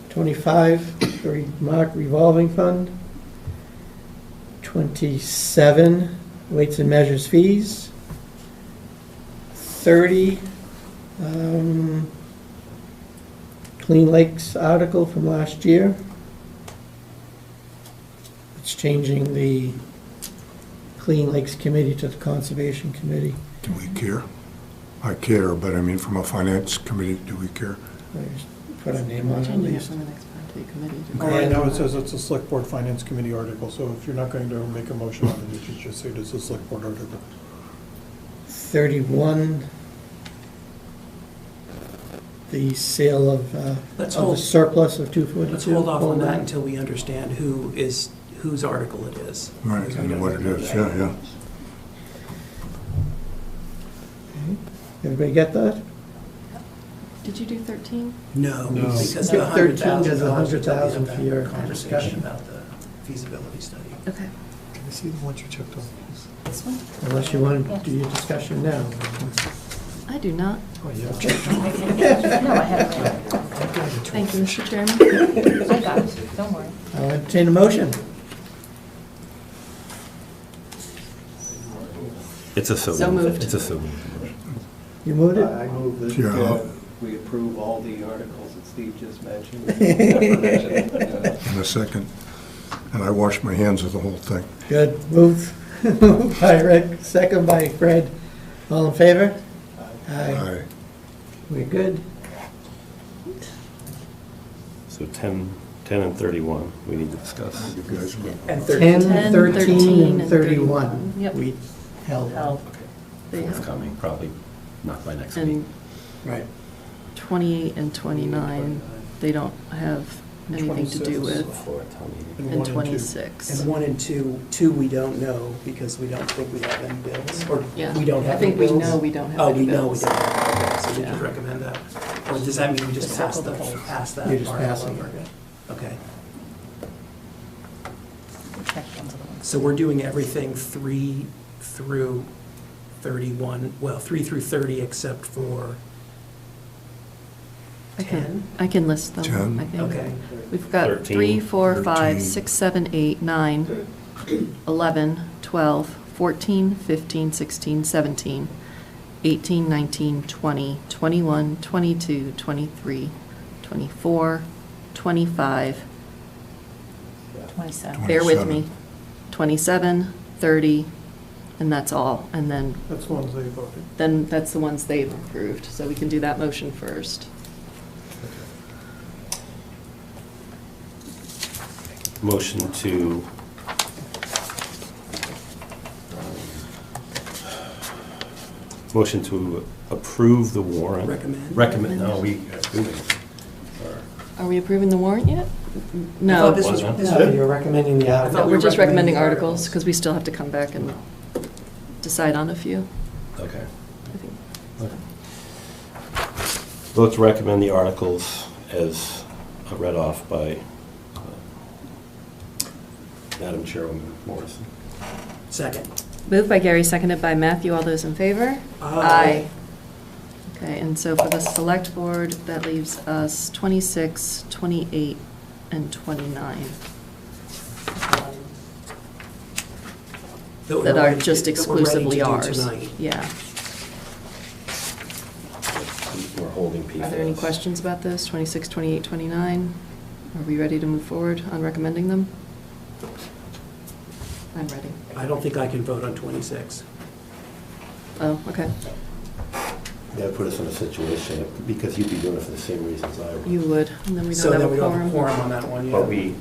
25, the remark revolving fund. 27, weights and measures fees. 30, Clean Lakes article from last year. It's changing the Clean Lakes Committee to the Conservation Committee. Do we care? I care, but I mean, from a finance committee, do we care? I just put a name on it at Changing it least. from the next part to the committee. All right, now it says it's a select board finance committee article, so if you're not going to make a motion on it, you should just say it's a select board article. 31, the sale of Let's of the hold- surplus of 242. Let's hold off on that until we understand whose article it is. Right, and what it is, yeah. Everybody get that? Did you do 13? No, No. because the Yeah, 13 $100,000. does $100,000 for your Conversation discussion. about the feasibility study. Okay. Can I see the ones you checked off? This one? Unless you want to do your discussion now. I do not. Oh, yeah. No, I have it. Thank you, Mr. Chairman. I got it, don't worry. I'll entertain a motion. It's a so So moved. It's a so moved. You moved it? I move that Yeah. we approve all the articles that Steve just mentioned. In a second. And I wash my hands of the whole thing. Good. Moved by Rick, second by Fred. All in favor? Aye. Aye. We're good. So 10 and 31, we need to discuss. You guys will. And 10, 10, 13, and 31. 31. Yep. We held. Held. There you go. Forthcoming, probably not by next week. And Right. 28 and 29, they don't have anything to do with. Before town meeting. And And one and two. 26. And 1 and 2 we don't know because we don't think we have any bills, or Yeah. we don't have I think any we bills? know we don't have Oh, any we know we bills. don't have any bills, so we Yeah. just recommend that? Or does that mean we just pass the whole, pass that? You're just article passing over? it. Okay, Check ones of the ones. so we're doing everything 3 through 31, well, 3 through 30 except for I 10? can, I can list them, 10. I think. Okay. We've got 13, 3, 4, 5, 13. 6, 7, 8, 9, 11, 12, 14, 15, 16, 17, 18, 19, 20, 21, 22, 23, 24, 25, 27. bear with 27. me, 27, 30, and that's all. And That's the ones they voted. then that's the ones they've approved, so we can do that motion first. Motion to motion to approve the warrant. Recommend. No, we do it. Are we approving the warrant yet? I No. thought this was, Wasn't this No, was- you're recommending the I article. thought we We're were just recommending recommending the articles, articles. because we still have to come back and decide on a few, Okay. I think. Vote to recommend the articles as read off by Madam Chairwoman Morrison. second. Moved by Gary, seconded by Matthew. All those in favor? Aye. Okay, and so for the select board, that leaves us 26, 28, and 29 that are just That we're ready to exclusively do ours. tonight. Yeah. We're holding Are there any questions about this, 26, 28, 29? Are we ready to move forward on recommending them? I'm ready. I don't think I can vote on 26. Oh, okay. That put us in a situation, because you'd be doing it for the same reasons I would. You would, and then we So don't have then a we don't have a quorum. quorum on that one, yeah.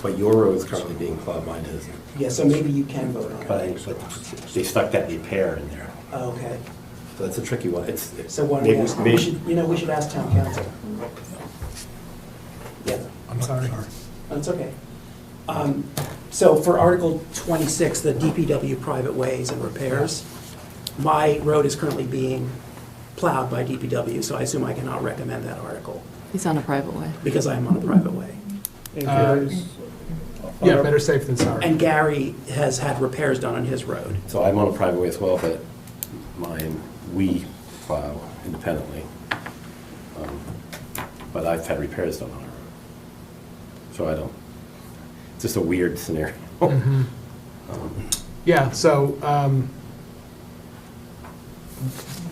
But your road is currently being plowed, mine isn't. Yeah, so maybe you can vote on But it. they stuck that repair in there. Oh, okay. So that's a tricky one. So why don't we ask, we should ask town council. Yeah. I'm sorry. That's okay. So for Article 26, the DPW private ways and repairs, my road is currently being plowed by DPW, so I assume I cannot recommend that article He's on a private way. because I am on a private way. And Gary's- Yeah, better safe than sorry. And Gary has had repairs done on his road. So I'm on a private way as well, but we plow independently. But I've had repairs done on our road. So I don't, it's just a weird scenario. Mhm. Yeah, so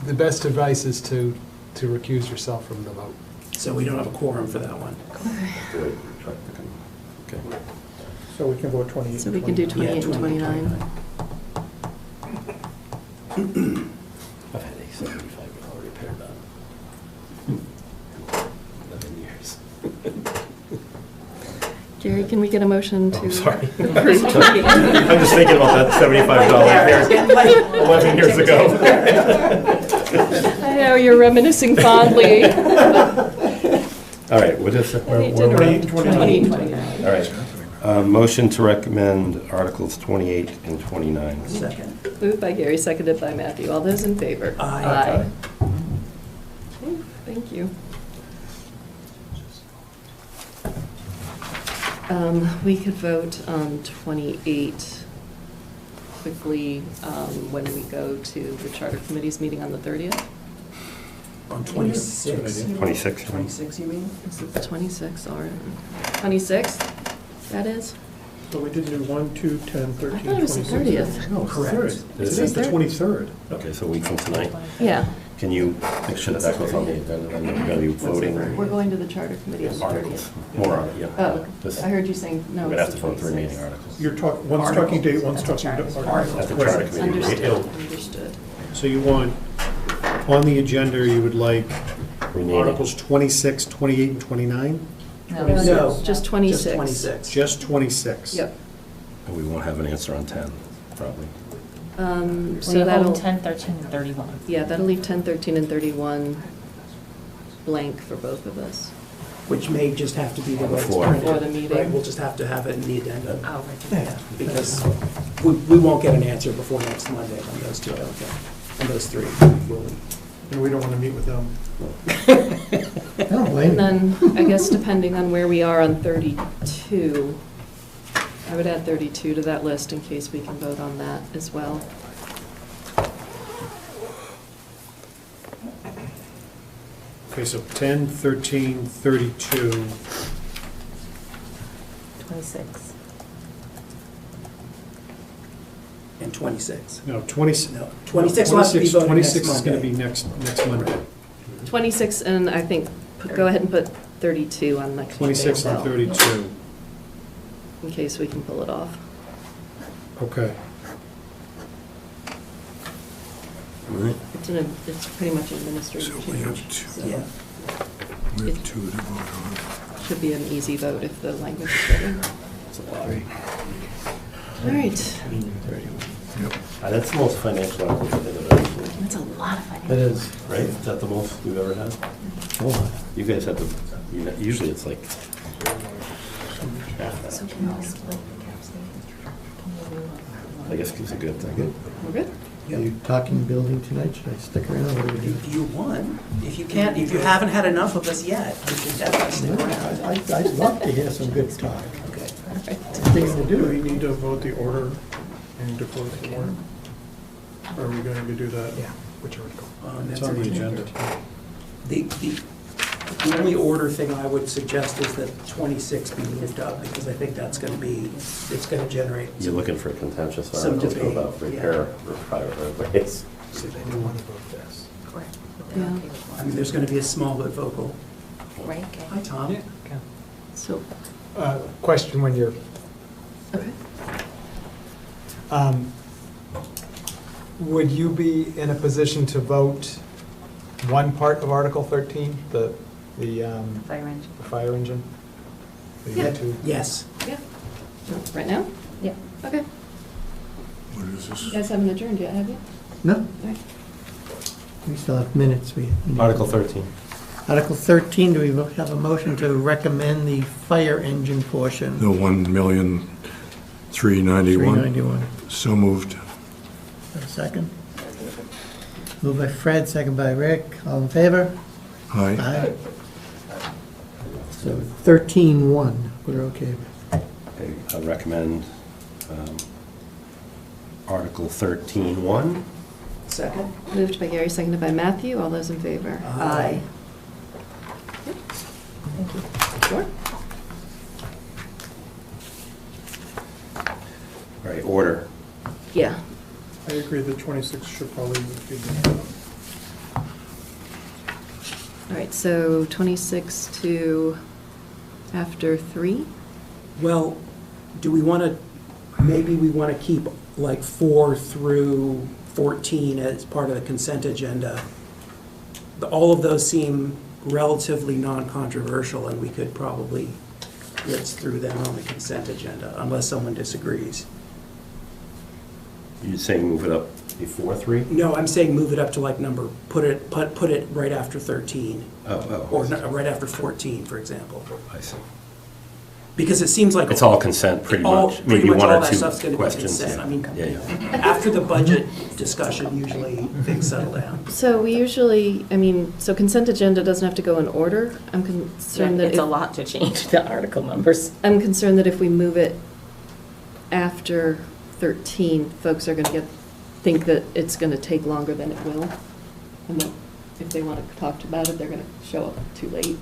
the best advice is to recuse yourself from the vote. So we don't have a quorum for that one. Okay. So we can vote 28. So we can do 28 and 29. I've had a 75 repair done. 11 years. Gary, can we get a motion to? I'm sorry. approve 28? I'm just thinking about that $75 repair 11 years ago. I know, you're reminiscing fondly. All right, what is it? I hate to interrupt. 28 and 29. All right. Motion to recommend Articles 28 and 29. Second. Moved by Gary, seconded by Matthew. All those in favor? Aye. Okay, thank you. We could vote on 28 quickly when we go to the Charter Committee's meeting on the 30th. On 26. 26. 26, you mean? Is it the 26th or 26th? That is? So we didn't do 1, 2, 10, 13, I thought it was the 30th. No, Correct. Today's the 23rd. Okay, so a week from tonight. Yeah, Can you make sure that that goes on the agenda, and we're going to be voting we're going to the Charter Committee on the articles? 30th. More on it, yeah. Oh, This- I heard you saying, no, We're going to have it's to the vote the remaining 26th. articles. You're talking, one's talking date, one's talking. At the article. Charter Committee. Understood, It'll- understood. So you want, on the agenda, you would like Remaining. Articles 26, 28, and 29? No. Just 26. Just 26. Just 26? Yep. And we won't have an answer on 10, probably. So that'll, 10, 13, and 31. yeah, that'll leave 10, 13, and 31 blank for both of us. Which may just have to be the way it's Before. printed. Before the meeting. Right, we'll just have to have it in the addenda. Oh, right. Yeah, because we won't get an answer before next Monday on those two, I don't think. On those three. We'll- And we don't want to meet with them. I don't blame And you. then, I guess depending on where we are on 32, I would add 32 to that list in case we can vote on that as well. Okay, so 10, 13, 32, 26. And 26. no, 20. No, 26 will have to be voted next 26 is going to Monday. be next Monday. 26, and I think, go ahead and put 32 on next Monday 26 as and well, 32, in case we can pull it off. okay. It's pretty much administrative So we have change. two. so Yeah. We have two to vote Should be an easy vote if the language is ready. It's a lot. All right, on. Yep. That's the most financial article we've ever done, that's a lot of finance. It is. Right? Is that the most we've ever had? You guys have the, usually it's like half So that. can we split the caps? I guess it's a good thing. We're good? Are you talking building tonight? Should I stick around? What do we do? If you want, if you can't, if you haven't had enough of us yet, you should definitely stick around. I'd love to hear some good talk. Okay. Things to Do we do. need to vote the order and to close the warrant? Or are we going to do that? Yeah, which article? It's on the agenda. The only order thing I would suggest is that 26 be moved up, because I think that's going to be, it's going to generate. You're looking for contentious Some articles debate, about yeah. repair or private roadways. So then you want to vote this. Correct. Yeah. I mean, there's going to be a small but vocal. Right? Hi, Tom. So, Question when you're, okay. would you be in a position to vote one part of Article 13, the Fire engine. fire engine? The Yeah. two- Yes. Yeah. Right now? Yeah. Okay. What is this? You guys haven't adjourned yet, have you? No, All right. we still have minutes. We need- Article 13. Article 13, do we have a motion to recommend the fire engine portion? The 1,391,000. 391. So moved. Have a second? Moved by Fred, second by Rick. All in favor? Aye. Aye. So 13-1, we're okay with. I recommend Article 13-1. Second? Moved by Gary, seconded by Matthew. All those in favor? Aye. Thank you. Sure. All right, order. Yeah. I agree that 26 should probably be the All right, so 26 to after 3? Well, do we want to, maybe we want to keep like 4 through 14 as part of the consent agenda. All of those seem relatively non-controversial, and we could probably blitz through them on the consent agenda, unless someone disagrees. You're saying move it up before 3? No, I'm saying move it up to like number, put it right after 13, or right after 14, for example. I see. Because it seems like. It's all consent, pretty all- much. pretty Maybe much one all or that two stuff's gonna be questions. consent. I mean, Yeah. After the budget discussion, usually things settle down. So we usually, I mean, so consent agenda doesn't have to go in order. I'm concerned that It's a if, lot to change the article numbers. I'm concerned that if we move it after 13, folks are going to think that it's going to take longer than it will. And that if they want to talk about it, they're going to show up too late.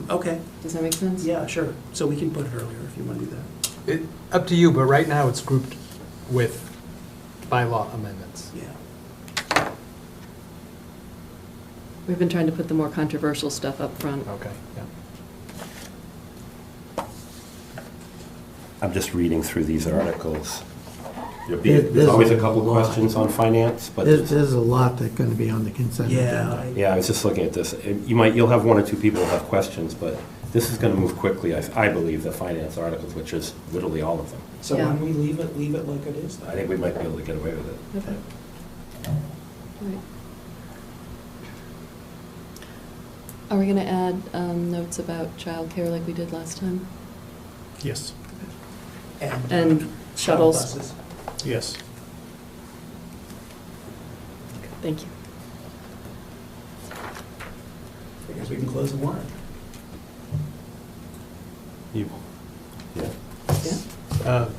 Okay, Does that make sense? yeah, sure. So we can put it earlier if you want to do that. Up to you, but right now it's grouped with bylaw amendments. Yeah. We've been trying to put the more controversial stuff up front. Okay, yeah. I'm just reading through these articles. There's always a couple questions on finance, but There's a lot that's going to be on the consent Yeah. agenda. yeah, I was just looking at this. You'll have one or two people who have questions, but this is going to move quickly, I believe, the finance articles, which is literally all of them. So Yeah. when we leave it like it is? I think we might be able to get away with it. Okay. Right. Are we going to add notes about childcare like we did last time? Yes, And shuttles? buses. yes. Thank you. I guess we can close the warrant. Yeah. Yeah? No.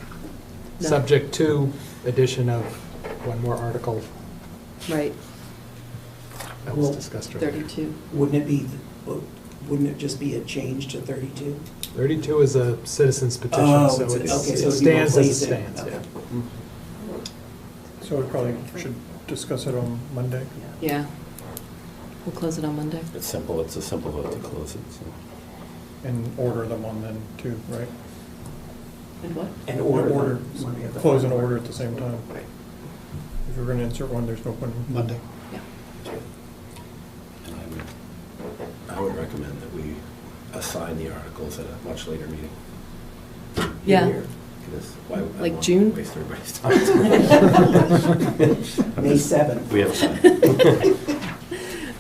Subject to addition of one more article Right, that was Well, discussed earlier. 32. Wouldn't it just be a change to 32? 32 is a citizen's petition, Oh, so it's- it's- okay, so it it'd be stands as it replacing. stands, Okay. yeah. So we probably should discuss it on Monday. Yeah. We'll close it on Monday. It's simple, it's a simple vote to close it, so. And order them on then too, right? And what? And order. when we have the Close and final order at the same time. Right. If you're going to insert one, there's no point. Monday. Yeah. And I would recommend that we assign the articles at a much later meeting. Yeah. Because why would I Like want to June? waste everybody's time? May 7th. We have time.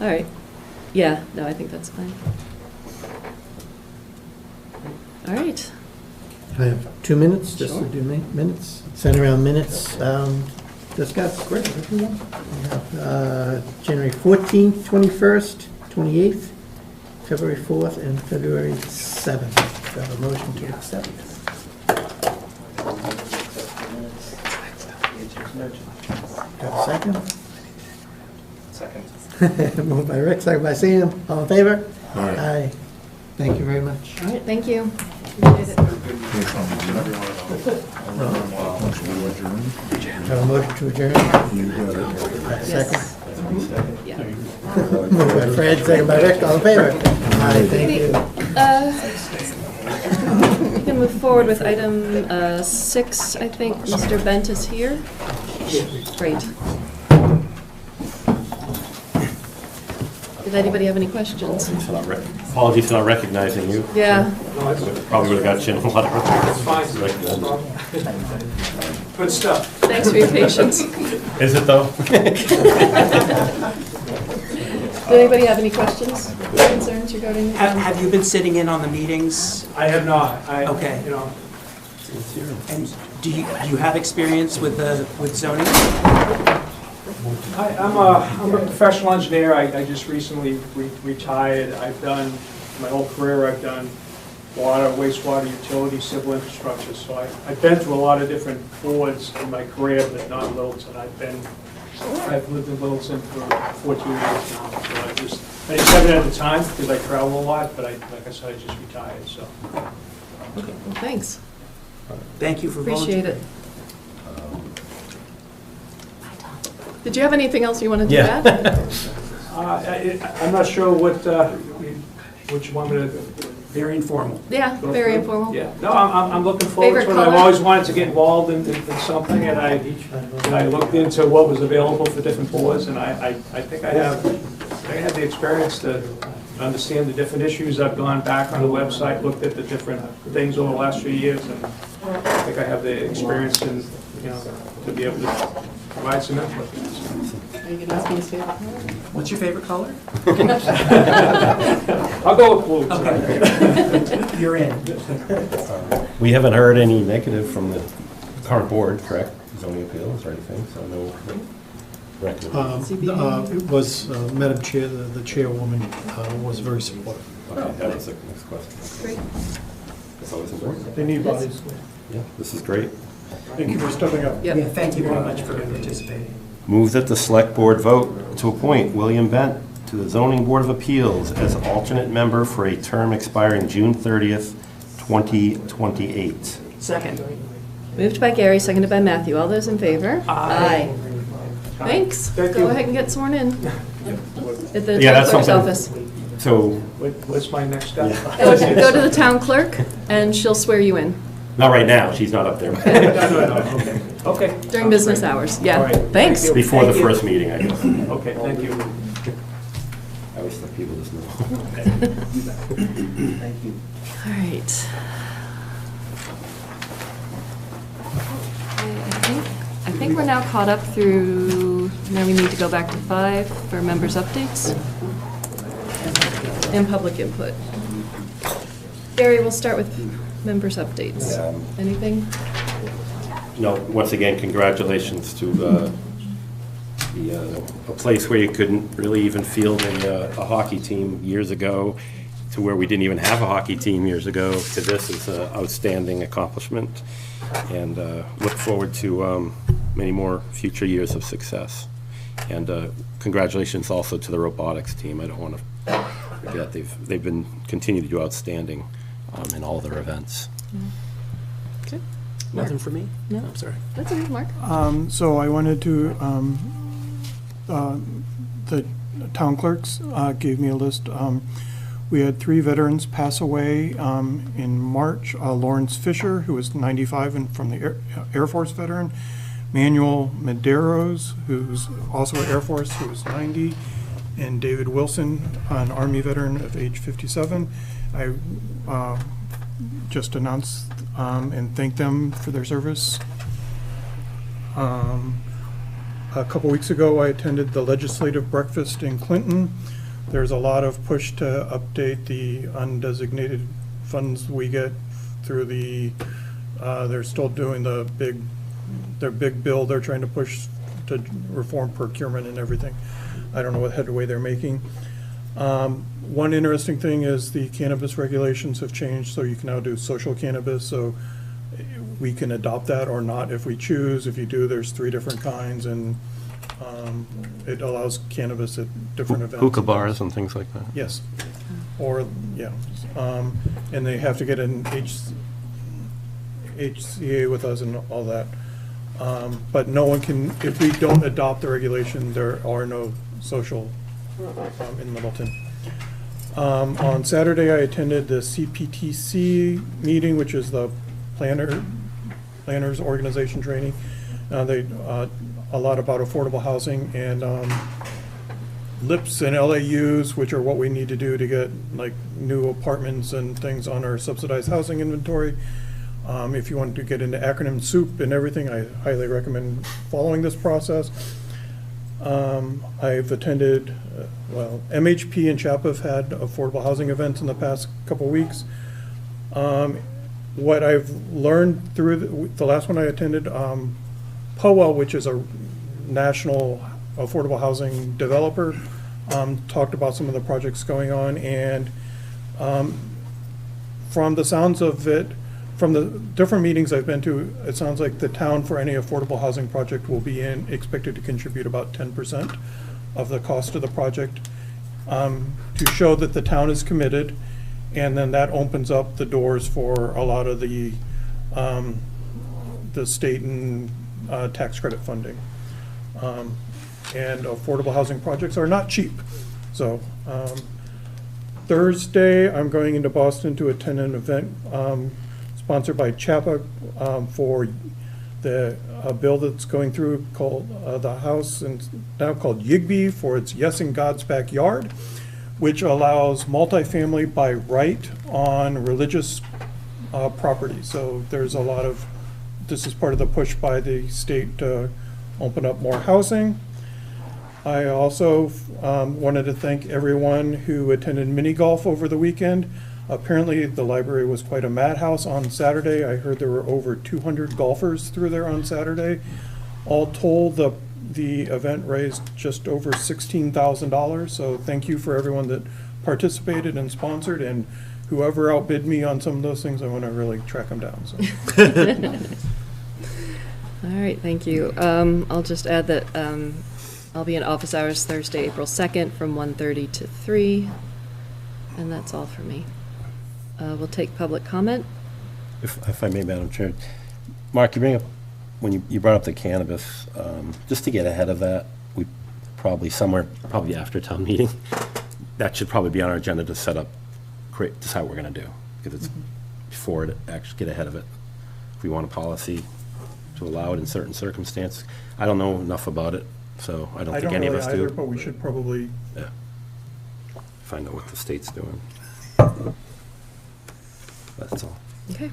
All right. Yeah, no, I think that's fine. All right. I have 2 minutes, just to Sure. do minutes, send around minutes, discuss. Great. January 14th, 21st, 28th, February 4th, and February 7th. Do I have a motion to accept? Got a second? Second. Moved by Rick, second by Sam. All in favor? Aye. Thank you very much. All right, thank you. Appreciate it. Have a motion to adjourn? You got it. Second. Yeah. Moved by Fred, second by Rick, all in favor? Aye, thank you. We can move forward with item 6, I think. Mr. Bent is here. Great. Did anybody have any questions? Apologies for not recognizing you. Yeah. Probably would have got you in a lot of. It's fine. Good stuff. Thanks for your patience. Is it though? Did anybody have any questions, concerns regarding? Have you been sitting in on the meetings? I have not. Okay. You know, And do you have experience with zoning? I'm a professional engineer. I just recently retired. I've done, my whole career, I've done water, wastewater, utility, civil infrastructure. So I've been through a lot of different boards in my career, but not Littleton. I've lived in Littleton for 14 years now. So I just 7 at a time because I travel a lot, but like I said, I just retired, so. Okay, well, thanks. Thank you for Appreciate it. Did you have anything else you wanted to add? I'm not sure what you want me to. Very informal. Yeah, very informal. Yeah, no, I'm looking forward to it. I've always wanted to get involved in something, and I looked into what was available for different boards, and I think I have the experience to understand the different issues. I've gone back on the website, looked at the different things over the last few years, and I think I have the experience and, to be able to provide some input. Are you going to ask me his favorite color? What's your favorite color? I'll go with blue. Okay. You're in. We haven't heard any negative from the current board, correct? Zoning appeals or anything, so no record. It was, Madam Chair, the chairwoman was very supportive. Okay, that was the next question. Great. That's always important. They need bodies. Yeah, this is great. Thank you for stepping up. Yeah, thank you very much for participating. Move that the select board vote to appoint William Bent to the Zoning Board of Appeals as alternate member for a term expiring June 30th, 2028. Second. Moved by Gary, seconded by Matthew. All those in favor? Aye. Thanks. Thank Go you. ahead and get sworn in at the Yeah, town that's clerk's something- office. So, What's my next step? Go to the town clerk, and she'll swear you in not right now, she's not up there. No, okay. Okay. during business hours. All Yeah, right. thanks. Thank you. Before the Thank you. first meeting, I guess. Okay, thank you. I always let people just know. Thank you. All right. I think we're now caught up through, now we need to go back to 5 for members' updates and public input. Gary, we'll start with members' updates. Anything? No, once again, congratulations to a place where you couldn't really even field a hockey team years ago, to where we didn't even have a hockey team years ago, to this is an outstanding accomplishment. And look forward to many more future years of success. And congratulations also to the robotics team. I don't want to forget, they've been continue to do outstanding in all their events. Okay. Nothing for me? No. I'm sorry. That's okay, Mark. So I wanted to, the town clerks gave me a list. We had 3 veterans pass away in March. Lawrence Fisher, who was 95 and from the Air Force veteran. Manuel Medeiros, who's also Air Force, who was 90. And David Wilson, an Army veteran of age 57. I just announced and thanked them for their service. A couple weeks ago, I attended the legislative breakfast in Clinton. There's a lot of push to update the undesignated funds we get through the, they're still doing their big bill they're trying to push to reform procurement and everything. I don't know what headway they're making. One interesting thing is the cannabis regulations have changed, so you can now do social cannabis, so we can adopt that or not if we choose. If you do, there's 3 different kinds, and it allows cannabis at different events. Hookah bars and things like that. Yes, or, yeah, and they have to get an HCA with us and all that. But no one can, if we don't adopt the regulation, there are no social in Littleton. On Saturday, I attended the CPTC meeting, which is the planners organization training. They a lot about affordable housing and LIPs and LAUs, which are what we need to do to get like new apartments and things on our subsidized housing inventory. If you want to get into acronym soup and everything, I highly recommend following this process. I've attended, MHP and CHAP have had affordable housing events in the past couple weeks. What I've learned through the last one I attended, POA, which is a national affordable housing developer, talked about some of the projects going on, and from the sounds of it, from the different meetings I've been to, it sounds like the town for any affordable housing project will be expected to contribute about 10% of the cost of the project, to show that the town is committed, and then that opens up the doors for a lot of the state and tax credit funding. And affordable housing projects are not cheap. So Thursday, I'm going into Boston to attend an event sponsored by CHAPA for a bill that's going through called the House, and now called YIGBY, for its Yes in God's Backyard, which allows multifamily by right on religious property. So there's a lot of, this is part of the push by the state to open up more housing. I also wanted to thank everyone who attended mini golf over the weekend. Apparently, the library was quite a madhouse on Saturday. I heard there were over 200 golfers through there on Saturday. All told, the event raised just over $16,000. So thank you for everyone that participated and sponsored, and whoever outbid me on some of those things, I want to really track them down. So. All right, thank you. I'll just add that I'll be in office hours Thursday, April 2nd from 1:30 to 3, and that's all for me. We'll take public comment. If I may, Madam Chair. Mark, you bring up, when you brought up the cannabis, just to get ahead of that, we probably after town meeting, that should probably be on our agenda to set up, decide what we're going to do. Because it's before it, actually get ahead of it. If we want a policy to allow it in certain circumstances. I don't know enough about it, so I don't think any of us do. But we should probably find out what the state's doing. That's all. Okay.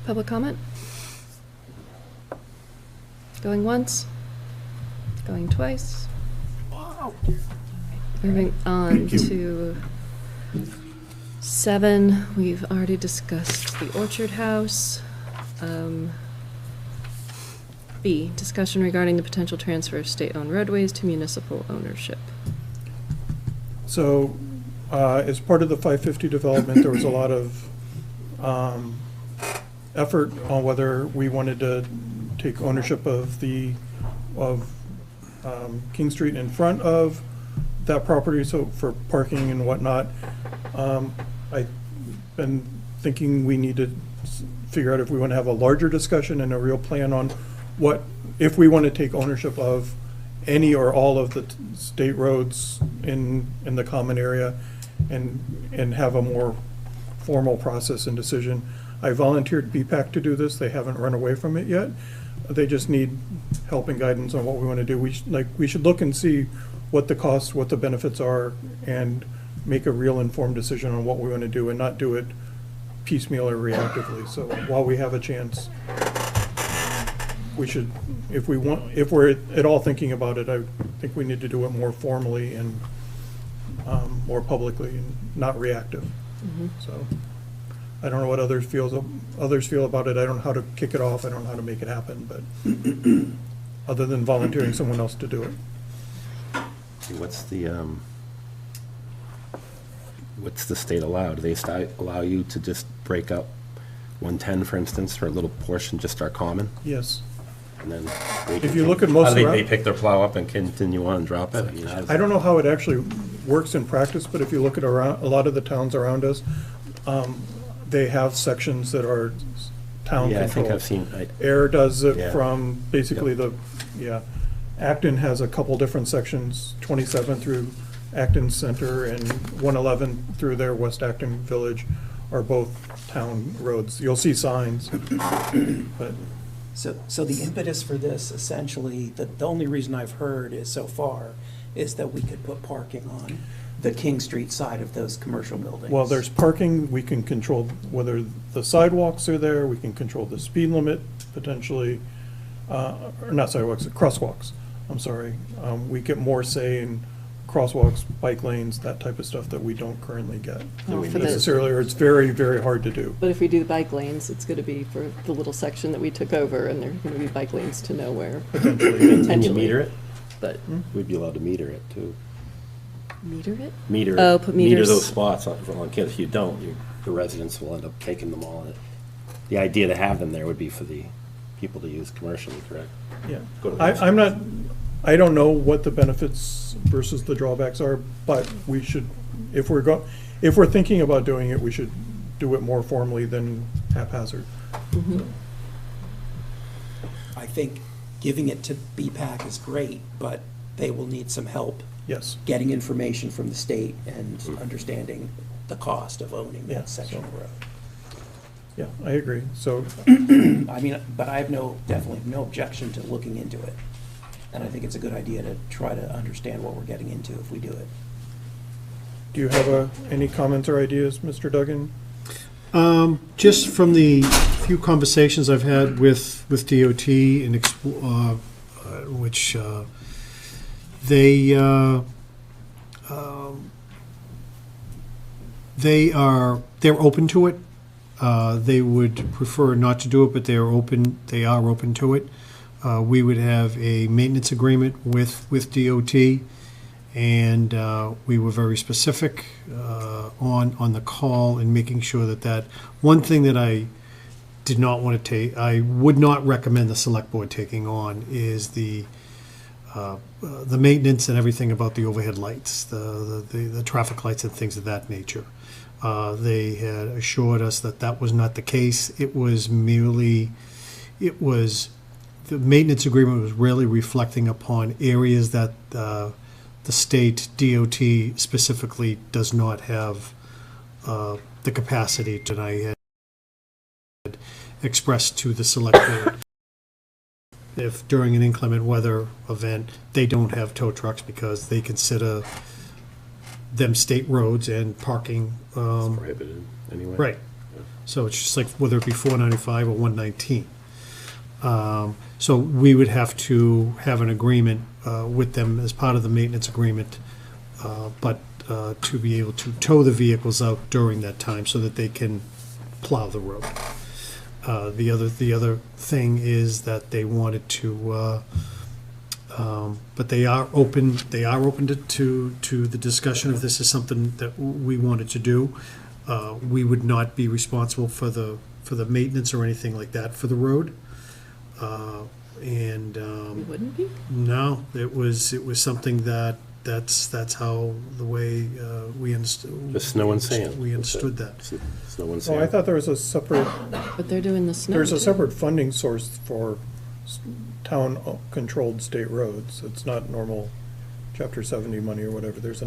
Public comment? Going once? Going twice? Moving on to 7, we've already discussed the Orchard House. B, discussion regarding the potential transfer of state-owned roadways to municipal ownership. So, as part of the 550 development, there was a lot of effort on whether we wanted to take ownership of King Street in front of that property, so for parking and whatnot. I've been thinking we need to figure out if we want to have a larger discussion and a real plan on what, if we want to take ownership of any or all of the state roads in the common area, and have a more formal process and decision. I volunteered BPAC to do this. They haven't run away from it yet. They just need help and guidance on what we want to do. We should look and see what the costs, what the benefits are, and make a real informed decision on what we want to do, and not do it piecemeal or reactively. So while we have a chance, we should, if we're at all thinking about it, I think we need to do it more formally and more publicly, and not reactive. So I don't know what others feel about it. I don't know how to kick it off. I don't know how to make it happen, but other than volunteering someone else to do it. What's the state allow? Do they allow you to just break up 110, for instance, for a little portion, just our common? Yes. And then if you look at most they pick their plow up and continue on and drop it? I don't know how it actually works in practice, but if you look at a lot of the towns around us, they have sections that are town controlled. I think I've seen. Air does it from basically Acton has a couple different sections, 27 through Acton Center and 111 through their West Acton Village are both town roads. You'll see signs, but So the impetus for this, essentially, the only reason I've heard is so far, is that we could put parking on the King Street side of those commercial buildings. while there's parking, we can control whether the sidewalks are there, we can control the speed limit potentially, or not sidewalks, crosswalks, I'm sorry. We get more say in crosswalks, bike lanes, that type of stuff that we don't currently get Oh, for the- necessarily, or it's very, very hard to do. But if we do the bike lanes, it's going to be for the little section that we took over, and there are going to be bike lanes to nowhere. Can you Potentially. meter it? But We'd be allowed to meter it, too. meter it? Meter. Oh, put Meter meters. those spots on kids. If you don't, the residents will end up taking them all. The idea to have them there would be for the people to use commercially, correct? Yeah, Go to the I'm not, I don't know what the benefits versus the drawbacks are, but we should, if we're thinking about doing it, we should do it more formally than haphazard. I think giving it to BPAC is great, but they will need some help Yes, getting information from the state and understanding the cost of owning Yeah, that section of road. yeah, I agree. So, I mean, but I have definitely no objection to looking into it. And I think it's a good idea to try to understand what we're getting into if we do it. do you have any comments or ideas, Mr. Duggan? Just from the few conversations I've had with DOT and which they're open to it. They would prefer not to do it, but they are open to it. We would have a maintenance agreement with DOT, and we were very specific on the call and making sure that one thing that I did not want to take, I would not recommend the select board taking on is the maintenance and everything about the overhead lights, the traffic lights and things of that nature. They had assured us that was not the case. It was the maintenance agreement was really reflecting upon areas that the state DOT specifically does not have the capacity to. And I had expressed to the select board if during an inclement weather event they don't have tow trucks because they consider them state roads and parking. Prohibited anyway. Right. So it's just like whether it be 495 or 119. So we would have to have an agreement with them as part of the maintenance agreement, but to be able to tow the vehicles out during that time so that they can plow the road. The other thing is that they wanted to, but they are open to the discussion if this is something that we wanted to do. We would not be responsible for the maintenance or anything like that for the road. We wouldn't be? No, it was something that's how the way we understood. Just snow and sand. We understood that. Snow and Oh, sand. I thought there was a separate, But they're doing the snow. there's a too. separate funding source for town-controlled state roads. It's not normal Chapter 70 money or whatever. There's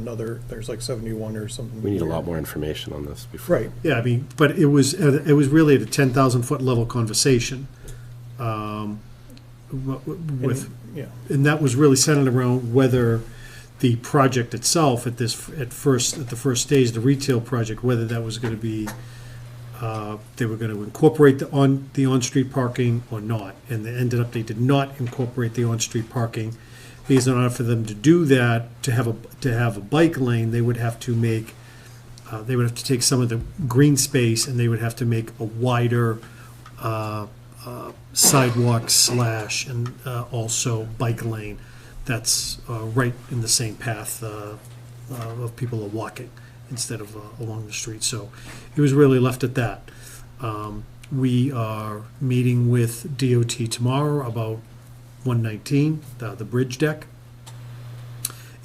like 71 or something. We need a lot weird. more information on this before. Right. Yeah, I mean, but it was really at a 10,000-foot level conversation. With, Yeah. and that was really centered around whether the project itself at the first stage, the retail project, whether that was going to be, they were going to incorporate the on-street parking or not. And they did not incorporate the on-street parking, because in order for them to do that, to have a bike lane, they would have to take some of the green space and they would have to make a wider sidewalk / and also bike lane that's right in the same path of people are walking instead of along the street. So it was really left at that. We are meeting with DOT tomorrow about 119, the bridge deck.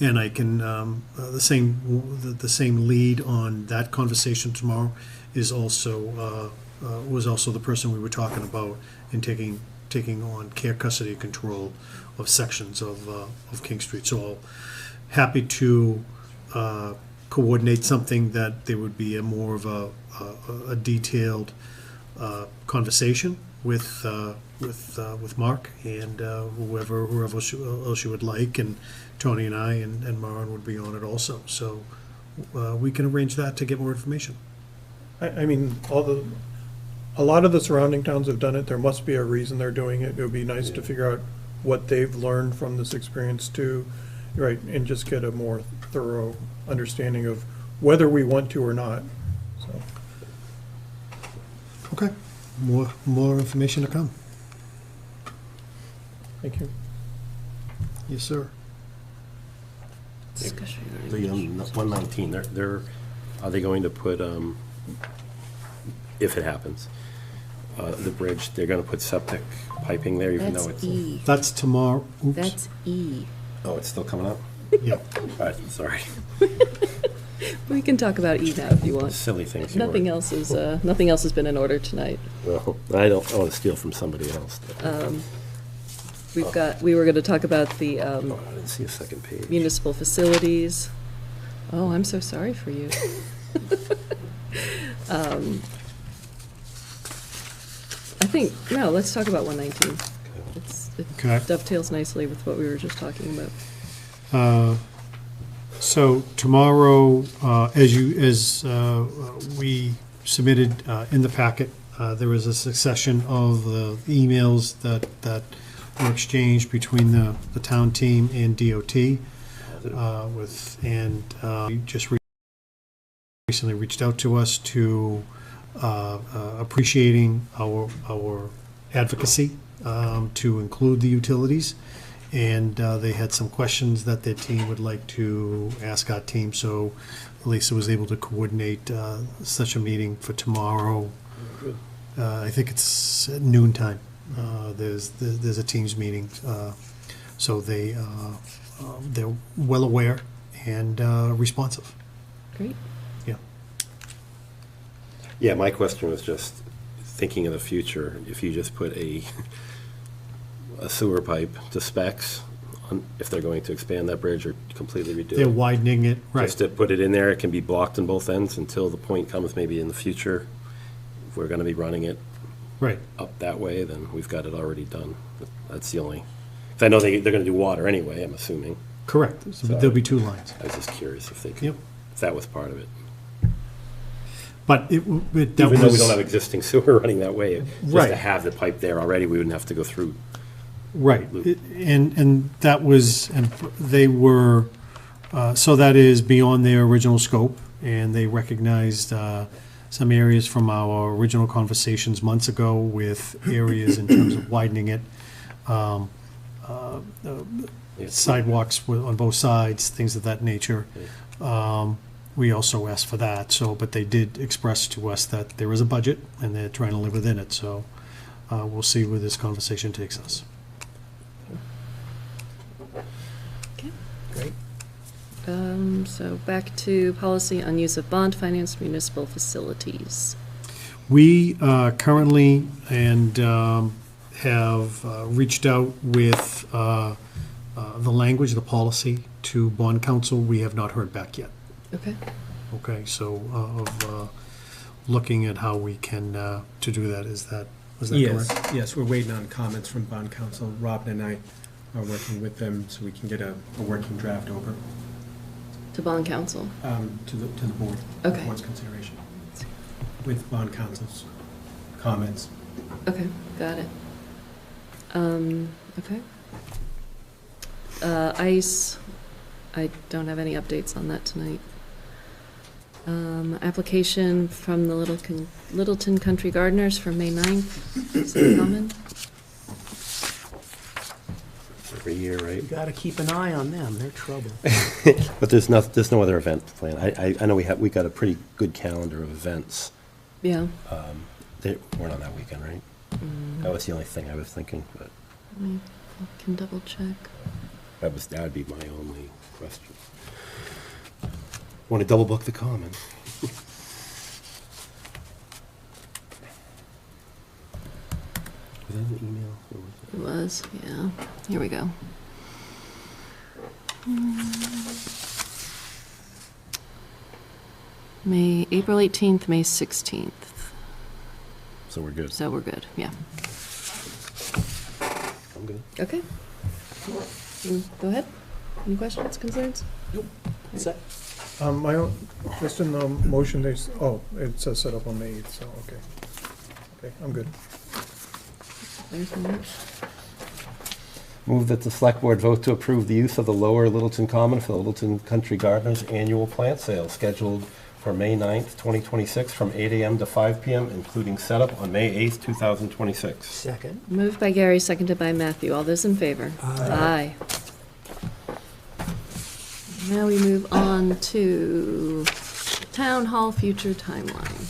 And I can, the same lead on that conversation tomorrow is also, was also the person we were talking about in taking taking on care, custody, and control of sections of King Street. So happy to coordinate something that there would be a more of a detailed conversation with Mark and whoever else you would like, and Tony and I and Maren would be on it also. So we can arrange that to get more information. I mean, a lot of the surrounding towns have done it. There must be a reason they're doing it. It would be nice to figure out what they've learned from this experience too, right? And just get a more thorough understanding of whether we want to or not, so. Okay, more information to come. Thank you. Yes, sir. The 119, are they going to put, if it happens, the bridge, they're gonna put septic piping there even though That's it's... E. That's tomorrow. Oops. That's E. Oh, it's still coming up? Yeah. All right, sorry. We can talk about E now if you want. Silly things. Nothing else has been in order tonight. Well, I want to steal from somebody else. We were gonna talk about the Oh, I didn't see a second page. municipal facilities. Oh, I'm so sorry for you. I think, no, let's talk about 119. Okay. It dovetails nicely with what we were just talking about. So tomorrow, as we submitted in the packet, there was a succession of emails that were exchanged between the town team and DOT. Just recently reached out to us to appreciating our advocacy to include the utilities. And they had some questions that their team would like to ask our team, so Lisa was able to coordinate such a meeting for tomorrow. I think it's at noon time. There's a team's meeting, so they're well aware and responsive. Great. Yeah. Yeah, my question was just thinking of the future. If you just put a sewer pipe to specs, if they're going to expand that bridge or completely redo it. They're widening it, right. Just to put it in there, it can be blocked on both ends until the point comes maybe in the future. If we're gonna be running it Right. up that way, then we've got it already done. That's the only, 'cause I know they're gonna do water anyway, I'm assuming. Correct. So there'll be two lines. I was just curious if they could, Yep. if that was part of it. But that Even though we was, don't have existing sewer running that way, just Right. to have the pipe there already, we wouldn't have to go through. right. And that was, and they were, so that is beyond their original scope, and they recognized some areas from our original conversations months ago with areas in terms of widening it. Sidewalks on both sides, things of that nature. We also asked for that, so, but they did express to us that there is a budget and they're trying to live within it, so we'll see where this conversation takes us. Okay. Great. So back to policy on use of bond finance municipal facilities. We currently and have reached out with the language, the policy to bond counsel. We have not heard back yet. Okay. Okay, so of looking at how we can to do that, is that Yes, correct? yes, we're waiting on comments from bond counsel. Robin and I are working with them so we can get a working draft over To bond council. to the board. Okay. Board's consideration with bond counsel's comments. Okay, got it. Okay. ICE, I don't have any updates on that tonight. Application from the Littleton Country Gardeners for May 9th. Is that common? Every year, right? You gotta keep an eye on them, they're trouble. But there's no other event planned. I know we got a pretty good calendar of events. Yeah. They weren't on that weekend, right? That was the only thing I was thinking, but I can double check. that would be my only question. Want to double book the common? Was that an email? Or was It was, yeah. Here we go. April 18th, May 16th. So we're good. So we're good, yeah. I'm good. Okay. Go ahead. Any questions, concerns? My own, just in the motion, it says set up on May 8th, so, okay. Okay, I'm good. There's the note. Move that the select board vote to approve the use of the Lower Littleton Common for the Littleton Country Gardeners annual plant sale scheduled for May 9th, 2026, from 8 a.m. to 5 p.m., including setup on May 8th, 2026. Second. Moved by Gary, seconded by Matthew. All those in favor? Aye. Now we move on to Town Hall future timeline.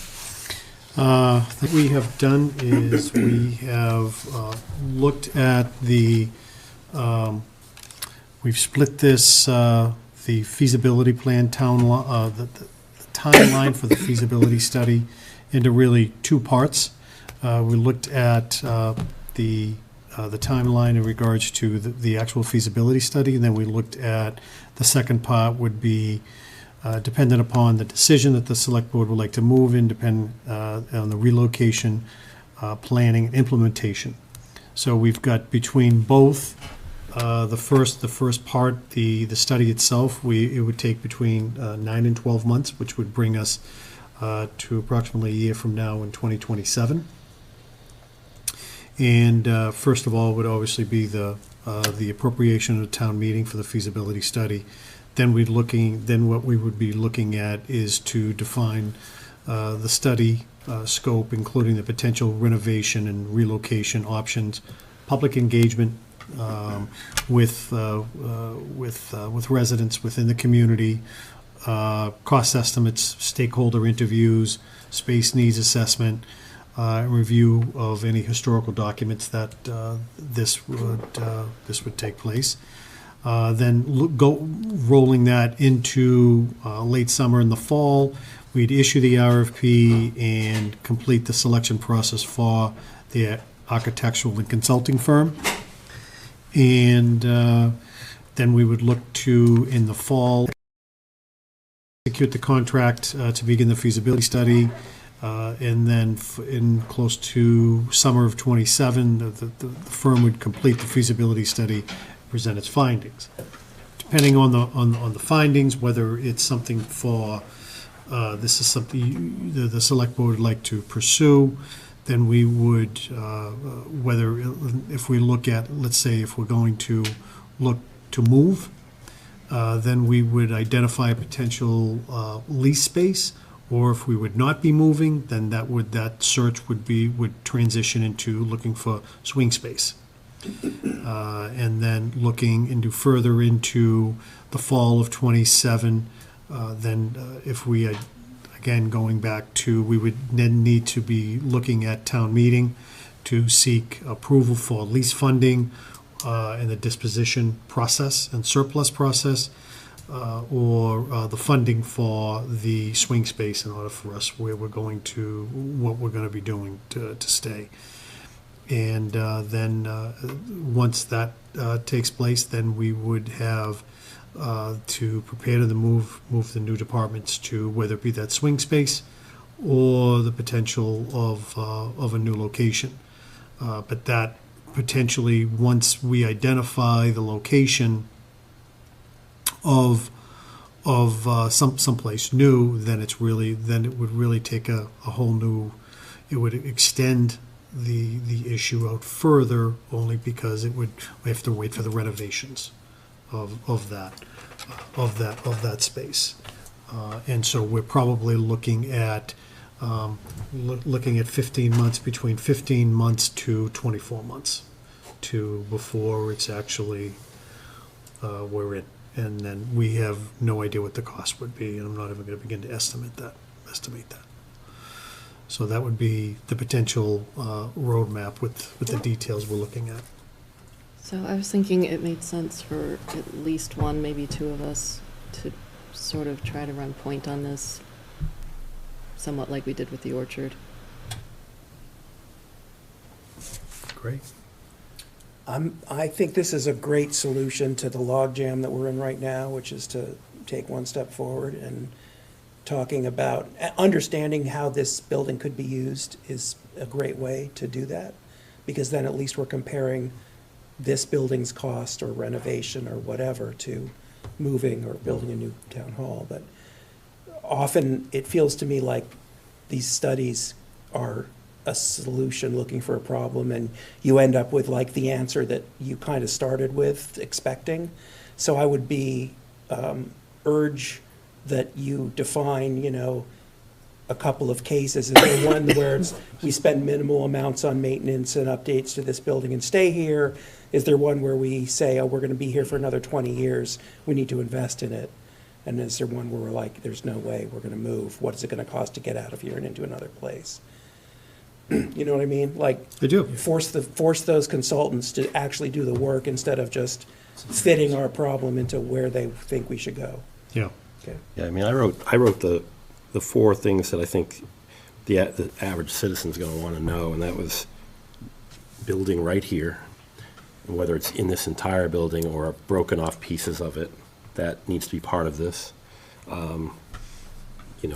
What we have done is we have looked at we've split this, the feasibility plan the timeline for the feasibility study into really two parts. We looked at the timeline in regards to the actual feasibility study, and then we looked at the second part would be dependent upon the decision that the select board would like to move in, depend on the relocation, planning, and implementation. So we've got between both the first part, the study itself, it would take between 9 and 12 months, which would bring us to approximately a year from now in 2027. And first of all would obviously be the appropriation of the town meeting for the feasibility study. Then what we would be looking at is to define the study scope, including the potential renovation and relocation options, public engagement with residents within the community, cost estimates, stakeholder interviews, space needs assessment, review of any historical documents that this would take place. Then rolling that into late summer and the fall, we'd issue the RFP and complete the selection process for the architectural and consulting firm. And then we would look to, in the fall, execute the contract to begin the feasibility study. And then in close to summer of '27, the firm would complete the feasibility study, present its findings. Depending on the findings, whether it's something for this is something the select board would like to pursue, then we would if we look at, let's say, if we're going to look to move, then we would identify a potential lease space. Or if we would not be moving, then that search would transition into looking for swing space. And then looking further into the fall of '27, then if we, again, going back to, we would then need to be looking at town meeting to seek approval for lease funding and the disposition process and surplus process, or the funding for the swing space in order for us what we're going to be doing to stay. And then once that takes place, then we would have to prepare to move the new departments to, whether it be that swing space or the potential of a new location. But that potentially, once we identify the location of someplace new, then it would really take a whole new. It would extend the issue out further, only because we have to wait for the renovations of that space, and so we're probably looking at 15 months, between 15 months to 24 months before it's actually we're in. And then we have no idea what the cost would be, and I'm not even going to begin to estimate that. So that would be the potential roadmap with the details we're looking at. So I was thinking it made sense for at least one, maybe two of us to sort of try to run point on this, somewhat like we did with the orchard. Great. I think this is a great solution to the logjam that we're in right now, which is to take one step forward and talking about, understanding how this building could be used is a great way to do that, because then at least we're comparing this building's cost or renovation or whatever to moving or building a new town hall. But often it feels to me like these studies are a solution looking for a problem, and you end up with like the answer that you kind of started with expecting. So I would be, urge that you define, a couple of cases. Is there one where we spend minimal amounts on maintenance and updates to this building and stay here? Is there one where we say, oh, we're going to be here for another 20 years, we need to invest in it? And is there one where we're like, there's no way we're going to move? What is it going to cost to get out of here and into another place? You know what I mean? Like, I do. Force those consultants to actually do the work instead of just fitting our problem into where they think we should go. Yeah. Okay. Yeah, I mean, I wrote the four things that I think the average citizen's gonna wanna know, and that was building right here, and whether it's in this entire building or broken off pieces of it, that needs to be part of this.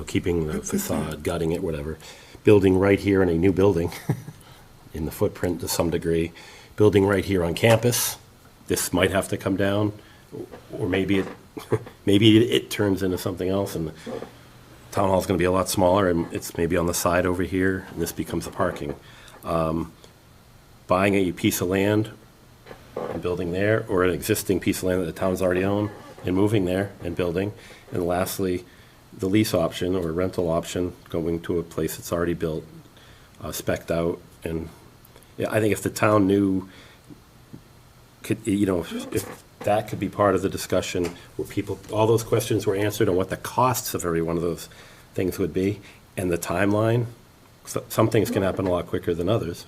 Keeping the facade, gutting it, whatever. Building right here in a new building, in the footprint to some degree. Building right here on campus, this might have to come down, or maybe it turns into something else, and the town hall's gonna be a lot smaller, and it's maybe on the side over here, and this becomes the parking. Buying a piece of land and building there, or an existing piece of land that the town's already owned, and moving there and building. And lastly, the lease option or rental option, going to a place that's already built, spec'd out. And yeah, I think if the town knew, if that could be part of the discussion, where all those questions were answered on what the costs of every one of those things would be, and the timeline. Some things can happen a lot quicker than others.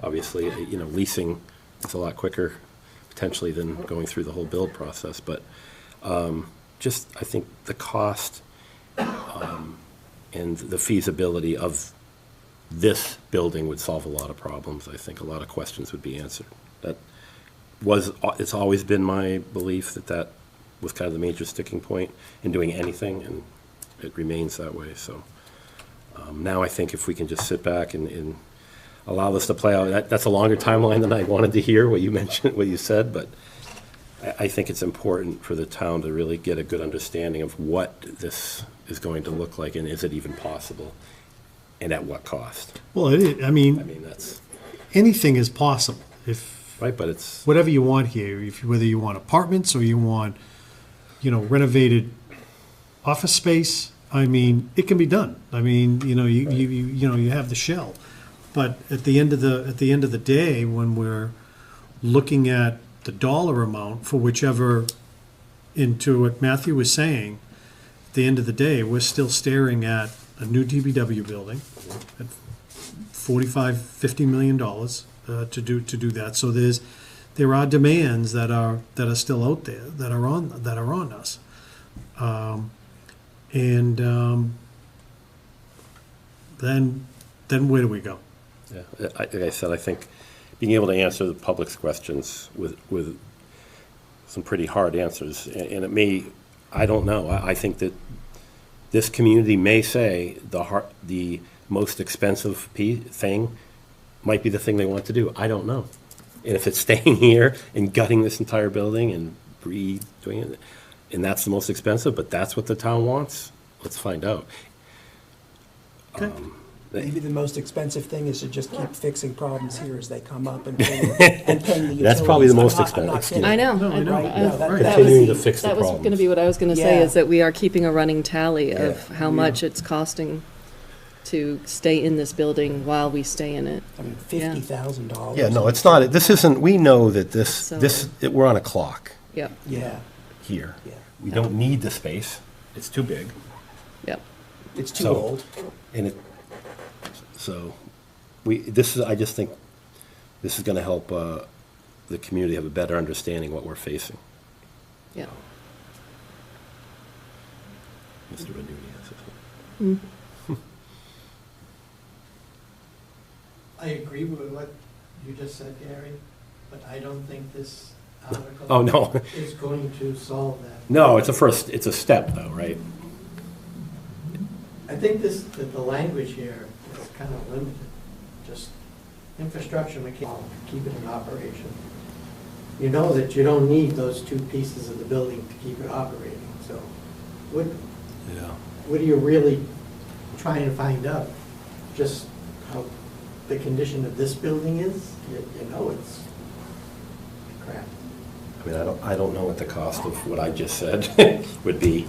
Obviously, leasing is a lot quicker potentially than going through the whole build process. But I think the cost and the feasibility of this building would solve a lot of problems. I think a lot of questions would be answered. It's always been my belief that was kind of the major sticking point in doing anything, and it remains that way. So now I think if we can just sit back and allow this to play out, that's a longer timeline than I wanted to hear, what you mentioned, what you said, but I think it's important for the town to really get a good understanding of what this is going to look like, and is it even possible, and at what cost. Well, That's anything is possible. right, but it's Whatever you want here, whether you want apartments or you want, renovated office space, it can be done. You have the shell. But at the end of the day, when we're looking at the dollar amount for whichever, into what Matthew was saying, at the end of the day, we're still staring at a new DPW building at $45–50 million to do that. So there are demands that are still out there that are on us, then where do we go? Yeah, like I said, I think being able to answer the public's questions with some pretty hard answers, and it may, I don't know, I think that this community may say the most expensive thing might be the thing they want to do. I don't know. And if it's staying here and gutting this entire building and redoing it, and that's the most expensive, but that's what the town wants, let's find out. Maybe the most expensive thing is to just keep fixing problems here as they come up and paying the utilities. That's probably the most I'm not expensive. kidding. I know. Right? No, that- Continuing to fix the That was problems. going to be what I was going to say, Yeah. is that we are keeping a running tally of Yeah. how much it's costing to stay in this building while we stay in it. $50,000. Yeah, no, it's not, this isn't, we know that So- we're on a clock Yep, Yeah, here. yeah. We don't need the space, it's too big. yep. It's too So- old. And I just think this is gonna help the community have a better understanding what we're facing. Yeah. Mr. Renuni has this one. I agree with what you just said, Gary, but I don't think this article Oh, no. is going to solve that. No, it's a step though, right? I think that the language here is kind of limited, just infrastructure mechanical, keep it in operation. You know that you don't need those two pieces of the building to keep it operating, so what are you really trying to find out? Just how the condition of this building is? You know it's crap. I mean, I don't know what the cost of what I just said would be.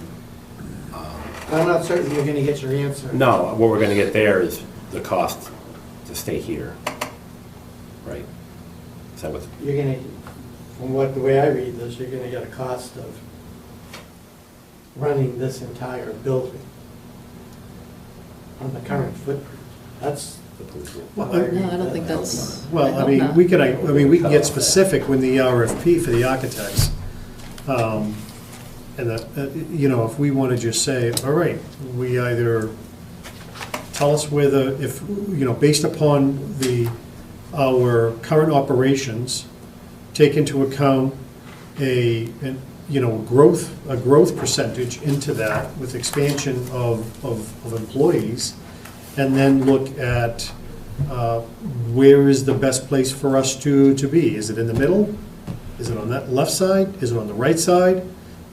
I'm not certain you're gonna get your answer. No, what we're gonna get there is the cost to stay here, right? Is that what? You're gonna, from the way I read this, you're gonna get a cost of running this entire building on the current footprint. That's how I read No, I don't that. think that's. Well, I hope mean, not. we can get specific when the RFP for the architects. And that, you know, if we want to just say, all right, we either tell us whether, if, you know, based upon our current operations, take into account a growth percentage into that with expansion of employees, and then look at where is the best place for us to be? Is it in the middle? Is it on that left side? Is it on the right side?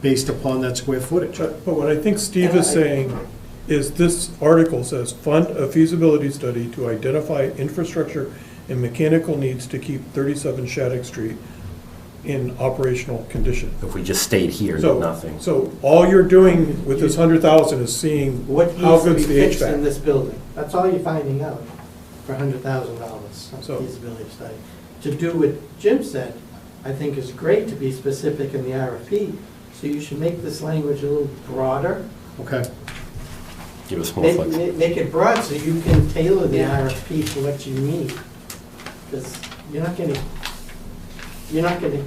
Based upon that square footage. But what I think Steve is saying is this article says, fund a feasibility study to identify infrastructure and mechanical needs to keep 37 Shattuck Street in operational condition. If we just stayed here, So- did nothing. So all you're doing with this 100,000 is seeing What how needs to good's be the fixed in HVAC. this building? That's all you're finding out for $100,000 on So- feasibility study. To do what Jim said, I think is great to be specific in the RFP. So you should make this language a little broader. Okay. Give us more flexibility. Make it broad so you can tailor the Yeah. RFP to what you need. Because you're not gonna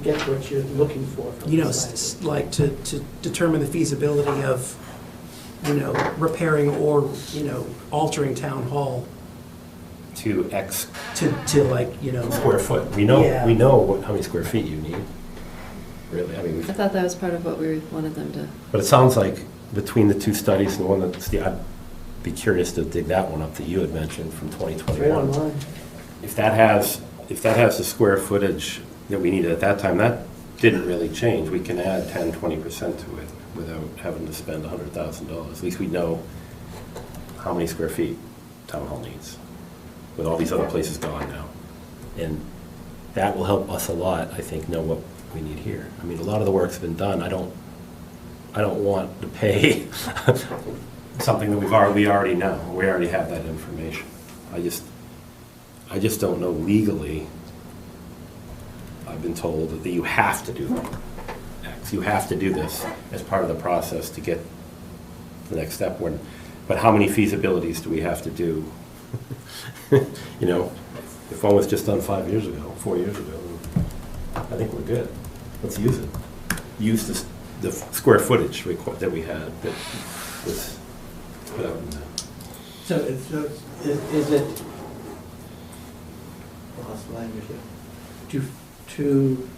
get what you're looking for from You know, this like to determine the feasibility of, you know, repairing or, you know, altering town hall To X to like, you know. square foot. Yeah. We know how many square feet you need. Really, I mean, I thought that was part of what we wanted them to. but it sounds like between the two studies, the one that, I'd be curious to dig that one up that you had mentioned from It's right 2021. online. If that has the square footage that we needed at that time, that didn't really change. We can add 10, 20% to it without having to spend $100,000. At least we know how many square feet town hall needs, with all these other places gone now. And that will help us a lot, I think, know what we need here. I mean, a lot of the work's been done. I don't want to pay something that we already know. We already have that information. I just don't know legally. I've been told that you have to do X. You have to do this as part of the process to get the next step. But how many feasibilities do we have to do? You know, if one was just done 4 years ago, I think we're good. Let's use it. Use the square footage that we had that was put out in the. So is it, I lost the language here, to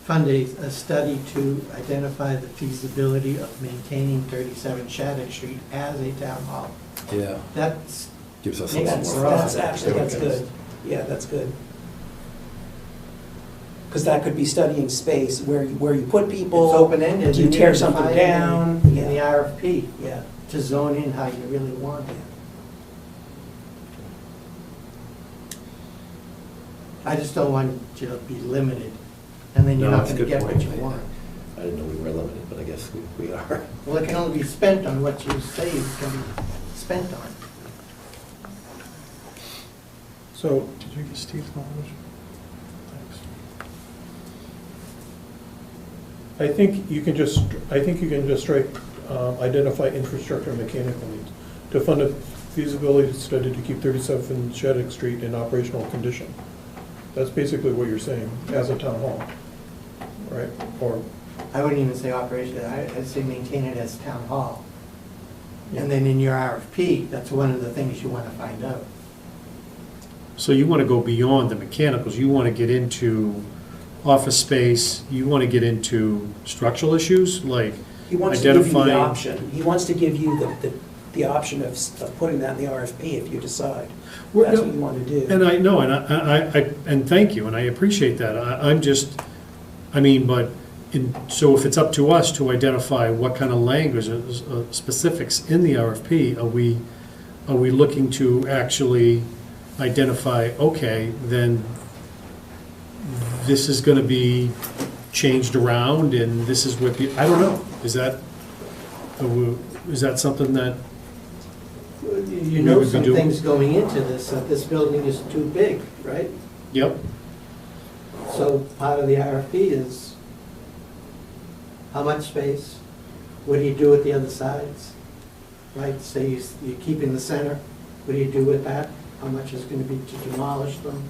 fund a study to identify the feasibility of maintaining 37 Shattuck Street as a town hall? Yeah. That's, Gives us a makes lot it more. broad. That's good. Yeah, that's good. Because that could be studying space, where you put people. It's open-ended. Do you tear something down? In the Yeah. RFP, Yeah. to zone in how you really want it. I just don't want you to be limited, and then you're No, not that's a gonna good get what point. you want. I didn't know we were limited, but I guess we are. Well, it can only be spent on what you say it can be spent on. So, Did you get Steve's knowledge? Thanks. I think you can just strike, identify infrastructure and mechanical needs to fund a feasibility study to keep 37 Shattuck Street in operational condition. That's basically what you're saying, as a town hall, right? Or, I wouldn't even say operation, I'd say maintain it as town hall. And then in your RFP, that's one of the things you want to find out. So you want to go beyond the mechanicals, you want to get into office space, you want to get into structural issues, like He wants to give you the identifying. option. He wants to give you the option of putting that in the RFP if you decide. Well, That's no, what you want to do. And I know, and and thank you, and I appreciate that. I'm just, I mean, but, so if it's up to us to identify what kind of language, specifics in the RFP, are we looking to actually identify, okay, then this is gonna be changed around, and this is what, I don't know, is that something that, You We know would be some doing- things going into this, that this building is too big, right? yep, So part of the RFP is how much space, what do you do with the other sides? Right, say you're keeping the center, what do you do with that? How much is gonna be to demolish them?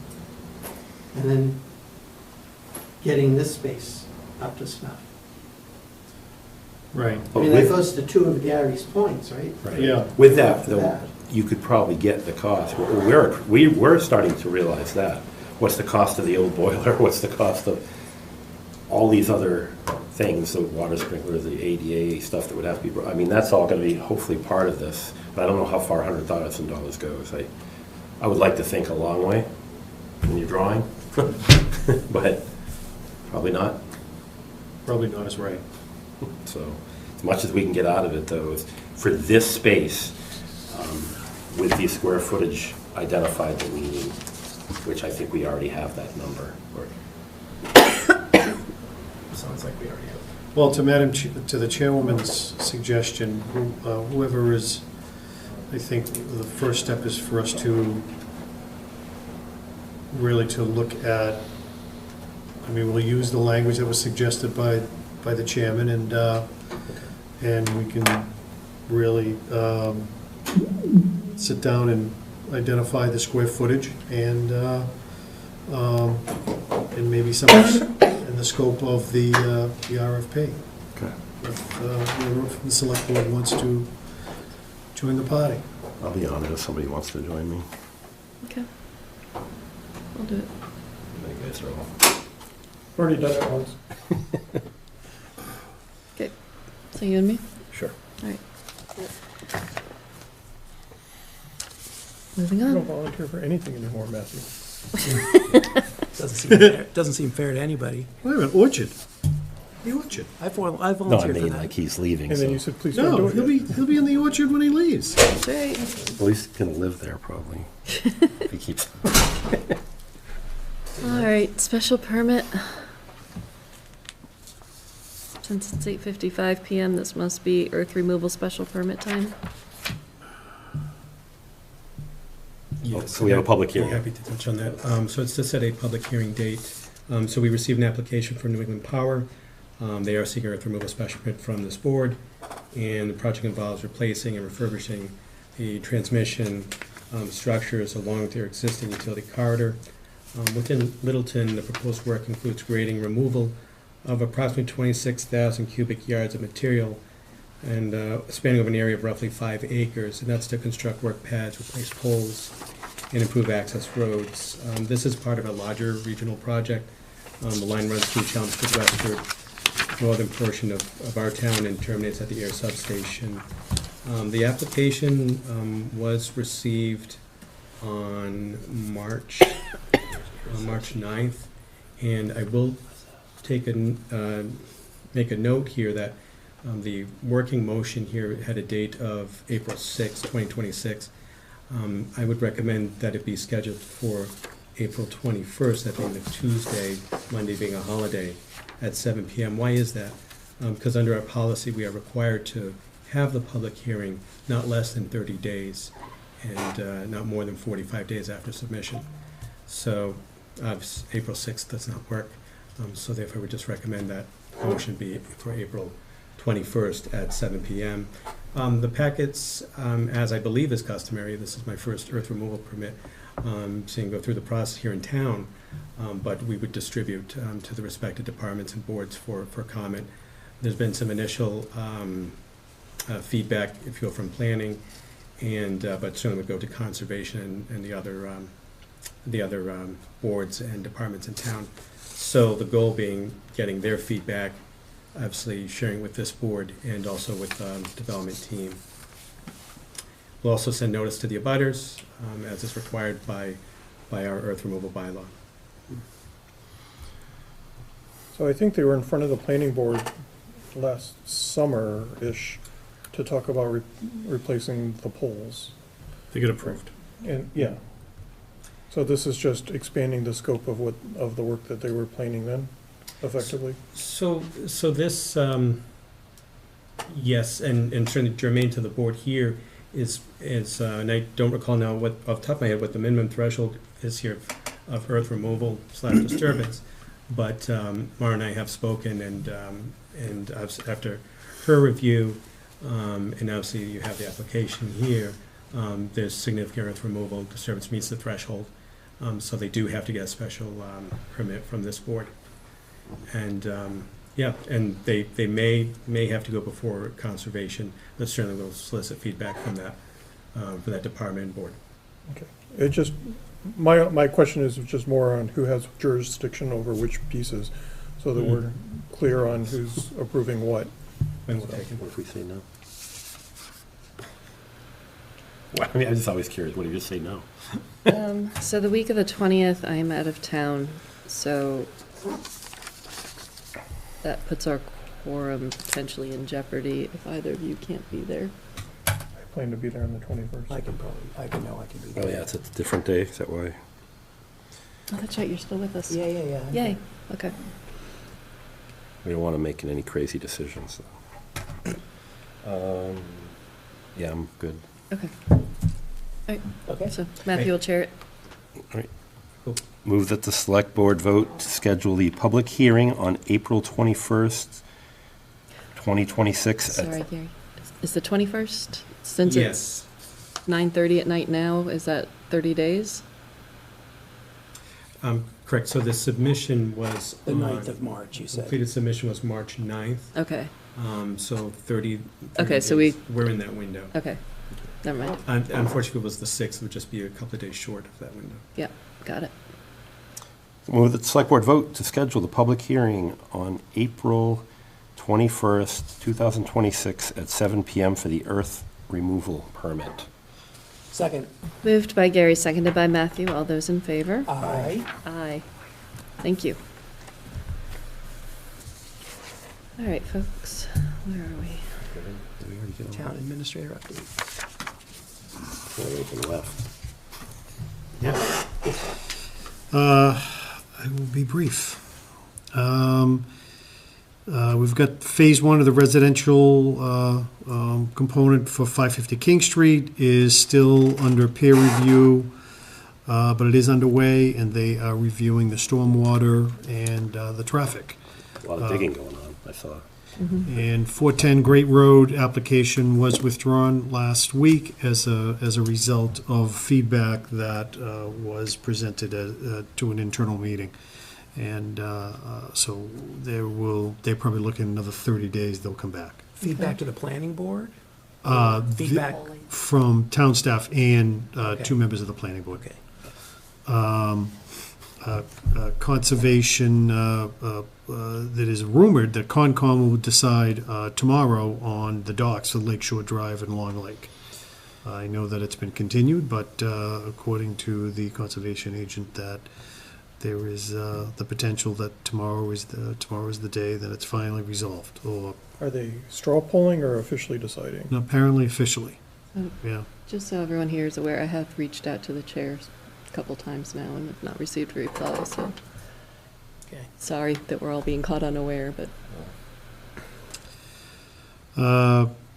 And then getting this space up to snuff. right, I mean, that goes to two of Gary's points, right? Right. yeah. With that, After though, that. you could probably get the cost. We're starting to realize that. What's the cost of the old boiler? What's the cost of all these other things, the water sprinklers, the ADA stuff that would have to be, I mean, that's all gonna be hopefully part of this, but I don't know how far $100,000 goes. I would like to think a long way when you're drawing, but probably not. Probably not as right. So, as much as we can get out of it, though, is for this space, with the square footage identified that we need, which I think we already have that number, or sounds like we already have. Well, to the chairwoman's suggestion, whoever is, I think the first step is for us to really to look at, I mean, we'll use the language that was suggested by the chairman, and we can really sit down and identify the square footage and maybe some in the scope of the RFP. Okay. If whoever from the select board wants to join the party. I'll be honored if somebody wants to join me. Okay. I'll do it. You guys are all. Already done it once. Okay. So you and me? Sure. All right. Moving I don't on. volunteer for anything anymore, Matthew. Doesn't seem fair to anybody. Wait a minute, Orchard. The Orchard. I No, I volunteered for mean, that. like, he's leaving, And so then you said, please don't No, do it. he'll be in the Orchard when he leaves. That's right. at least he's gonna live there, probably. If he keeps. All right, special permit. Since it's 8:55 PM, this must be earth removal special permit time. Yes, So we have a public I'd hearing. be happy to touch on that. So it's to set a public hearing date. So we received an application from New England Power. They are seeking earth removal special permit from this board, and the project involves replacing and refurbishing the transmission structures along their existing utility corridor. Within Littleton, the proposed work includes grading removal of approximately 26,000 cubic yards of material and spanning over an area of roughly 5 acres, and that's to construct work pads, replace poles, and improve access roads. This is part of a larger regional project. The line runs through Chelmsford westward, northern portion of our town, and terminates at the air substation. The application was received on March 9th, and I will make a note here that the working motion here had a date of April 6, 2026. I would recommend that it be scheduled for April 21st, that being the Tuesday, Monday being a holiday, at 7 PM. Why is that? Because under our policy, we are required to have the public hearing not less than 30 days and not more than 45 days after submission. So April 6th does not work. So therefore, we just recommend that motion be for April 21st at 7 PM. The packets, as I believe is customary, this is my first earth removal permit, seeing go through the process here in town, but we would distribute to the respective departments and boards for comment. There's been some initial feedback, if you will, from planning, and but certainly would go to conservation and the other boards and departments in town. So the goal being getting their feedback, obviously sharing with this board and also with the development team. We'll also send notice to the abutters, as is required by our earth removal bylaw. So I think they were in front of the planning board last summer-ish to talk about replacing the poles. They get approved. And, yeah. So this is just expanding the scope of the work that they were planning then, effectively? So this, yes, and certainly germane to the board here is, and I don't recall now what, off the top of my head, what the minimum threshold is here of earth removal / disturbance. But Mara and I have spoken, and after her review, and obviously you have the application here, there's significant earth removal disturbance meets the threshold. So they do have to get a special permit from this board. And yeah, and they may have to go before conservation, but certainly we'll solicit feedback from that department and board. Okay. It just, my question is just more on who has jurisdiction over which pieces, so that we're clear on who's approving what. And we'll take it. What if we say no? Well, I mean, I'm just always curious, what if you just say no? So the week of the 20th, I'm out of town, so that puts our quorum potentially in jeopardy if either of you can't be there. I plan to be there on the 21st. I can be there. Oh, yeah, it's a different day, is that why? Oh, that's right, you're still with us. Yeah. Yay, okay. We don't want to make any crazy decisions. Yeah, I'm good. Okay. All right, Okay. so Matthew will chair it. All right. Move that the select board vote to schedule the public hearing on April 21st, 2026. Sorry, Gary. Is the 21st? Since Yes. it's 9:30 at night now, is that 30 days? Correct, so the submission was. The 9th of March, you said. Completed submission was March 9th, Okay, so 30 Okay, so days. We're in that window. okay. Never mind. Unfortunately, if it was the 6th, it would just be a couple of days short of that window. Yeah, got it. Move that the select board vote to schedule the public hearing on April 21st, 2026 at 7 PM for the earth removal permit. Second. Moved by Gary, seconded by Matthew. All those in favor? Aye. Aye. Thank you. All right, folks, where are we? Town administrator update. Anything left? I will be brief. We've got phase 1 of the residential component for 550 King Street is still under peer review, but it is underway, and they are reviewing the stormwater and the traffic. A lot of digging going on, I saw. And 410 Great Road application was withdrawn last week as a result of feedback that was presented to an internal meeting. And so they're probably looking at another 30 days, they'll come back. Feedback to the planning board? Feedback? From town staff and 2 members of the planning board. Okay. Conservation, that is rumored that Concom will decide tomorrow on the docks of Lakeshore Drive and Long Lake. I know that it's been continued, but according to the conservation agent, that there is the potential that tomorrow is the day that it's finally resolved, or Are they straw polling or officially deciding? apparently officially. Yeah. Just so everyone here is aware, I have reached out to the chairs a couple times now and have not received a reply, so Okay. sorry that we're all being caught unaware, but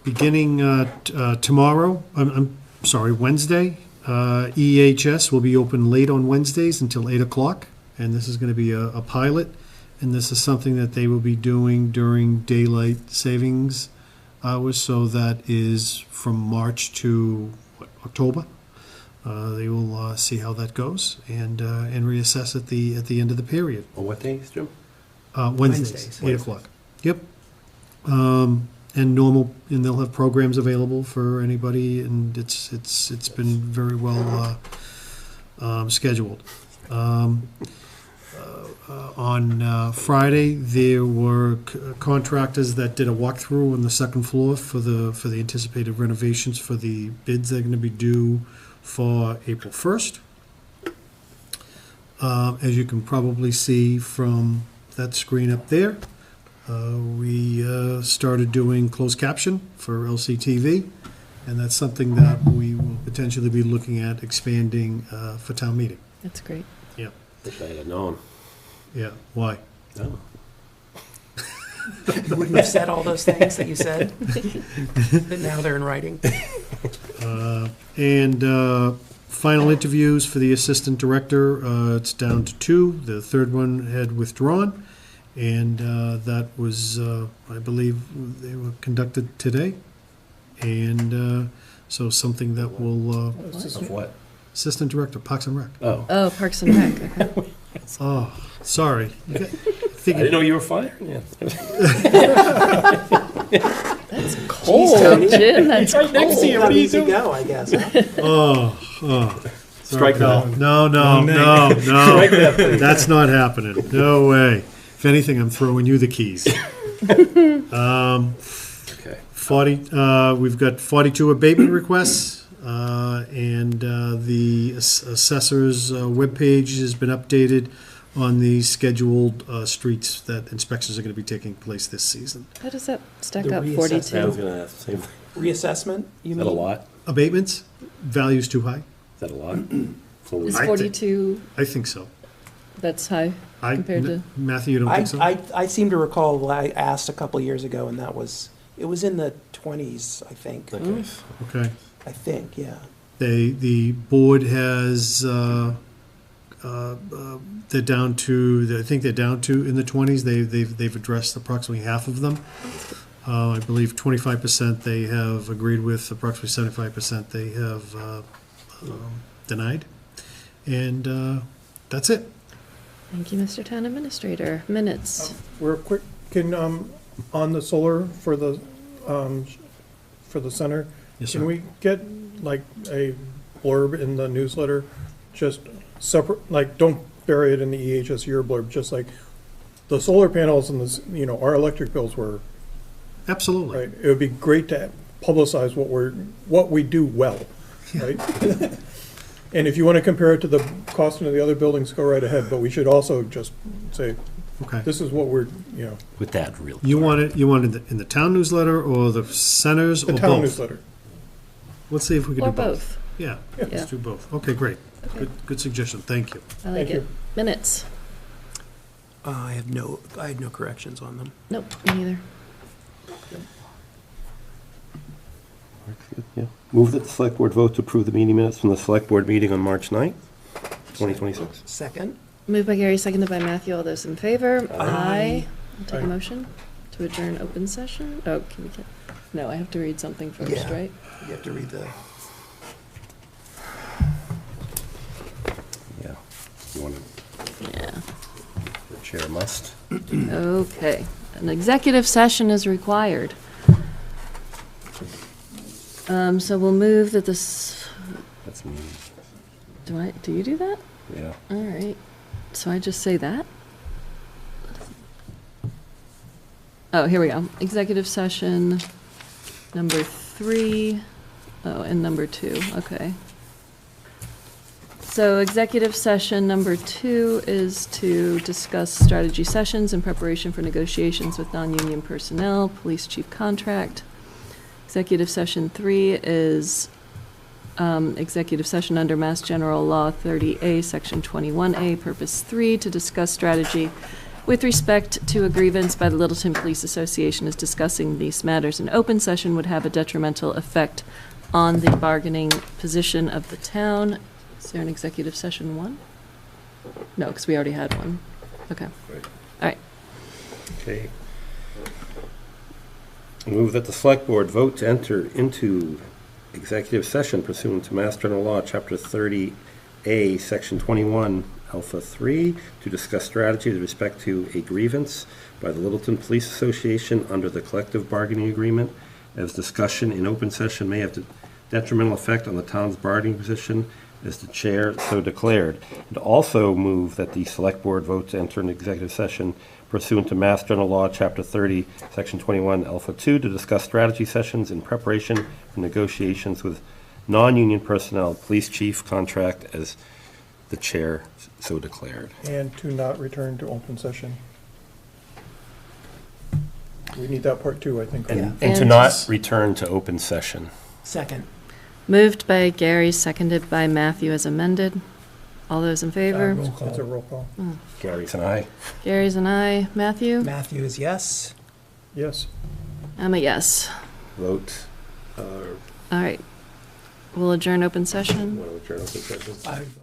Beginning tomorrow, I'm sorry, Wednesday, EHS will be open late on Wednesdays until 8 o'clock, and this is going to be a pilot, and this is something that they will be doing during daylight savings hours, so that is from March to October. They will see how that goes and reassess at the end of the period. On what days, Jim? Wednesdays, 8 o'clock. Yep. And they'll have programs available for anybody, and it's been very well scheduled. On Friday, there were contractors that did a walkthrough on the second floor for the anticipated renovations for the bids that are going to be due for April 1st. As you can probably see from that screen up there, we started doing closed caption for LCTV, and that's something that we will potentially be looking at expanding for town meeting. That's great. Yeah. Wish I had known. Yeah, why? No. You wouldn't have said all those things that you said, but now they're in writing. And final interviews for the assistant director, it's down to 2. The third one had withdrawn, and that was, I believe, they were conducted today. And so something that will, Of what? assistant director, Parks and Rec. Oh. Oh, Parks and Rec, okay. Oh, sorry. I didn't know you were fired. Yeah. That's cold, Jim, that's cold. How easy go, I guess. Oh. Strike Sorry, that. No, Strike that, please. That's not happening. No way. If anything, I'm throwing you the keys. Okay. 40, we've got 42 abatement requests, and the assessor's webpage has been updated on the scheduled streets that inspections are going to be taking place this season. How does that stack The up, reassessment. 42? I was going to ask the same thing. Reassessment, you Is mean? that a lot? Abatements, values too high? Is that a lot? Is I think- 42, I think so. that's high compared to? Matthew, you don't think so? I seem to recall I asked a couple of years ago, and it was in the 20s, I think. Okay. Okay. I think, yeah. The board has, they're down to, I think they're down to in the 20s. They've addressed approximately half of them. I believe 25% they have agreed with, approximately 75% they have denied. And that's it. Thank you, Mr. Town Administrator. Minutes. Real quick, can, on the solar for the center, Yes, can sir. we get like a blurb in the newsletter, just separate, like, don't bury it in the EHS year blurb, just like the solar panels and the, our electric bills were, Absolutely. right? It would be great to publicize what we do well, right? And if you want to compare it to the cost of the other buildings, go right ahead, but we should also just say, Okay. this is what we're, With that, real. You want it in the town newsletter or the centers or the both? town newsletter. Let's see if we can Or do both. both. Yeah, Yeah. let's do both. Okay, great. Okay. Good suggestion. Thank you. I like Thank it. you. Minutes. I had no corrections on them. Nope, me neither. Yeah. Move that the select board vote to approve the meeting minutes from the select board meeting on March 9th, 2026. Second? Moved by Gary, seconded by Matthew. All those in favor? Aye. I'll take a Aye. motion to adjourn open session. Oh, can we get, no, I have to read something first, Yeah. right? You have to read the, Yeah. You want to, Yeah. the chair must. Okay. An executive session is required. So we'll move that this, That's me. do you do that? Yeah. All right. So I just say that? Oh, here we go. Executive session number 3. Oh, and number 2. Okay. So executive session number 2 is to discuss strategy sessions in preparation for negotiations with non-union personnel, police chief contract. Executive session 3 is executive session under Mass General Law 30A, Section 21A, Purpose 3, to discuss strategy with respect to a grievance by the Littleton Police Association, as discussing these matters in open session would have a detrimental effect on the bargaining position of the town. Is there an executive session 1? No, because we already had one. Okay. Right. All right. Okay. Move that the select board vote to enter into executive session pursuant to Mass General Law, Chapter 30A, Section 21, Alpha 3, to discuss strategy with respect to a grievance by the Littleton Police Association under the collective bargaining agreement, as discussion in open session may have detrimental effect on the town's bargaining position as the chair so declared. And also move that the select board vote to enter an executive session pursuant to Mass General Law, Chapter 30, Section 21, Alpha 2, to discuss strategy sessions in preparation for negotiations with non-union personnel, police chief contract as the chair so declared. And to not return to open session. We need that part too, I think. And to not return to open session. Second. Moved by Gary, seconded by Matthew as amended. All those in favor? Roll call. That's a roll call. Gary's and I. Gary's an aye. Matthew? Matthew is yes. Yes. I'm a yes. Vote. All right. We'll adjourn open session. Want to adjourn open session?